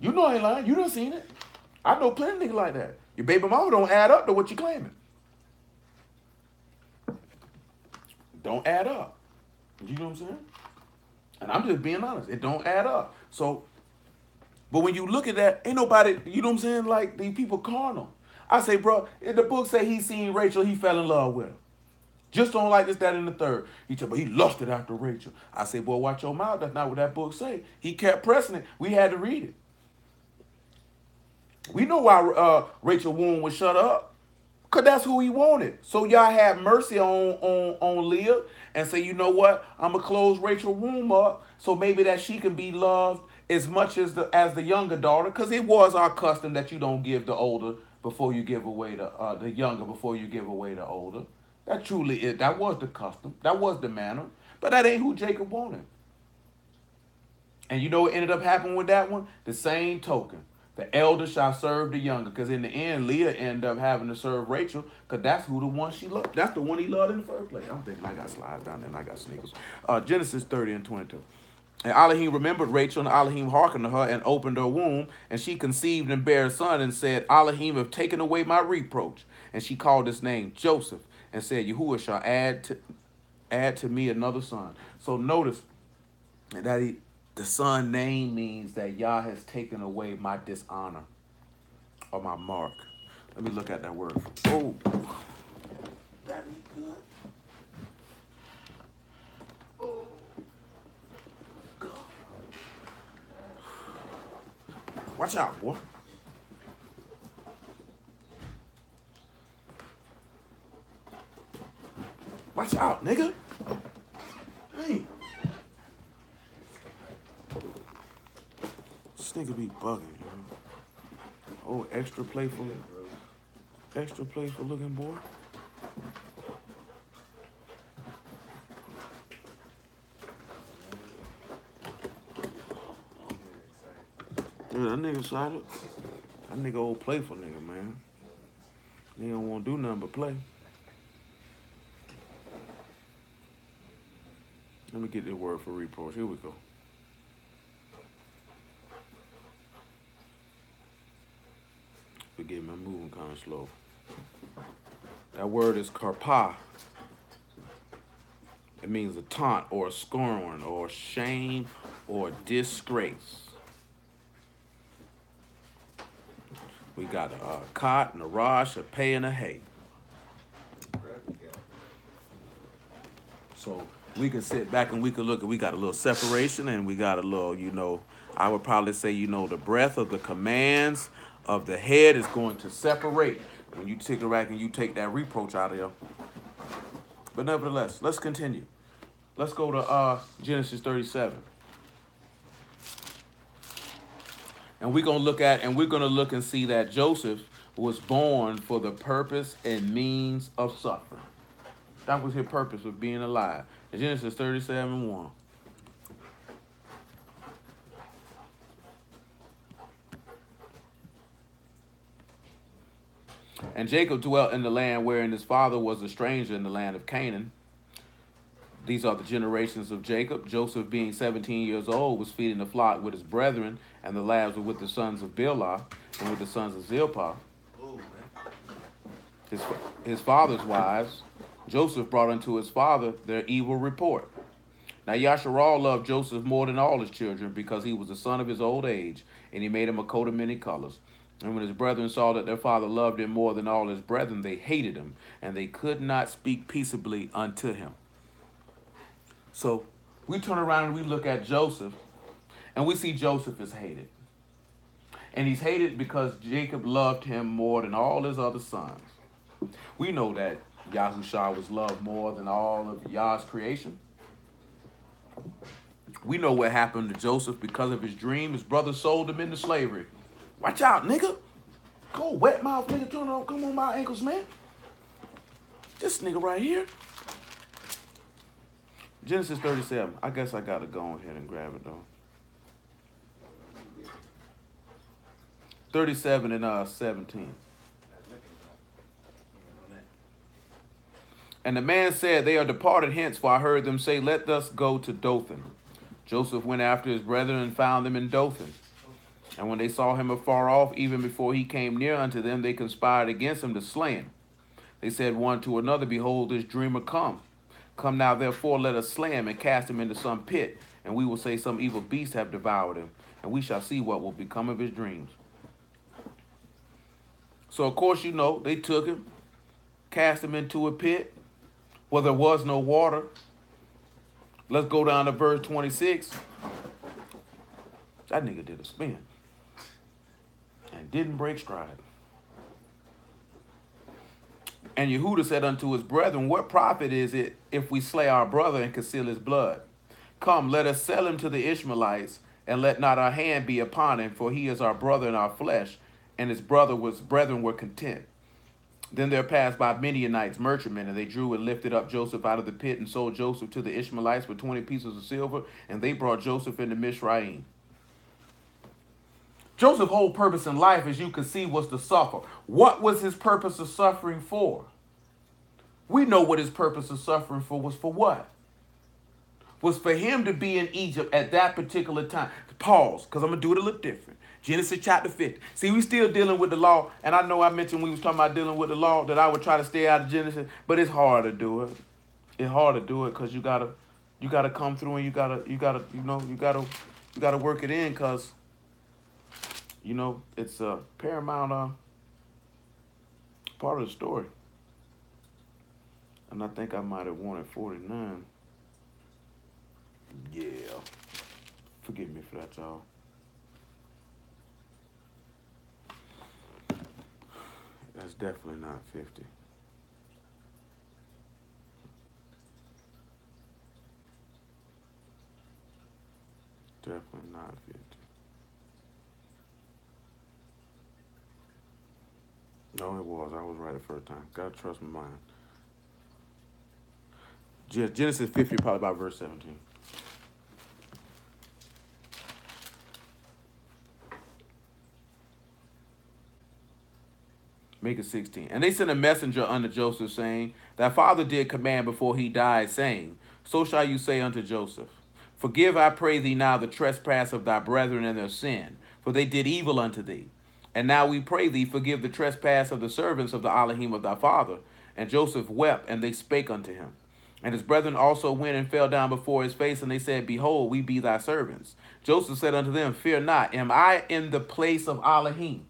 You know I ain't lying. You done seen it. I know plenty of niggas like that. Your baby mama don't add up to what you claiming. Don't add up. You know what I'm saying? And I'm just being honest. It don't add up. So, but when you look at that, ain't nobody, you know what I'm saying? Like, these people carnal. I say, bro, if the book say he seen Rachel, he fell in love with her. Just don't like this, that, and the third. He said, but he lusted after Rachel. I say, boy, watch your mouth. That's not what that book say. He kept pressing it. We had to read it. We know why Rachel womb was shut up. Because that's who he wanted. So y'all have mercy on Leah and say, you know what? I'm going to close Rachel womb up so maybe that she can be loved as much as the younger daughter. Because it was our custom that you don't give the older before you give away the younger before you give away the older. That truly is. That was the custom. That was the manner. But that ain't who Jacob wanted. And you know what ended up happening with that one? The same token. The elder shall serve the younger. Because in the end, Leah ended up having to serve Rachel. Because that's who the one she loved. That's the one he loved in the first place. I'm thinking I got slides down there and I got sneakers. Genesis 30 and 22. And Elohim remembered Rachel, and Elohim hearkened to her and opened her womb. And she conceived and bare a son and said, Elohim have taken away my reproach. And she called his name Joseph and said, Yahuwah shall add to me another son. So notice that the son name means that Yah has taken away my dishonor or my mark. Let me look at that word. Oh, that is good. Oh, God. Watch out, boy. Watch out, nigga. Hey. This nigga be bugging, man. Oh, extra playful looking boy. Yeah, that nigga excited. That nigga old playful nigga, man. He don't want to do nothing but play. Let me get this word for reproach. Here we go. Forgive me, I'm moving kind of slow. That word is karpah. It means a taunt or a scorn or shame or disgrace. We got a cot and a rosh, a pay and a hay. So we can sit back and we can look at, we got a little separation and we got a little, I would probably say, the breath of the commands of the head is going to separate when you take a rack and you take that reproach out of here. But nevertheless, let's continue. Let's go to Genesis 37. And we're gonna look and see that Joseph was born for the purpose and means of suffering. That was his purpose of being alive. In Genesis 37:1. And Jacob dwelt in the land wherein his father was a stranger in the land of Canaan. These are the generations of Jacob. Joseph, being 17 years old, was feeding the flock with his brethren, and the lads were with the sons of Bilhah and with the sons of Zilpah, his father's wives. Joseph brought unto his father their evil report. Now Yasharal loved Joseph more than all his children, because he was the son of his old age, and he made him a coat of many colors. And when his brethren saw that their father loved him more than all his brethren, they hated him, and they could not speak peaceably unto him. So we turn around and we look at Joseph, and we see Joseph is hated. And he's hated because Jacob loved him more than all his other sons. We know that Yahushua was loved more than all of Yah's creation. We know what happened to Joseph because of his dream. His brother sold him into slavery. Watch out, nigga. Go wet mouth, nigga. Come on my ankles, man. This nigga right here. Genesis 37. I guess I gotta go ahead and grab it though. 37 and 17. And the man said, they are departed hence, for I heard them say, let us go to Dothan. Joseph went after his brethren and found them in Dothan. And when they saw him afar off, even before he came near unto them, they conspired against him to slay him. They said one to another, behold, this dreamer come. Come now, therefore, let us slay him and cast him into some pit, and we will say some evil beast have devoured him, and we shall see what will become of his dreams. So, of course, you know, they took him, cast him into a pit where there was no water. Let's go down to verse 26. That nigga did a spin and didn't break stride. And Yehuda said unto his brethren, what profit is it if we slay our brother and conceal his blood? Come, let us sell him to the Ishmaelites, and let not our hand be upon him, for he is our brother in our flesh, and his brethren were content. Then there passed by Midianites, merchantmen, and they drew and lifted up Joseph out of the pit and sold Joseph to the Ishmaelites for 20 pieces of silver, and they brought Joseph into Mizraim. Joseph's whole purpose in life, as you can see, was to suffer. What was his purpose of suffering for? We know what his purpose of suffering for was for what? Was for him to be in Egypt at that particular time. Pause, because I'm going to do it a little different. Genesis chapter 50. See, we still dealing with the law, and I know I mentioned we was talking about dealing with the law that I would try to stay out of Genesis, but it's hard to do it. It's hard to do it because you gotta come through and you gotta work it in because it's a paramount part of the story. And I think I might have wanted 49. Yeah. Forgive me for that, y'all. That's definitely not 50. Definitely not 50. No, it was. I was right the first time. Gotta trust my mind. Genesis 50, probably about verse 17. Make it 16. And they sent a messenger unto Joseph, saying, thy father did command before he died, saying, so shall you say unto Joseph, forgive, I pray thee now, the trespass of thy brethren and their sin, for they did evil unto thee. And now we pray thee, forgive the trespass of the servants of the Elohim of thy father. And Joseph wept, and they spake unto him. And his brethren also went and fell down before his face, and they said, behold, we be thy servants. Joseph said unto them, fear not, am I in the place of Elohim?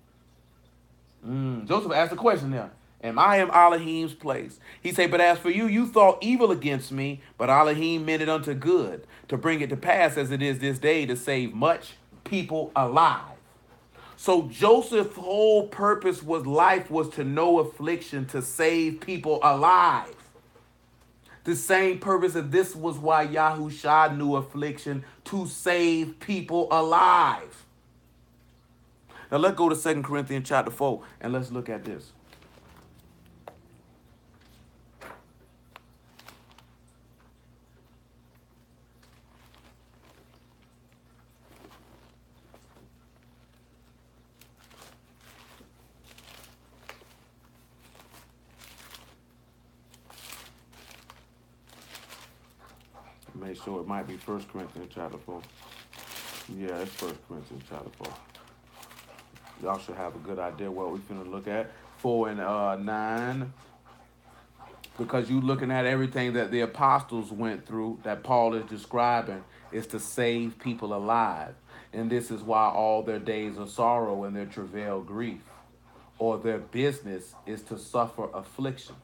Joseph asked a question there. Am I in Elohim's place? He said, but as for you, you thought evil against me, but Elohim meant it unto good, to bring it to pass as it is this day, to save much people alive. So Joseph's whole purpose was life was to know affliction, to save people alive. The same purpose, and this was why Yahushua knew affliction, to save people alive. Now let's go to 2 Corinthians chapter 4 and let's look at this. Make sure it might be 1 Corinthians chapter 4. Yeah, it's 1 Corinthians chapter 4. Y'all should have a good idea what we're finna look at. 4 and 9. Because you looking at everything that the apostles went through, that Paul is describing, is to save people alive. And this is why all their days are sorrow and their travail grief, or their business is to suffer affliction.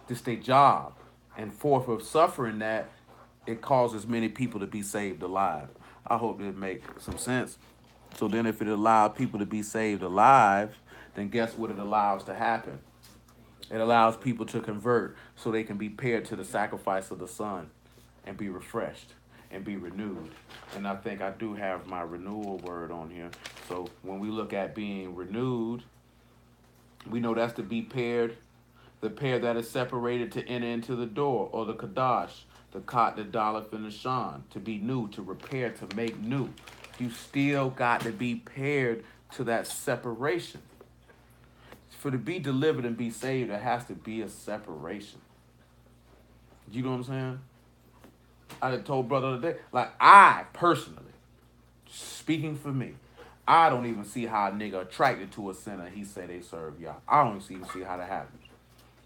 This their job. And forth of suffering that, it causes many people to be saved alive. I hope that makes some sense. So then if it allows people to be saved alive, then guess what it allows to happen? It allows people to convert so they can be paired to the sacrifice of the Son and be refreshed and be renewed. And I think I do have my renewal word on here. So when we look at being renewed, we know that's to be paired, the pair that is separated to enter into the door, or the Kadash, the Kot, the Daleth, and the Shan, to be new, to repair, to make new. You still got to be paired to that separation. For to be delivered and be saved, there has to be a separation. You know what I'm saying? I had told brother the other day, like I personally, speaking for me, I don't even see how a nigga attracted to a sinner. He say they serve y'all. I don't even see how that happens.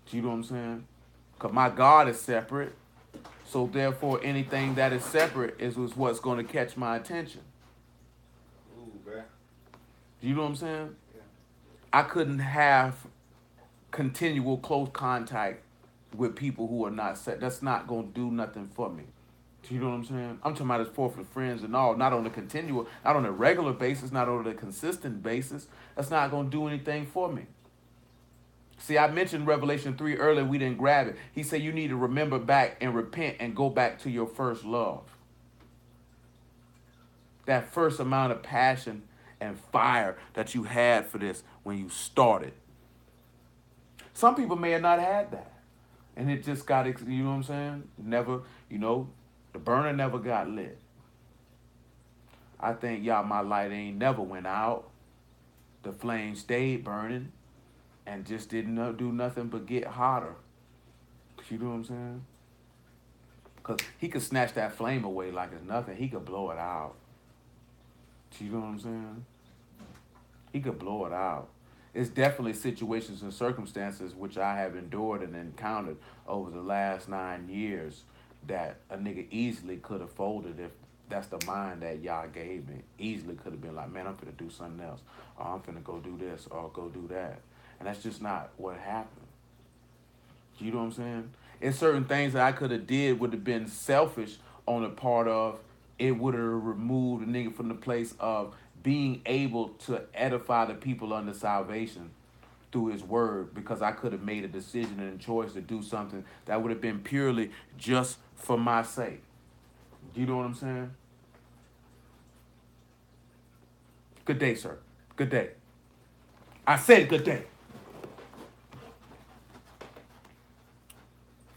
You know what I'm saying? Because my God is separate. So therefore, anything that is separate is what's going to catch my attention. Ooh, bruh. You know what I'm saying? Yeah. I couldn't have continual close contact with people who are not set. That's not going to do nothing for me. You know what I'm saying? I'm talking about as for friends and all, not on a continual, not on a regular basis, not on a consistent basis. That's not going to do anything for me. See, I mentioned Revelation 3 earlier. We didn't grab it. He said you need to remember back and repent and go back to your first love. That first amount of passion and fire that you had for this when you started. Some people may have not had that. And it just got, you know what I'm saying? Never, the burner never got lit. I think, y'all, my light ain't never went out. The flame stayed burning and just didn't do nothing but get hotter. You know what I'm saying? Because he could snatch that flame away like it's nothing. He could blow it out. You know what I'm saying? He could blow it out. It's definitely situations and circumstances which I have endured and encountered over the last 9 years that a nigga easily could have folded if that's the mind that y'all gave me. Easily could have been like, man, I'm finna do something else. Or I'm finna go do this or go do that. And that's just not what happened. You know what I'm saying? It's certain things that I could have did would have been selfish on the part of it would have removed the nigga from the place of being able to edify the people under salvation through his word, because I could have made a decision and a choice to do something that would have been purely just for my sake. You know what I'm saying? Good day, sir. Good day. I said good day.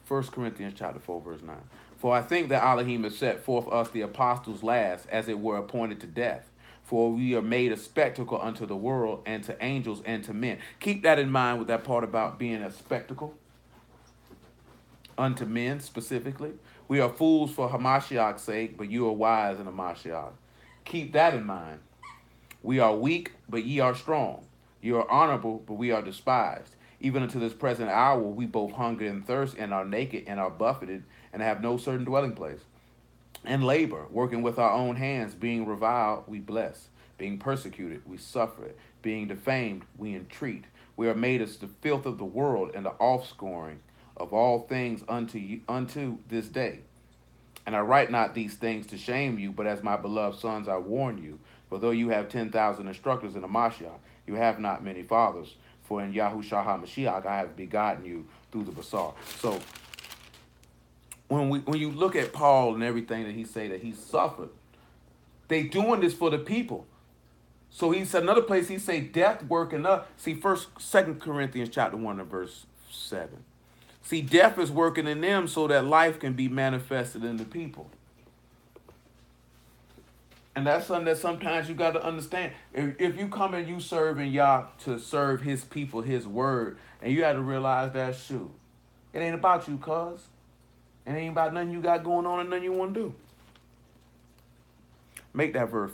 1 Corinthians chapter 4, verse 9. For I think that Elohim has set forth us the apostles last, as it were appointed to death. For we are made a spectacle unto the world, and to angels, and to men. Keep that in mind with that part about being a spectacle. Unto men, specifically. We are fools for Hamashiach's sake, but you are wise in Hamashiach. Keep that in mind. We are weak, but ye are strong. You are honorable, but we are despised. Even unto this present hour, we both hunger and thirst, and are naked, and are buffeted, and have no certain dwelling place. And labor, working with our own hands, being reviled, we bless. Being persecuted, we suffer it. Being defamed, we entreat. We are made as the filth of the world, and the offscoring of all things unto this day. And I write not these things to shame you, but as my beloved sons, I warn you. For though you have 10,000 instructors in the Mashiach, you have not many fathers. For in Yahushua HaMashiach, I have begotten you through the Basar. So when you look at Paul and everything that he say that he suffered, they doing this for the people. So he said another place he say death working up. See, 2 Corinthians chapter 1 and verse 7. See, death is working in them so that life can be manifested in the people. And that's something that sometimes you got to understand. If you come and you serving Yah to serve his people, his word, and you got to realize that, shoot, it ain't about you, cuz. It ain't about nothing you got going on and nothing you want to do. Make that verse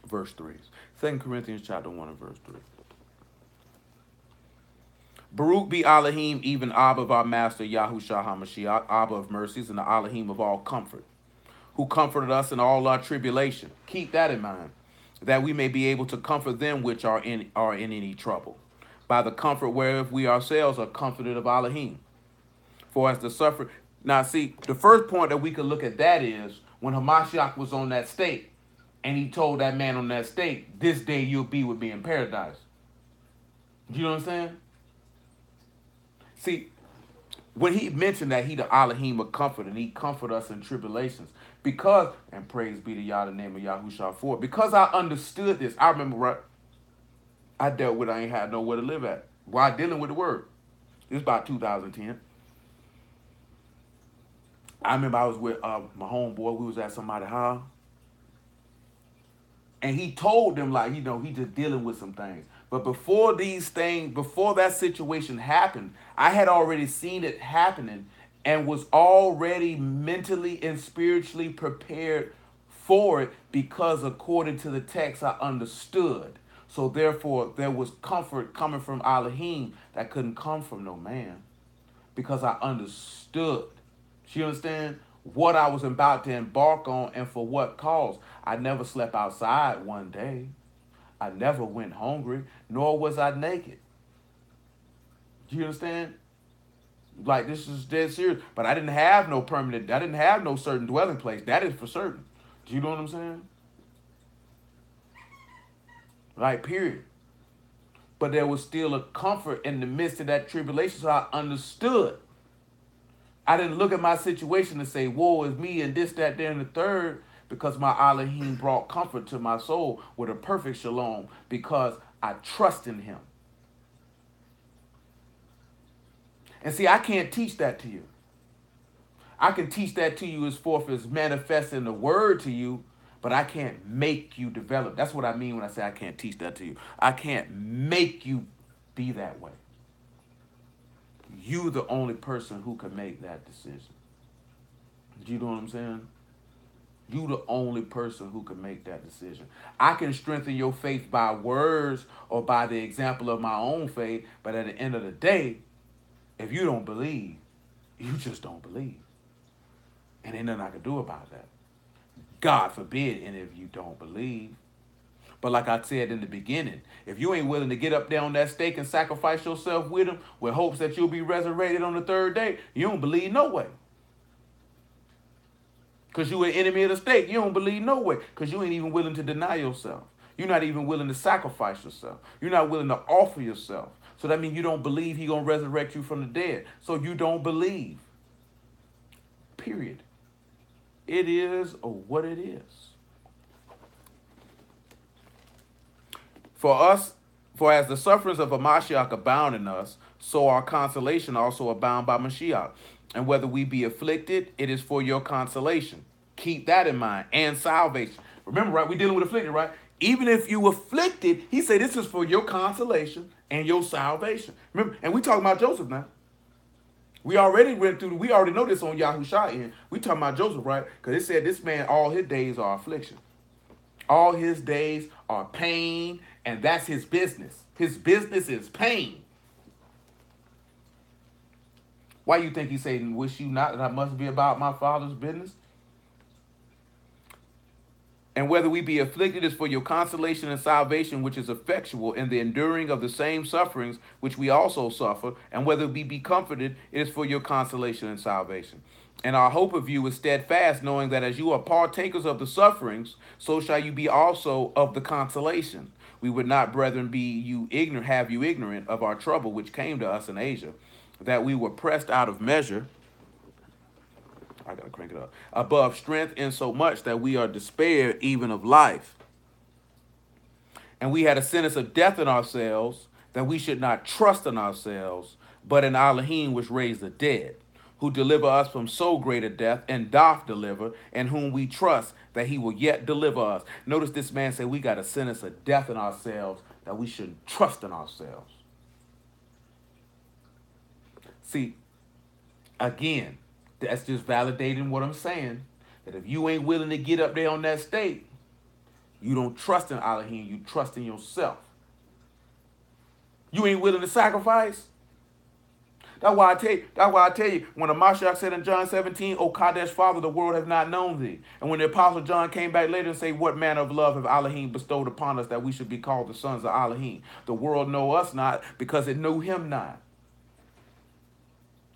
3. 2 Corinthians chapter 1 and verse 3. Baruch be Elohim, even Abba of our master Yahushua HaMashiach, Abba of mercies, and the Elohim of all comfort, who comforted us in all our tribulation. Keep that in mind, that we may be able to comfort them which are in any trouble, by the comfort whereof we ourselves are comforted of Elohim. For as the suffer. Now, see, the first point that we could look at that is when Hamashiach was on that stake, and he told that man on that stake, "This day you'll be with me in paradise." Do you know what I'm saying? See, when he mentioned that he the Elohim of comfort and he comfort us in tribulations, because, and praise be to Yah, the name of Yahushua for it, because I understood this. I remember, right, I dealt with, I ain't had nowhere to live at while dealing with the word. It was about 2010. I remember I was with my homeboy. We was at somebody's house. And he told them, like, he just dealing with some things. But before that situation happened, I had already seen it happening and was already mentally and spiritually prepared for it, because according to the text, I understood. So therefore, there was comfort coming from Elohim that couldn't come from no man, because I understood. You understand what I was about to embark on and for what cause. I never slept outside one day. I never went hungry, nor was I naked. Do you understand? Like, this is dead serious. But I didn't have no certain dwelling place. That is for certain. Do you know what I'm saying? Like, period. But there was still a comfort in the midst of that tribulation, so I understood. I didn't look at my situation and say, woe is me, and this, that, there, and the third, because my Elohim brought comfort to my soul with a perfect shalom, because I trust in him. And see, I can't teach that to you. I can teach that to you as forth as manifesting the word to you, but I can't make you develop. That's what I mean when I say I can't teach that to you. I can't make you be that way. You the only person who can make that decision. Do you know what I'm saying? You the only person who can make that decision. I can strengthen your faith by words or by the example of my own faith, but at the end of the day, if you don't believe, you just don't believe. And ain't nothing I can do about that. God forbid, and if you don't believe. But like I said in the beginning, if you ain't willing to get up there on that stake and sacrifice yourself with him with hopes that you'll be resurrected on the third day, you don't believe no way. Because you an enemy of the stake. You don't believe no way. Because you ain't even willing to deny yourself. You're not even willing to sacrifice yourself. You're not willing to offer yourself. So that means you don't believe he going to resurrect you from the dead. So you don't believe. Period. It is what it is. For as the sufferings of a Mashiach abound in us, so our consolation also abound by Mashiach. And whether we be afflicted, it is for your consolation. Keep that in mind. And salvation. Remember, right? We're dealing with afflicted, right? Even if you afflicted, he said this is for your consolation and your salvation. Remember, and we talking about Joseph now. We already know this on Yahushua end. We talking about Joseph, right? Because it said this man, all his days are affliction. All his days are pain, and that's his business. His business is pain. Why you think he said, wish you not that I must be about my father's business? And whether we be afflicted is for your consolation and salvation, which is effectual in the enduring of the same sufferings which we also suffer. And whether we be comforted, it is for your consolation and salvation. And our hope of you is steadfast, knowing that as you are partakers of the sufferings, so shall you be also of the consolation. We would not, brethren, have you ignorant of our trouble which came to us in Asia, that we were pressed out of measure. I gotta crank it up. Above strength, insomuch that we are despaired even of life. And we had a sentence of death in ourselves, that we should not trust in ourselves, but in Elohim which raised the dead, who deliver us from so great a death, and doth deliver, and whom we trust that he will yet deliver us. Notice this man said we got a sentence of death in ourselves, that we shouldn't trust in ourselves. See, again, that's just validating what I'm saying. That if you ain't willing to get up there on that stake, you don't trust in Elohim, you trust in yourself. You ain't willing to sacrifice. That's why I tell you, when the Mashiach said in John 17, O Kadesh, Father, the world have not known thee. And when the Apostle John came back later and say, what manner of love have Elohim bestowed upon us that we should be called the sons of Elohim? The world know us not because it knew him not.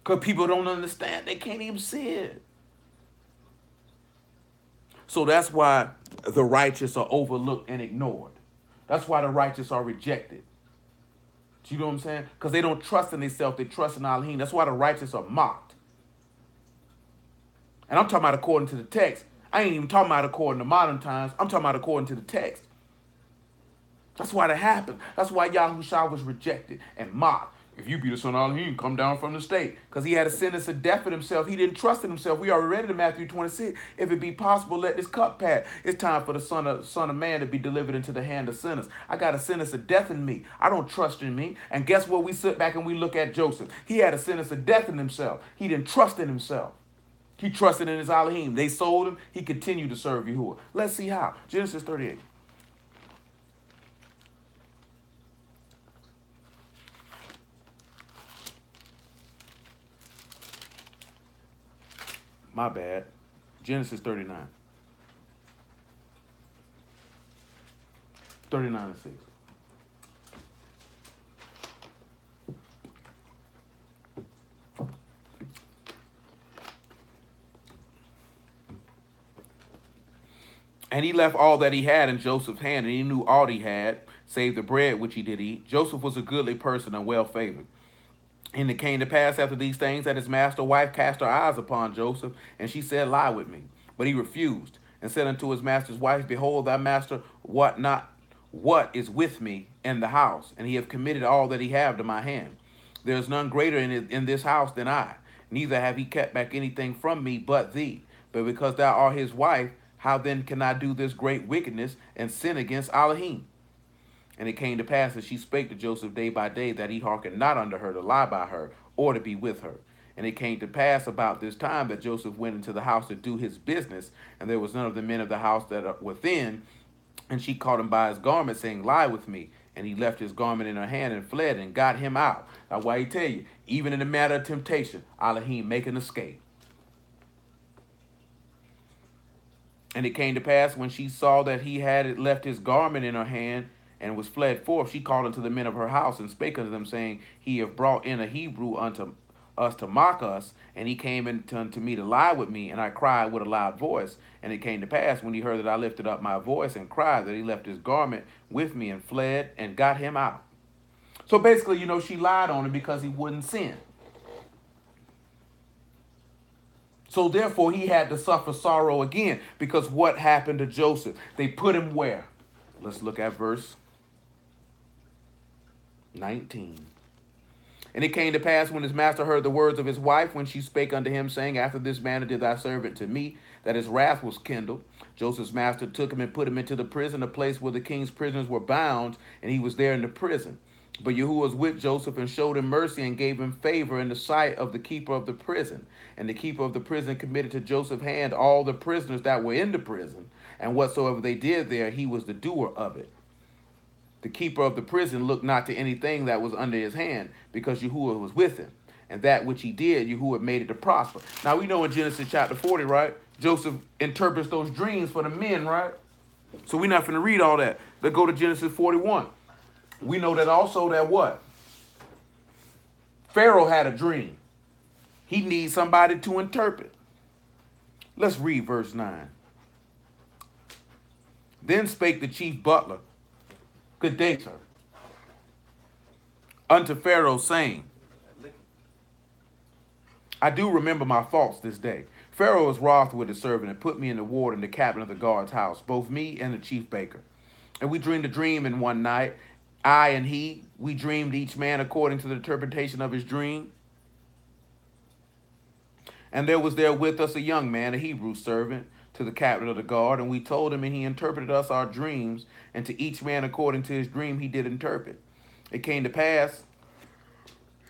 Because people don't understand. They can't even see it. So that's why the righteous are overlooked and ignored. That's why the righteous are rejected. Do you know what I'm saying? Because they don't trust in themselves. They trust in Elohim. That's why the righteous are mocked. And I'm talking about according to the text. I ain't even talking about according to modern times. I'm talking about according to the text. That's why that happened. That's why Yahushua was rejected and mocked. If you be the son of Elohim, come down from the state. Because he had a sentence of death in himself. He didn't trust in himself. We already read it in Matthew 26. If it be possible, let this cup pass. It's time for the son of man to be delivered into the hand of sinners. I got a sentence of death in me. I don't trust in me. And guess what? We sit back and we look at Joseph. He had a sentence of death in himself. He didn't trust in himself. He trusted in his Elohim. They sold him. He continued to serve Yahuwah. Let's see how. Genesis 38. My bad. Genesis 39. 39 and 6. And he left all that he had in Joseph's hand, and he knew all he had, save the bread which he did eat. Joseph was a goodly person and well favored. And it came to pass after these things that his master's wife cast her eyes upon Joseph, and she said, lie with me. But he refused, and said unto his master's wife, behold, thy master, what is with me in the house? And he hath committed all that he have to my hand. There is none greater in this house than I. Neither have he kept back anything from me but thee. But because thou art his wife, how then can I do this great wickedness and sin against Elohim? And it came to pass as she spake to Joseph day by day that he hearkened not unto her to lie by her or to be with her. And it came to pass about this time that Joseph went into the house to do his business, and there was none of the men of the house that are within. And she caught him by his garment, saying, lie with me. And he left his garment in her hand and fled and got him out. That's why he tell you, even in the matter of temptation, Elohim make an escape. And it came to pass when she saw that he had left his garment in her hand and was fled forth, she called unto the men of her house and spake unto them, saying, he have brought in a Hebrew unto us to mock us, and he came unto me to lie with me, and I cried with a loud voice. And it came to pass when he heard that I lifted up my voice and cried, that he left his garment with me and fled and got him out. So basically, she lied on him because he wouldn't sin. So therefore, he had to suffer sorrow again, because what happened to Joseph? They put him where? Let's look at verse 19. And it came to pass when his master heard the words of his wife, when she spake unto him, saying, after this manner did thy servant to me, that his wrath was kindled. Joseph's master took him and put him into the prison, a place where the king's prisoners were bound, and he was there in the prison. But Yahuwah was with Joseph and showed him mercy and gave him favor in the sight of the keeper of the prison. And the keeper of the prison committed to Joseph's hand all the prisoners that were in the prison, and whatsoever they did there, he was the doer of it. The keeper of the prison looked not to anything that was under his hand, because Yahuwah was with him. And that which he did, Yahuwah made it to prosper. Now we know in Genesis chapter 40, right? Joseph interprets those dreams for the men, right? So we're not going to read all that. Let's go to Genesis 41. We know that also that what? Pharaoh had a dream. He needs somebody to interpret. Let's read verse 9. Then spake the chief butler, good day, sir, unto Pharaoh, saying, I do remember my faults this day. Pharaoh was wroth with his servant and put me in the ward and the captain of the guard's house, both me and the chief baker. And we dreamed a dream in one night, I and he. We dreamed each man according to the interpretation of his dream. And there was there with us a young man, a Hebrew servant, to the captain of the guard, and we told him, and he interpreted us our dreams, and to each man according to his dream he did interpret. It came to pass,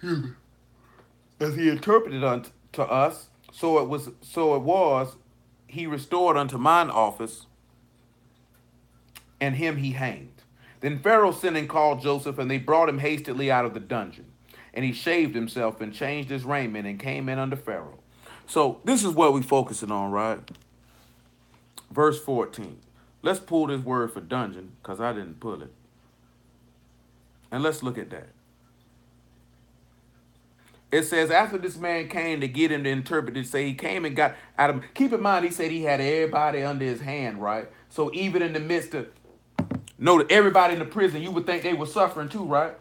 as he interpreted unto us, so it was, he restored unto mine office, and him he hanged. Then Pharaoh sent and called Joseph, and they brought him hastily out of the dungeon. And he shaved himself and changed his raiment and came in under Pharaoh. So this is what we're focusing on, right? Verse 14. Let's pull this word for dungeon, because I didn't pull it. And let's look at that. It says, after this man came to get him to interpret it, say he came and got out of him. Keep in mind, he said he had everybody under his hand, right? So even in the midst of, note everybody in the prison, you would think they were suffering too, right?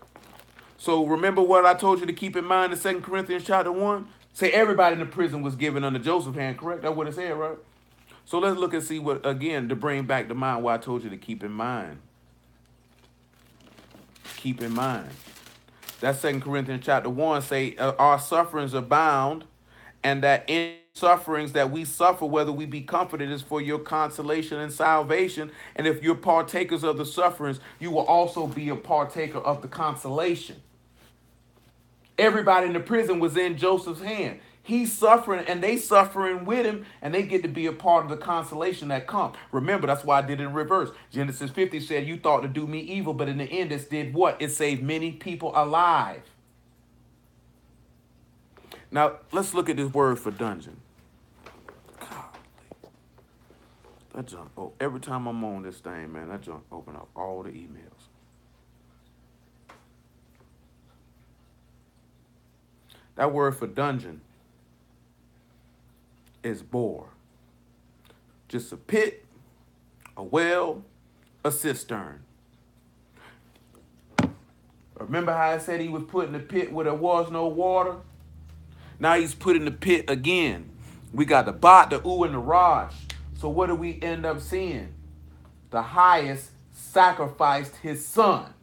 So remember what I told you to keep in mind in 2 Corinthians chapter 1? Say everybody in the prison was given under Joseph's hand, correct? That's what it said, right? So let's look and see what, again, to bring back to mind what I told you to keep in mind. Keep in mind. That's 2 Corinthians chapter 1 say, our sufferings abound, and that in sufferings that we suffer, whether we be comforted, is for your consolation and salvation. And if you're partakers of the sufferings, you will also be a partaker of the consolation. Everybody in the prison was in Joseph's hand. He's suffering and they suffering with him, and they get to be a part of the consolation that comes. Remember, that's why I did it in reverse. Genesis 50 said, you thought to do me evil, but in the end, it did what? It saved many people alive. Now, let's look at this word for dungeon. God, that junk. Oh, every time I'm on this thing, man, that junk open up all the emails. That word for dungeon is bore. Just a pit, a well, a cistern. Remember how I said he was put in the pit where there was no water? Now he's put in the pit again. We got the bot, the ooh, and the raj. So what do we end up seeing? The highest sacrificed his son.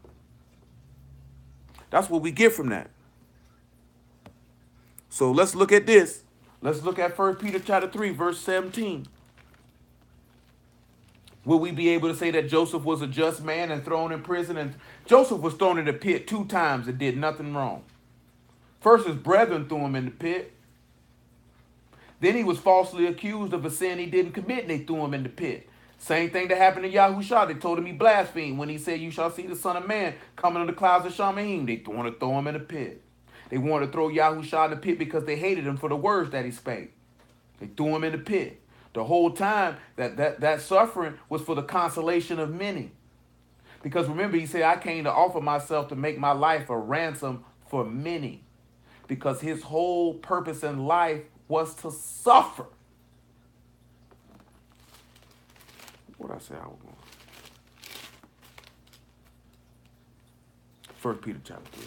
That's what we get from that. So let's look at this. Let's look at 1 Peter chapter 3, verse 17. Will we be able to say that Joseph was a just man and thrown in prison? And Joseph was thrown in the pit 2 times and did nothing wrong. First, his brethren threw him in the pit. Then he was falsely accused of a sin he didn't commit, and they threw him in the pit. Same thing that happened to Yahushua. They told him he blasphemed when he said, you shall see the Son of Man coming in the clouds of Shamaim. They want to throw him in the pit. They wanted to throw Yahushua in the pit because they hated him for the words that he spake. They threw him in the pit. The whole time that suffering was for the consolation of many. Because remember, he said, I came to offer myself to make my life a ransom for many. Because his whole purpose in life was to suffer. What did I say I was going? 1 Peter chapter 3.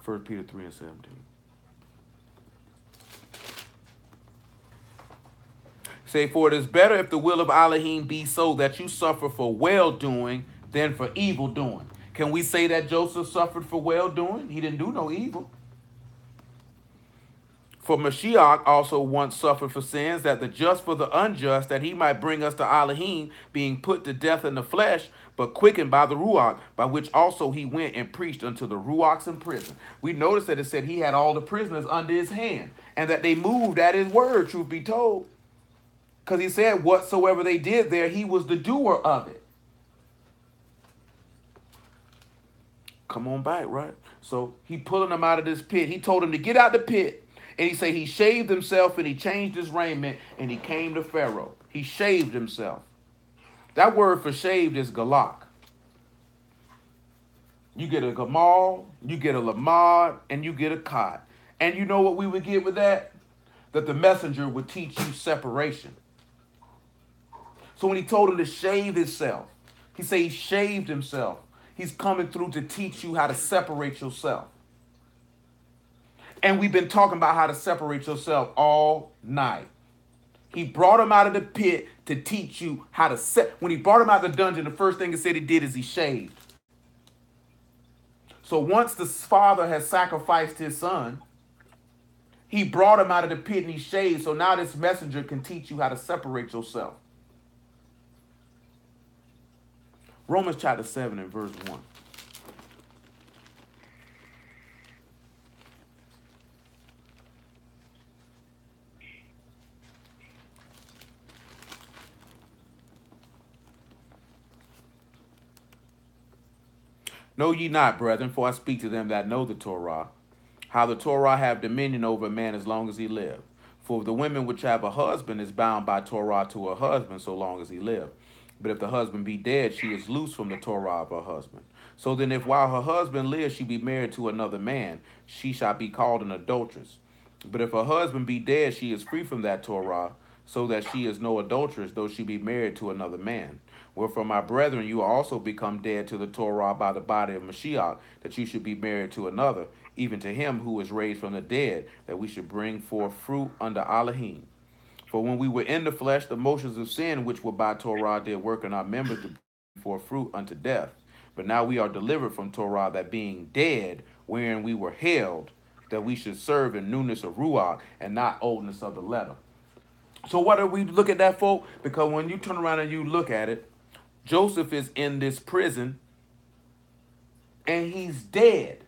1 Peter 3 and 17. Say, for it is better if the will of Elohim be so that you suffer for well-doing than for evil-doing. Can we say that Joseph suffered for well-doing? He didn't do no evil. For Mashiach also once suffered for sins, that the just for the unjust, that he might bring us to Elohim, being put to death in the flesh, but quickened by the Ruach, by which also he went and preached unto the Ruachs in prison. We noticed that it said he had all the prisoners under his hand, and that they moved at his word, truth be told. Because he said whatsoever they did there, he was the doer of it. Come on back, right? So he pulling them out of this pit. He told them to get out the pit. And he said he shaved himself and he changed his raiment and he came to Pharaoh. He shaved himself. That word for shaved is galak. You get a gamal, you get a lamad, and you get a kod. And you know what we would get with that? That the messenger would teach you separation. So when he told him to shave himself, he said he shaved himself. He's coming through to teach you how to separate yourself. And we've been talking about how to separate yourself all night. He brought him out of the pit to teach you how to set. When he brought him out of the dungeon, the first thing he said he did is he shaved. So once the father has sacrificed his son, he brought him out of the pit and he shaved. So now this messenger can teach you how to separate yourself. Romans chapter 7 and verse 1. Know ye not, brethren, for I speak to them that know the Torah, how the Torah have dominion over a man as long as he live. For the women which have a husband is bound by Torah to her husband so long as he live. But if the husband be dead, she is loose from the Torah of her husband. So then, if while her husband lives she be married to another man, she shall be called an adulteress. But if her husband be dead, she is free from that Torah, so that she is no adulteress, though she be married to another man. Wherefore, my brethren, you also become dead to the Torah by the body of Mashiach, that you should be married to another, even to him who was raised from the dead, that we should bring forth fruit under Elohim. For when we were in the flesh, the motions of sin which were by Torah did work in our members to bring forth fruit unto death. But now we are delivered from Torah, that being dead, wherein we were held, that we should serve in newness of Ruach and not oldness of the letter. So what do we look at that for? Because when you turn around and you look at it, Joseph is in this prison and he's dead.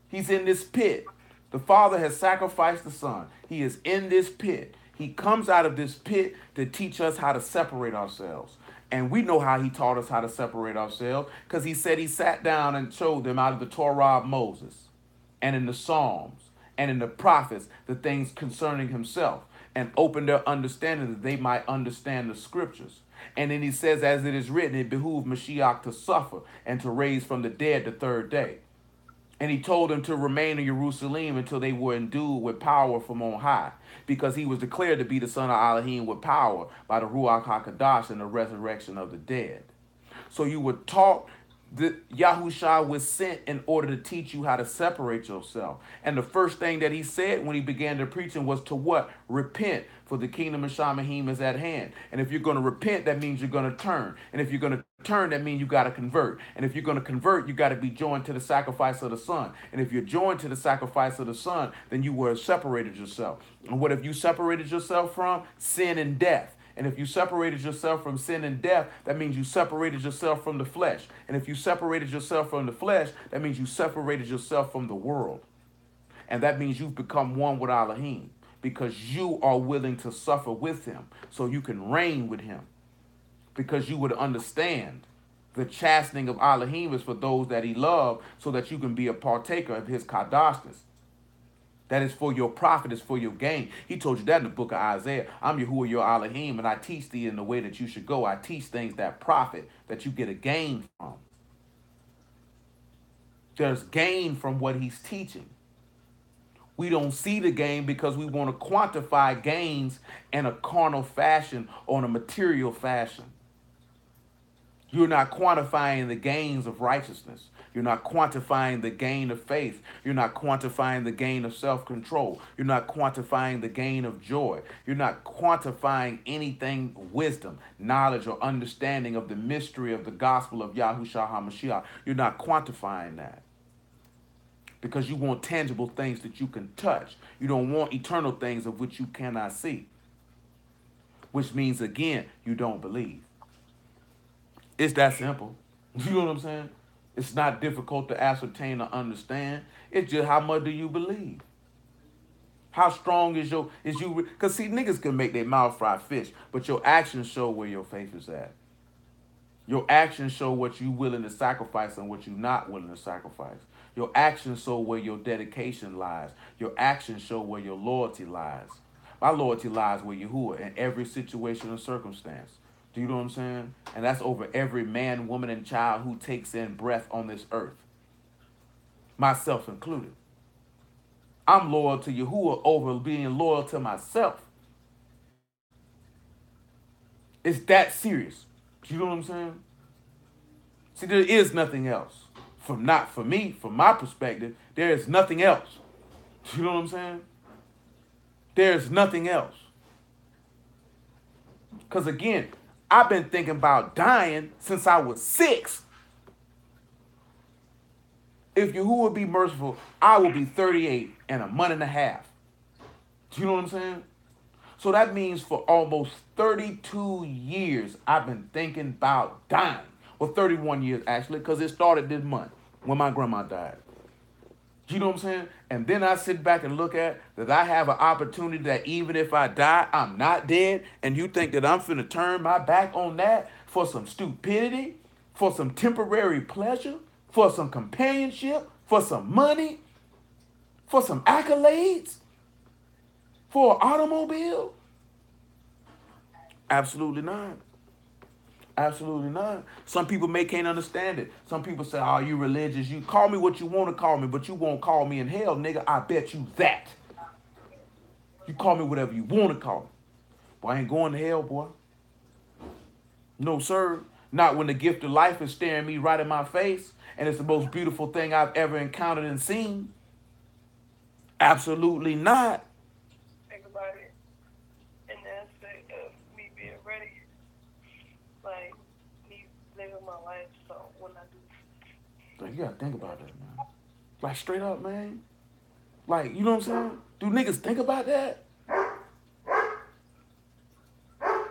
He's in this pit. The father has sacrificed the son. He is in this pit. He comes out of this pit to teach us how to separate ourselves. And we know how he taught us how to separate ourselves, because he said he sat down and showed them out of the Torah of Moses and in the Psalms and in the prophets the things concerning himself, and opened their understanding that they might understand the scriptures. And then he says, as it is written, it behooved Mashiach to suffer and to raise from the dead the third day. And he told them to remain in Jerusalem until they were endued with power from on high, because he was declared to be the son of Elohim with power by the Ruach HaKadosh and the resurrection of the dead. So you were taught that Yahushua was sent in order to teach you how to separate yourself. And the first thing that he said when he began to preaching was to what? Repent, for the kingdom of Shamahim is at hand. And if you're going to repent, that means you're going to turn. And if you're going to turn, that means you got to convert. And if you're going to convert, you got to be joined to the sacrifice of the Son. And if you're joined to the sacrifice of the Son, then you were separated yourself. And what have you separated yourself from? Sin and death. And if you separated yourself from sin and death, that means you separated yourself from the flesh. And if you separated yourself from the flesh, that means you separated yourself from the world. And that means you've become one with Elohim, because you are willing to suffer with him so you can reign with him. Because you would understand the chastening of Elohim is for those that he loved, so that you can be a partaker of his kadoshness. That is for your profit, is for your gain. He told you that in the book of Isaiah. I'm Yahuwah your Elohim, and I teach thee in the way that you should go. I teach things that profit, that you get a gain from. There's gain from what he's teaching. We don't see the gain because we want to quantify gains in a carnal fashion or in a material fashion. You're not quantifying the gains of righteousness. You're not quantifying the gain of faith. You're not quantifying the gain of self-control. You're not quantifying the gain of joy. You're not quantifying anything, wisdom, knowledge, or understanding of the mystery of the gospel of Yahushua HaMashiach. You're not quantifying that, because you want tangible things that you can touch. You don't want eternal things of which you cannot see, which means, again, you don't believe. It's that simple. You know what I'm saying? It's not difficult to ascertain or understand. It's just, how much do you believe? How strong is you? Because see, niggas can make their mouth fry fish, but your actions show where your faith is at. Your actions show what you willing to sacrifice and what you're not willing to sacrifice. Your actions show where your dedication lies. Your actions show where your loyalty lies. My loyalty lies with Yahuwah in every situation and circumstance. Do you know what I'm saying? And that's over every man, woman, and child who takes in breath on this earth, myself included. I'm loyal to Yahuwah over being loyal to myself. It's that serious. Do you know what I'm saying? See, there is nothing else. For me, from my perspective, there is nothing else. Do you know what I'm saying? There's nothing else. Because again, I've been thinking about dying since I was 6. If Yahuwah be merciful, I will be 38 in a month and a half. Do you know what I'm saying? So that means for almost 32 years, I've been thinking about dying. Well, 31 years, actually, because it started this month when my grandma died. You know what I'm saying? And then I sit back and look at that I have an opportunity that even if I die, I'm not dead. And you think that I'm finna turn my back on that for some stupidity? for some temporary pleasure, for some companionship, for some money, for some accolades, for an automobile? Absolutely not. Absolutely not. Some people can't understand it. Some people say, "Oh, you religious. You call me what you want to call me, but you won't call me in hell, nigga. I bet you that. You call me whatever you want to call me. Boy, I ain't going to hell, boy. No, sir. Not when the gift of life is staring me right in my face, and it's the most beautiful thing I've ever encountered and seen. Absolutely not." Think about it in the aspect of me being ready, like me living my life. So when I do, Like, you gotta think about that, man. Like, straight up, man. Like, you know what I'm saying? Do niggas think about that?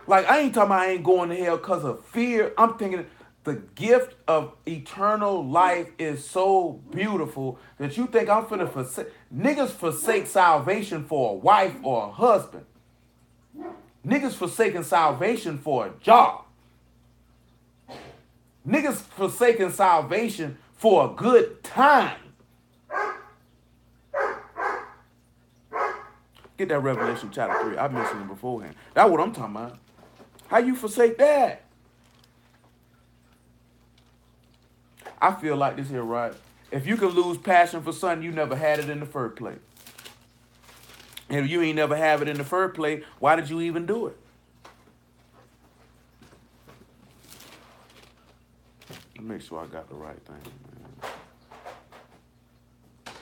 Like, I ain't talking about I ain't going to hell because of fear. I'm thinking the gift of eternal life is so beautiful that you think I'm finna forsake. Niggas forsake salvation for a wife or a husband. Niggas forsaking salvation for a job. Niggas forsaking salvation for a good time. Get that Revelation chapter 3. I mentioned it beforehand. That's what I'm talking about. How you forsake that? I feel like this here, right? If you can lose passion for something, you never had it in the first place. And if you ain't never have it in the first place, why did you even do it? Let me make sure I got the right thing,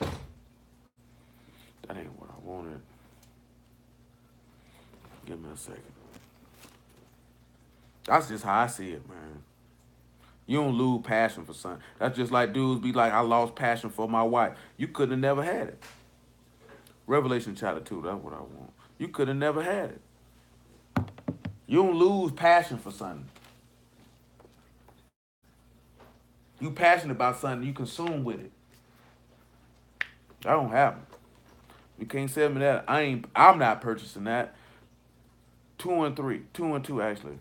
man. That ain't what I wanted. Give me a second. That's just how I see it, man. You don't lose passion for something. That's just like dudes be like, I lost passion for my wife. You couldn't have never had it. Revelation chapter 2, that's what I want. You could have never had it. You don't lose passion for something. You passionate about something, you consume with it. That don't happen. You can't sell me that. I'm not purchasing that. 2 and 3. 2 and 2 actually.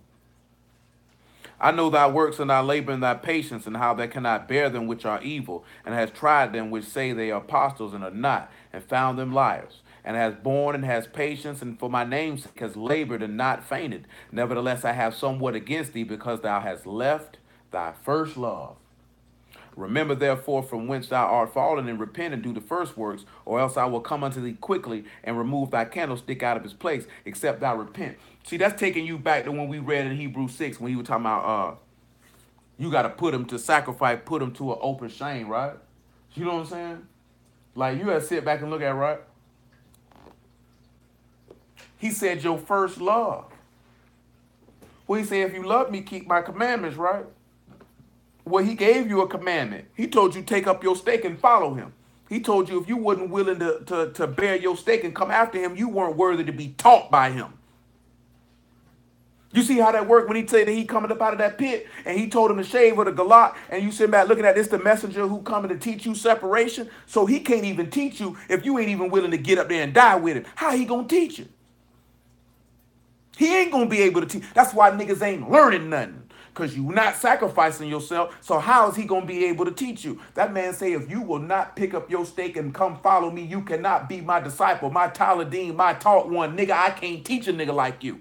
I know thy works and thy labor and thy patience, and how thou cannot bear them which are evil, and has tried them which say they are apostles and are not, and found them liars, and has borne and has patience, and for my name's sake has labored and not fainted. Nevertheless, I have somewhat against thee, because thou hast left thy first love. Remember therefore from whence thou art fallen, and repent and do the first works, or else I will come unto thee quickly and remove thy candlestick out of his place, except thou repent. See, that's taking you back to when we read in Hebrews 6, when he was talking about you got to put him to sacrifice, put him to an open shame, right? You know what I'm saying? Like, you got to sit back and look at it, right? He said your first love. Well, he said, if you love me, keep my commandments, right? Well, he gave you a commandment. He told you take up your stake and follow him. He told you if you wasn't willing to bear your stake and come after him, you weren't worthy to be taught by him. You see how that worked when he said that he coming up out of that pit and he told him to shave with a galat, and you sitting back looking at this, the messenger who coming to teach you separation. So he can't even teach you if you ain't even willing to get up there and die with him. How he gonna teach you? He ain't gonna be able to teach. That's why niggas ain't learning nothing. Because you not sacrificing yourself. So how is he going to be able to teach you? That man say, if you will not pick up your stake and come follow me, you cannot be my disciple, my Taladeem, my taught one. Nigga, I can't teach a nigga like you.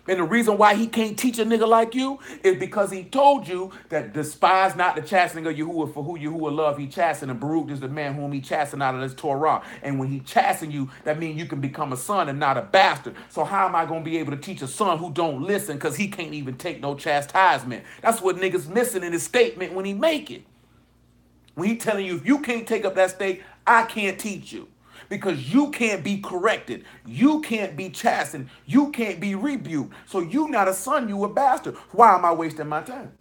And the reason why he can't teach a nigga like you is because he told you that despise not the chastening of Yahuwah, for who Yahuwah love, he chasten, and Baruch is the man whom he chasten out of this Torah. And when he chasten you, that means you can become a son and not a bastard. So how am I going to be able to teach a son who don't listen because he can't even take no chastisement? That's what niggas missing in his statement when he make it. When he telling you, if you can't take up that stake, I can't teach you. Because you can't be corrected. You can't be chastened. You can't be rebuked. So you not a son, you a bastard. Why am I wasting my time?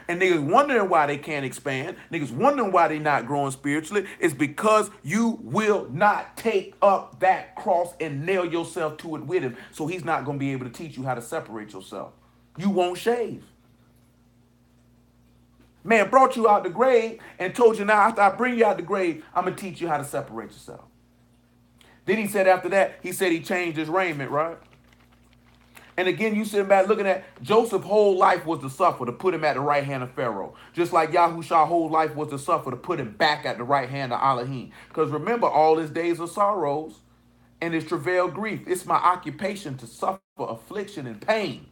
And niggas wondering why they can't expand. Niggas wondering why they not growing spiritually. It's because you will not take up that cross and nail yourself to it with him. So he's not going to be able to teach you how to separate yourself. You won't shave. Man brought you out the grave and told you, now after I bring you out the grave, I'm going to teach you how to separate yourself. Then he said after that, he said he changed his raiment, right? And again, you sitting back looking at Joseph's whole life was to suffer to put him at the right hand of Pharaoh. Just like Yahushua's whole life was to suffer to put him back at the right hand of Elohim. Because remember, all his days of sorrows and his travail grief. It's my occupation to suffer affliction and pain.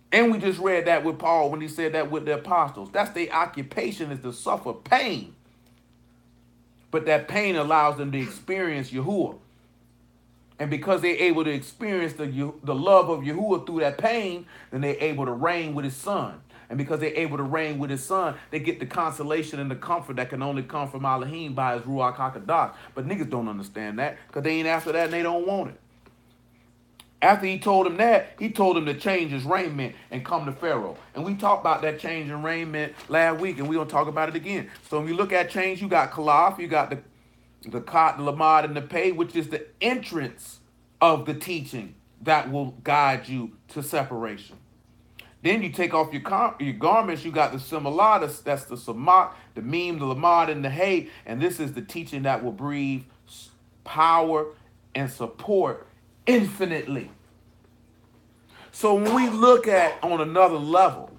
And we just read that with Paul when he said that with the apostles. That's their occupation, is to suffer pain. But that pain allows them to experience Yahuwah. And because they're able to experience the love of Yahuwah through that pain, then they're able to reign with his son. And because they're able to reign with his son, they get the consolation and the comfort that can only come from Elohim by his Ruach HaKodesh. But niggas don't understand that because they ain't after that and they don't want it. After he told him that, he told him to change his raiment and come to Pharaoh. And we talked about that change in raiment last week, and we're going to talk about it again. So when you look at change, you got kalaf, you got the cotton, lamad, and the pay, which is the entrance of the teaching that will guide you to separation. Then you take off your garments, you got the similar, that's the samak, the meme, the lamad, and the hay, and this is the teaching that will breathe power and support infinitely. So when we look at on another level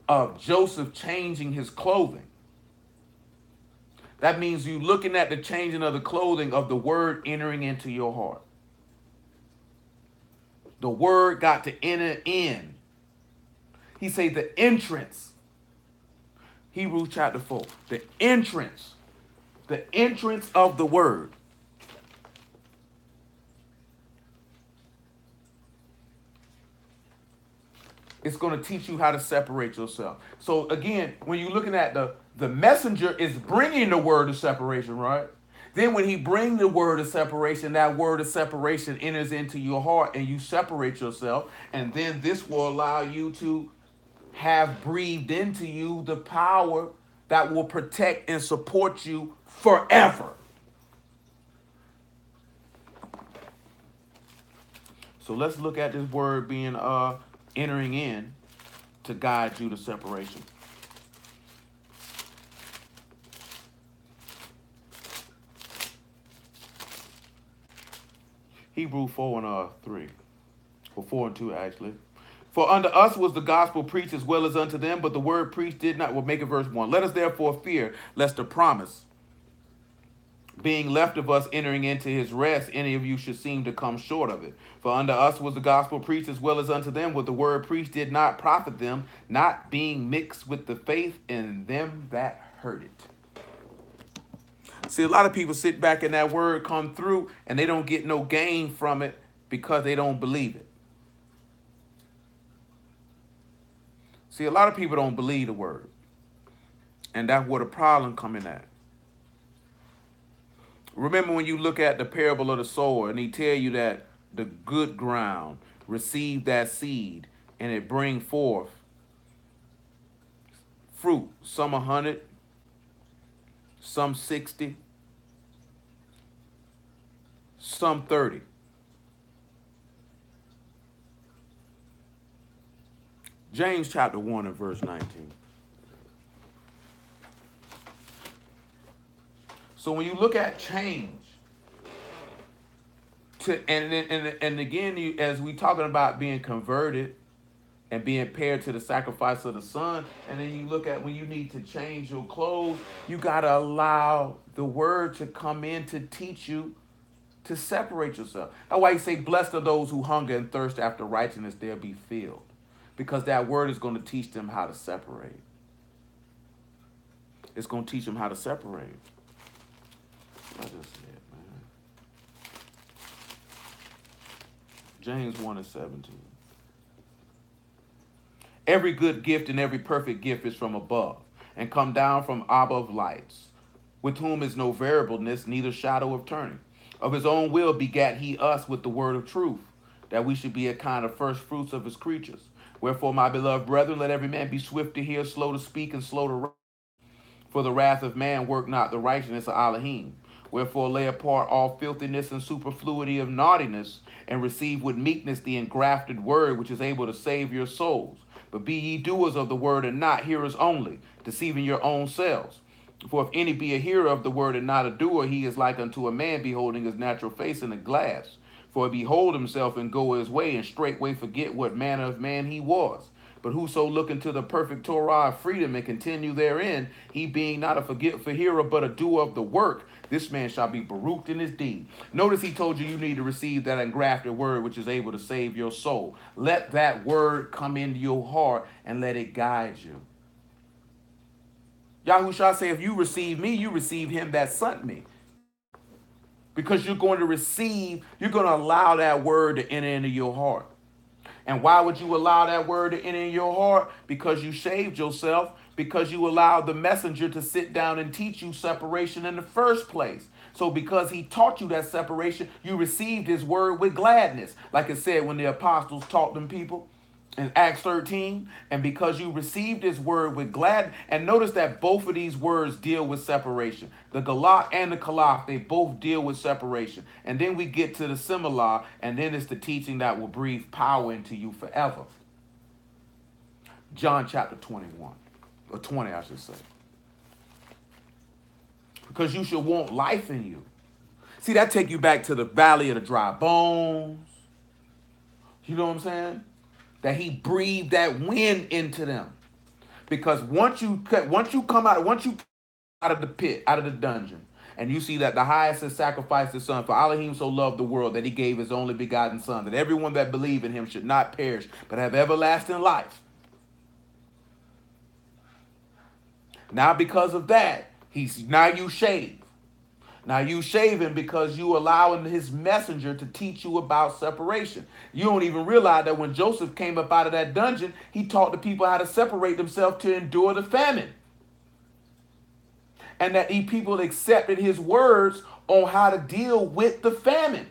of Joseph changing his clothing, that means you looking at the changing of the clothing of the word entering into your heart. The word got to enter in. He say the entrance. Hebrews chapter 4. The entrance. The entrance of the word. It's going to teach you how to separate yourself. So again, when you're looking at the messenger is bringing the word of separation, right? Then when he brings the word of separation, that word of separation enters into your heart and you separate yourself. And then this will allow you to have breathed into you the power that will protect and support you forever. So let's look at this word being entering in to guide you to separation. Hebrew 4 and 3. Or 4 and 2 actually. For unto us was the gospel preached as well as unto them, but the word preached did not. We'll make it verse 1. Let us therefore fear, lest the promise being left of us entering into his rest, any of you should seem to come short of it. For unto us was the gospel preached as well as unto them, but the word preached did not profit them, not being mixed with the faith in them that heard it. See, a lot of people sit back and that word come through and they don't get no gain from it because they don't believe it. See, a lot of people don't believe the word. And that's where the problem coming at. Remember when you look at the parable of the sower and he tell you that the good ground received that seed and it bring forth fruit, some 100, some 60, some 30. James chapter 1 and verse 19. So when you look at change, and again, as we talking about being converted and being paired to the sacrifice of the Son, and then you look at when you need to change your clothes, you got to allow the word to come in to teach you to separate yourself. That's why you say, blessed are those who hunger and thirst after righteousness, they'll be filled. Because that word is going to teach them how to separate. It's going to teach them how to separate. I just said, man. James 1 and 17. Every good gift and every perfect gift is from above, and come down from Abba of lights, with whom is no variableness, neither shadow of turning. Of his own will begat he us with the word of truth, that we should be a kind of first fruits of his creatures. Wherefore, my beloved brethren, let every man be swift to hear, slow to speak, and slow to wrath. For the wrath of man work not the righteousness of Elohim. Wherefore lay apart all filthiness and superfluity of naughtiness, and receive with meekness the engrafted word, which is able to save your souls. But be ye doers of the word, and not hearers only, deceiving your own selves. For if any be a hearer of the word and not a doer, he is like unto a man beholding his natural face in a glass. For he behold himself and go his way, and straightway forget what manner of man he was. But whoso look into the perfect Torah of freedom and continue therein, he being not a forgetful hearer, but a doer of the work, this man shall be baruched in his deed. Notice he told you you need to receive that engrafted word which is able to save your soul. Let that word come into your heart and let it guide you. Yahushua say, if you receive me, you receive him that sent me. Because you're going to receive, you're going to allow that word to enter into your heart. And why would you allow that word to enter in your heart? Because you saved yourself, because you allowed the messenger to sit down and teach you separation in the first place. So because he taught you that separation, you received his word with gladness. Like it said when the apostles taught them people in Acts 13. And because you received his word with glad, and notice that both of these words deal with separation. The galak and the kalaf, they both deal with separation. And then we get to the similar, and then it's the teaching that will breathe power into you forever. John chapter 21, or 20 I should say. Because you should want life in you. See, that take you back to the valley of the dry bones. You know what I'm saying? That he breathed that wind into them. Because once you come out, once you out of the pit, out of the dungeon, and you see that the highest has sacrificed his son, for Elohim so loved the world that he gave his only begotten son, that everyone that believe in him should not perish, but have everlasting life. Now because of that, now you shave. Now you shaving because you allowing his messenger to teach you about separation. You don't even realize that when Joseph came up out of that dungeon, he taught the people how to separate themselves to endure the famine. And that people accepted his words on how to deal with the famine.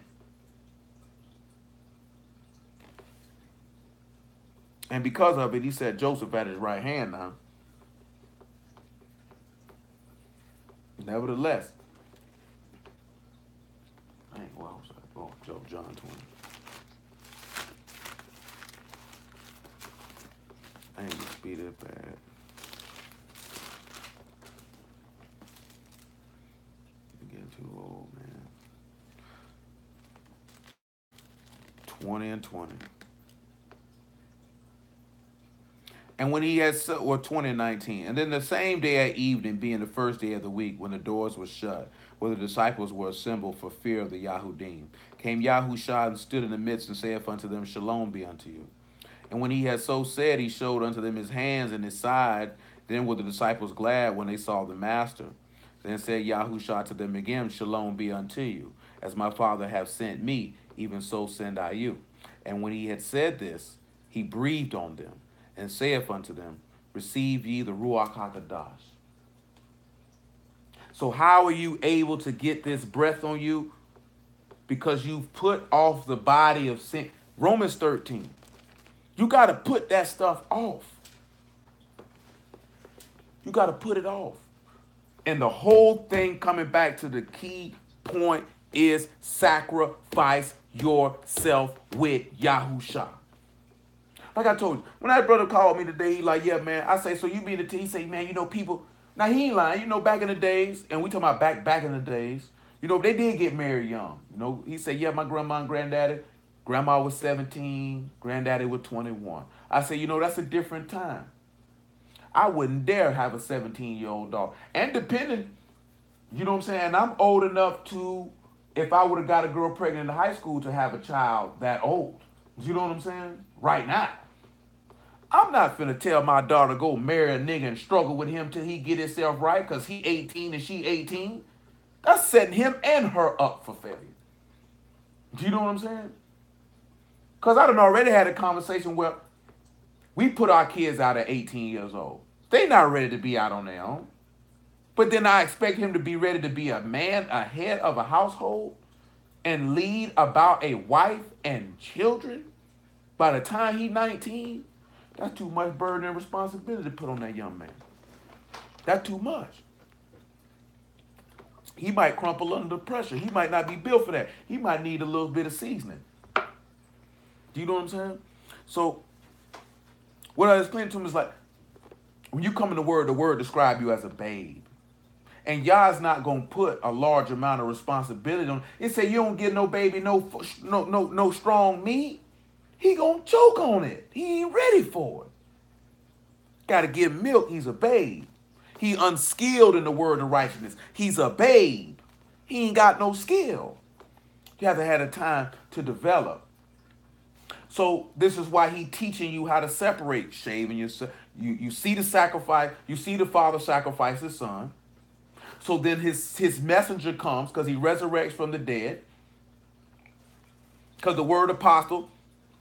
And because of it, he set Joseph at his right hand now. Nevertheless, John 20. I ain't gonna speed it bad. I'm getting too old, man. 20 and 20. And when he had, or 2019, and then the same day at evening, being the first day of the week, when the doors were shut, where the disciples were assembled for fear of the Yahudim, came Yahushua and stood in the midst and saith unto them, Shalom be unto you. And when he had so said, he showed unto them his hands and his side. Then were the disciples glad when they saw the master. Then said Yahushua to them again, Shalom be unto you. As my Father hath sent me, even so send I you. And when he had said this, he breathed on them and saith unto them, receive ye the Ruach HaKodesh. So how are you able to get this breath on you? Because you've put off the body of sin. Romans 13. You got to put that stuff off. You got to put it off. And the whole thing coming back to the key point is sacrifice yourself with Yahusha. Like I told you, when that brother called me today, he like, yeah, man. I say, so you be in the team? He say, man, you know, people. Now, he ain't lying. You know, back in the days, and we talking about back in the days, you know, they did get married young. You know, he said, yeah, my grandma and granddaddy. Grandma was 17, granddaddy was 21. I said, you know, that's a different time. I wouldn't dare have a 17-year-old dog. And depending, you know what I'm saying, I'm old enough to, if I would have got a girl pregnant in high school, to have a child that old. You know what I'm saying? Right now. I'm not finna tell my daughter go marry a nigga and struggle with him till he get himself right because he 18 and she 18. That's setting him and her up for failure. Do you know what I'm saying? Because I done already had a conversation where we put our kids out at 18 years old. They not ready to be out on their own. But then I expect him to be ready to be a man, a head of a household, and lead about a wife and children by the time he's 19. That's too much burden and responsibility to put on that young man. That's too much. He might crumple under the pressure. He might not be built for that. He might need a little bit of seasoning. Do you know what I'm saying? So what I explained to him is like, when you come in the word describe you as a babe. And Yah's not gonna put a large amount of responsibility on. It say you don't get no baby, no strong meat. He gonna choke on it. He ain't ready for it. Got to give milk. He's a babe. He unskilled in the word of righteousness. He's a babe. He ain't got no skill. You have to have the time to develop. So this is why he teaching you how to separate, shaving yourself. You see the sacrifice. You see the father sacrifice his son. So then his messenger comes because he resurrects from the dead. Because the word apostle,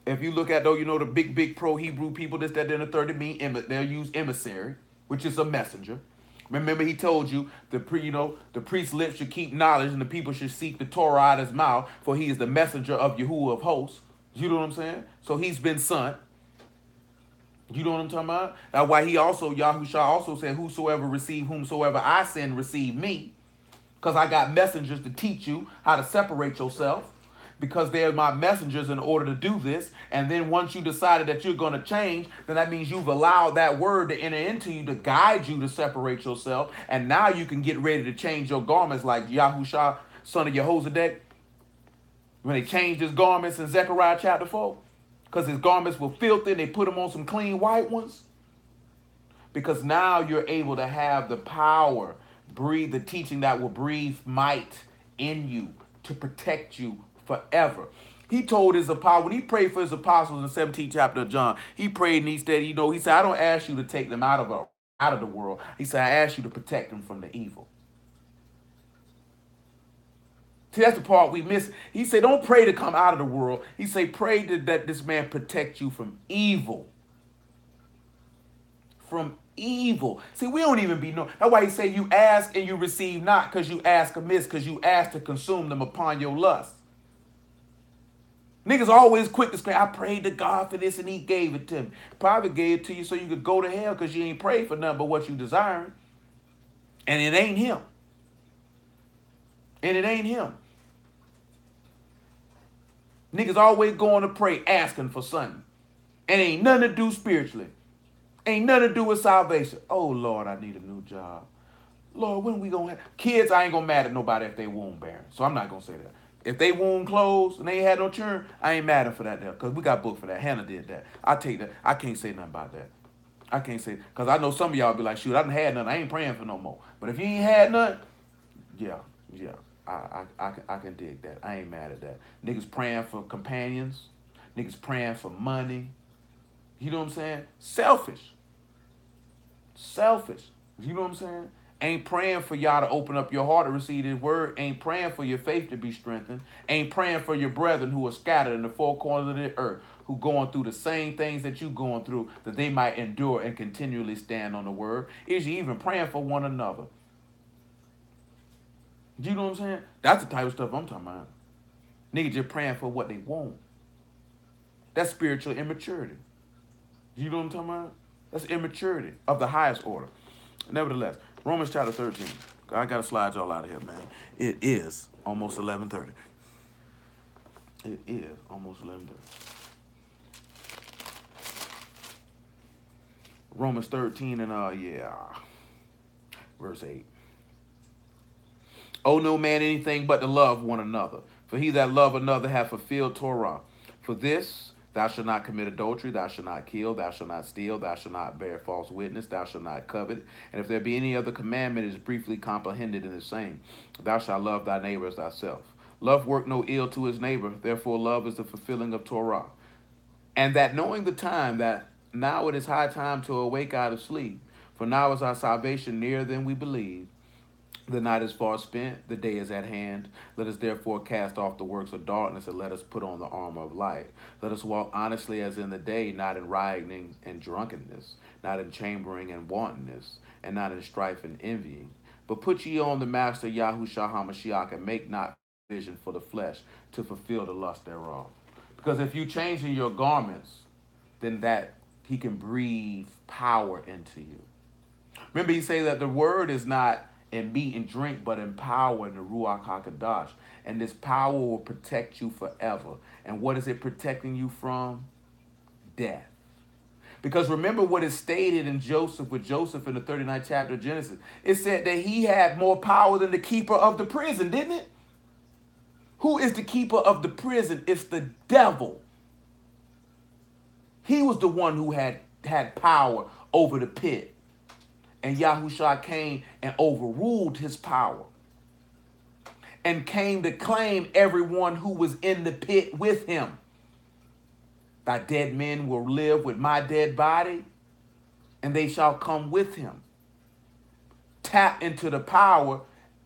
if you look at though, you know the big pro Hebrew people, this, that, then the third, they'll use emissary, which is a messenger. Remember, he told you the priest's lips should keep knowledge, and the people should seek the Torah out of his mouth, for he is the messenger of Yahuwah of hosts. You know what I'm saying? So he's been sent. You know what I'm talking about? That's why Yahushua also said, "Whosoever receive whomsoever I send, receive me," because I got messengers to teach you how to separate yourself. Because they're my messengers in order to do this. And then once you decided that you're going to change, then that means you've allowed that word to enter into you to guide you to separate yourself. And now you can get ready to change your garments like Yahushua, son of Jehozadak, when they changed his garments in Zechariah chapter 4. Because his garments were filthy and they put him on some clean white ones. Because now you're able to have the power, breathe the teaching that will breathe might in you to protect you forever. He told his apostle, when he prayed for his apostles in the 17th chapter of John, he prayed and he said, he said, I don't ask you to take them out of the world. He said, I ask you to protect them from the evil. See, that's the part we miss. He said, don't pray to come out of the world. He said, pray that this man protect you from evil. From evil. See, we don't even be known. That's why he said, you ask and you receive not, because you ask amiss, because you ask to consume them upon your lust. Niggas always quick to say, I prayed to God for this and he gave it to me. Probably gave it to you so you could go to hell because you ain't prayed for nothing but what you desiring. And it ain't him. And it ain't him. Niggas always going to pray asking for something. And ain't nothing to do spiritually. Ain't nothing to do with salvation. Oh, Lord, I need a new job. Lord, when we gonna have kids? I ain't gonna mad at nobody if they womb barren. So I'm not gonna say that. If they womb closed and they ain't had no children, I ain't mad at for that there. Because we got booked for that. Hannah did that. I take that. I can't say nothing about that. I can't say, because I know some of y'all be like, shoot, I done had nothing. I ain't praying for no more. But if you ain't had nothing, yeah. I can dig that. I ain't mad at that. Niggas praying for companions. Niggas praying for money. You know what I'm saying? Selfish. Selfish. You know what I'm saying? Ain't praying for y'all to open up your heart to receive his word. Ain't praying for your faith to be strengthened. Ain't praying for your brethren who are scattered in the four corners of the earth, who going through the same things that you going through, that they might endure and continually stand on the word. Is you even praying for one another? You know what I'm saying? That's the type of stuff I'm talking about. Niggas just praying for what they want. That's spiritual immaturity. You know what I'm talking about? That's immaturity of the highest order. Nevertheless, Romans chapter 13. I got to slide y'all out of here, man. It is almost 11:30. It is almost 11:30. Romans 13 and verse 8. Owe no man anything but to love one another. For he that love another hath fulfilled Torah. For this, thou shalt not commit adultery, thou shalt not kill, thou shalt not steal, thou shalt not bear false witness, thou shalt not covet. And if there be any other commandment, it is briefly comprehended in the same. Thou shalt love thy neighbor as thyself. Love work no ill to his neighbor, therefore love is the fulfilling of Torah. And that knowing the time, that now it is high time to awake out of sleep, for now is our salvation nearer than we believe. The night is far spent, the day is at hand. Let us therefore cast off the works of darkness and let us put on the armor of light. Let us walk honestly as in the day, not in rioting and drunkenness, not in chambering and wantonness, and not in strife and envying. But put ye on the Master Yahushua HaMashiach, and make not provision for the flesh to fulfill the lust thereof. Because if you change in your garments, then that he can breathe power into you. Remember, he say that the word is not in meat and drink, but in power in the Ruach HaKadosh. And this power will protect you forever. And what is it protecting you from? Death. Because remember what is stated in Joseph, with Joseph in the 39th chapter of Genesis. It said that he had more power than the keeper of the prison, didn't it? Who is the keeper of the prison? It's the devil. He was the one who had power over the pit. And Yahushua came and overruled his power and came to claim everyone who was in the pit with him. Thy dead men will live with my dead body, and they shall come with him. Tap into the power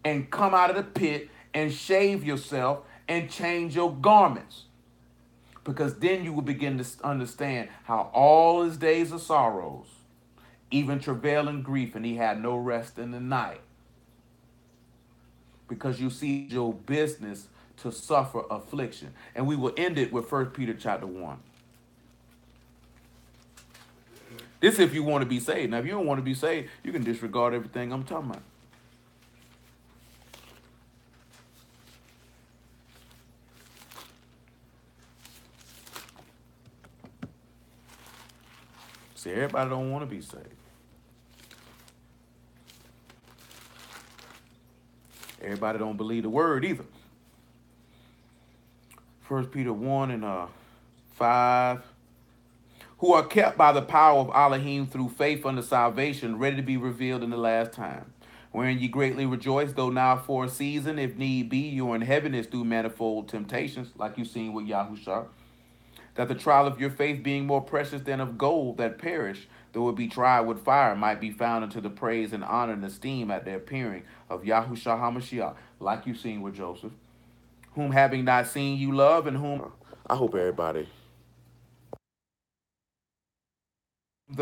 and come out of the pit and shave yourself and change your garments. Because then you will begin to understand how all his days of sorrows, even travail and grief, and he had no rest in the night. Because you see your business to suffer affliction. And we will end it with 1 Peter chapter 1. This if you want to be saved. Now, if you don't want to be saved, you can disregard everything I'm talking about. See, everybody don't want to be saved. Everybody don't believe the word either. 1 Peter 1 and 5. Who are kept by the power of Elohim through faith unto salvation, ready to be revealed in the last time. Wherein ye greatly rejoice, though now for a season, if need be, you are in heaviness through manifold temptations, like you've seen with Yahushua, that the trial of your faith, being more precious than of gold that perish, though it be tried with fire, might be found unto the praise and honor and esteem at the appearing of Yahushua HaMashiach, like you've seen with Joseph, whom having not seen you love, and whom I hope everybody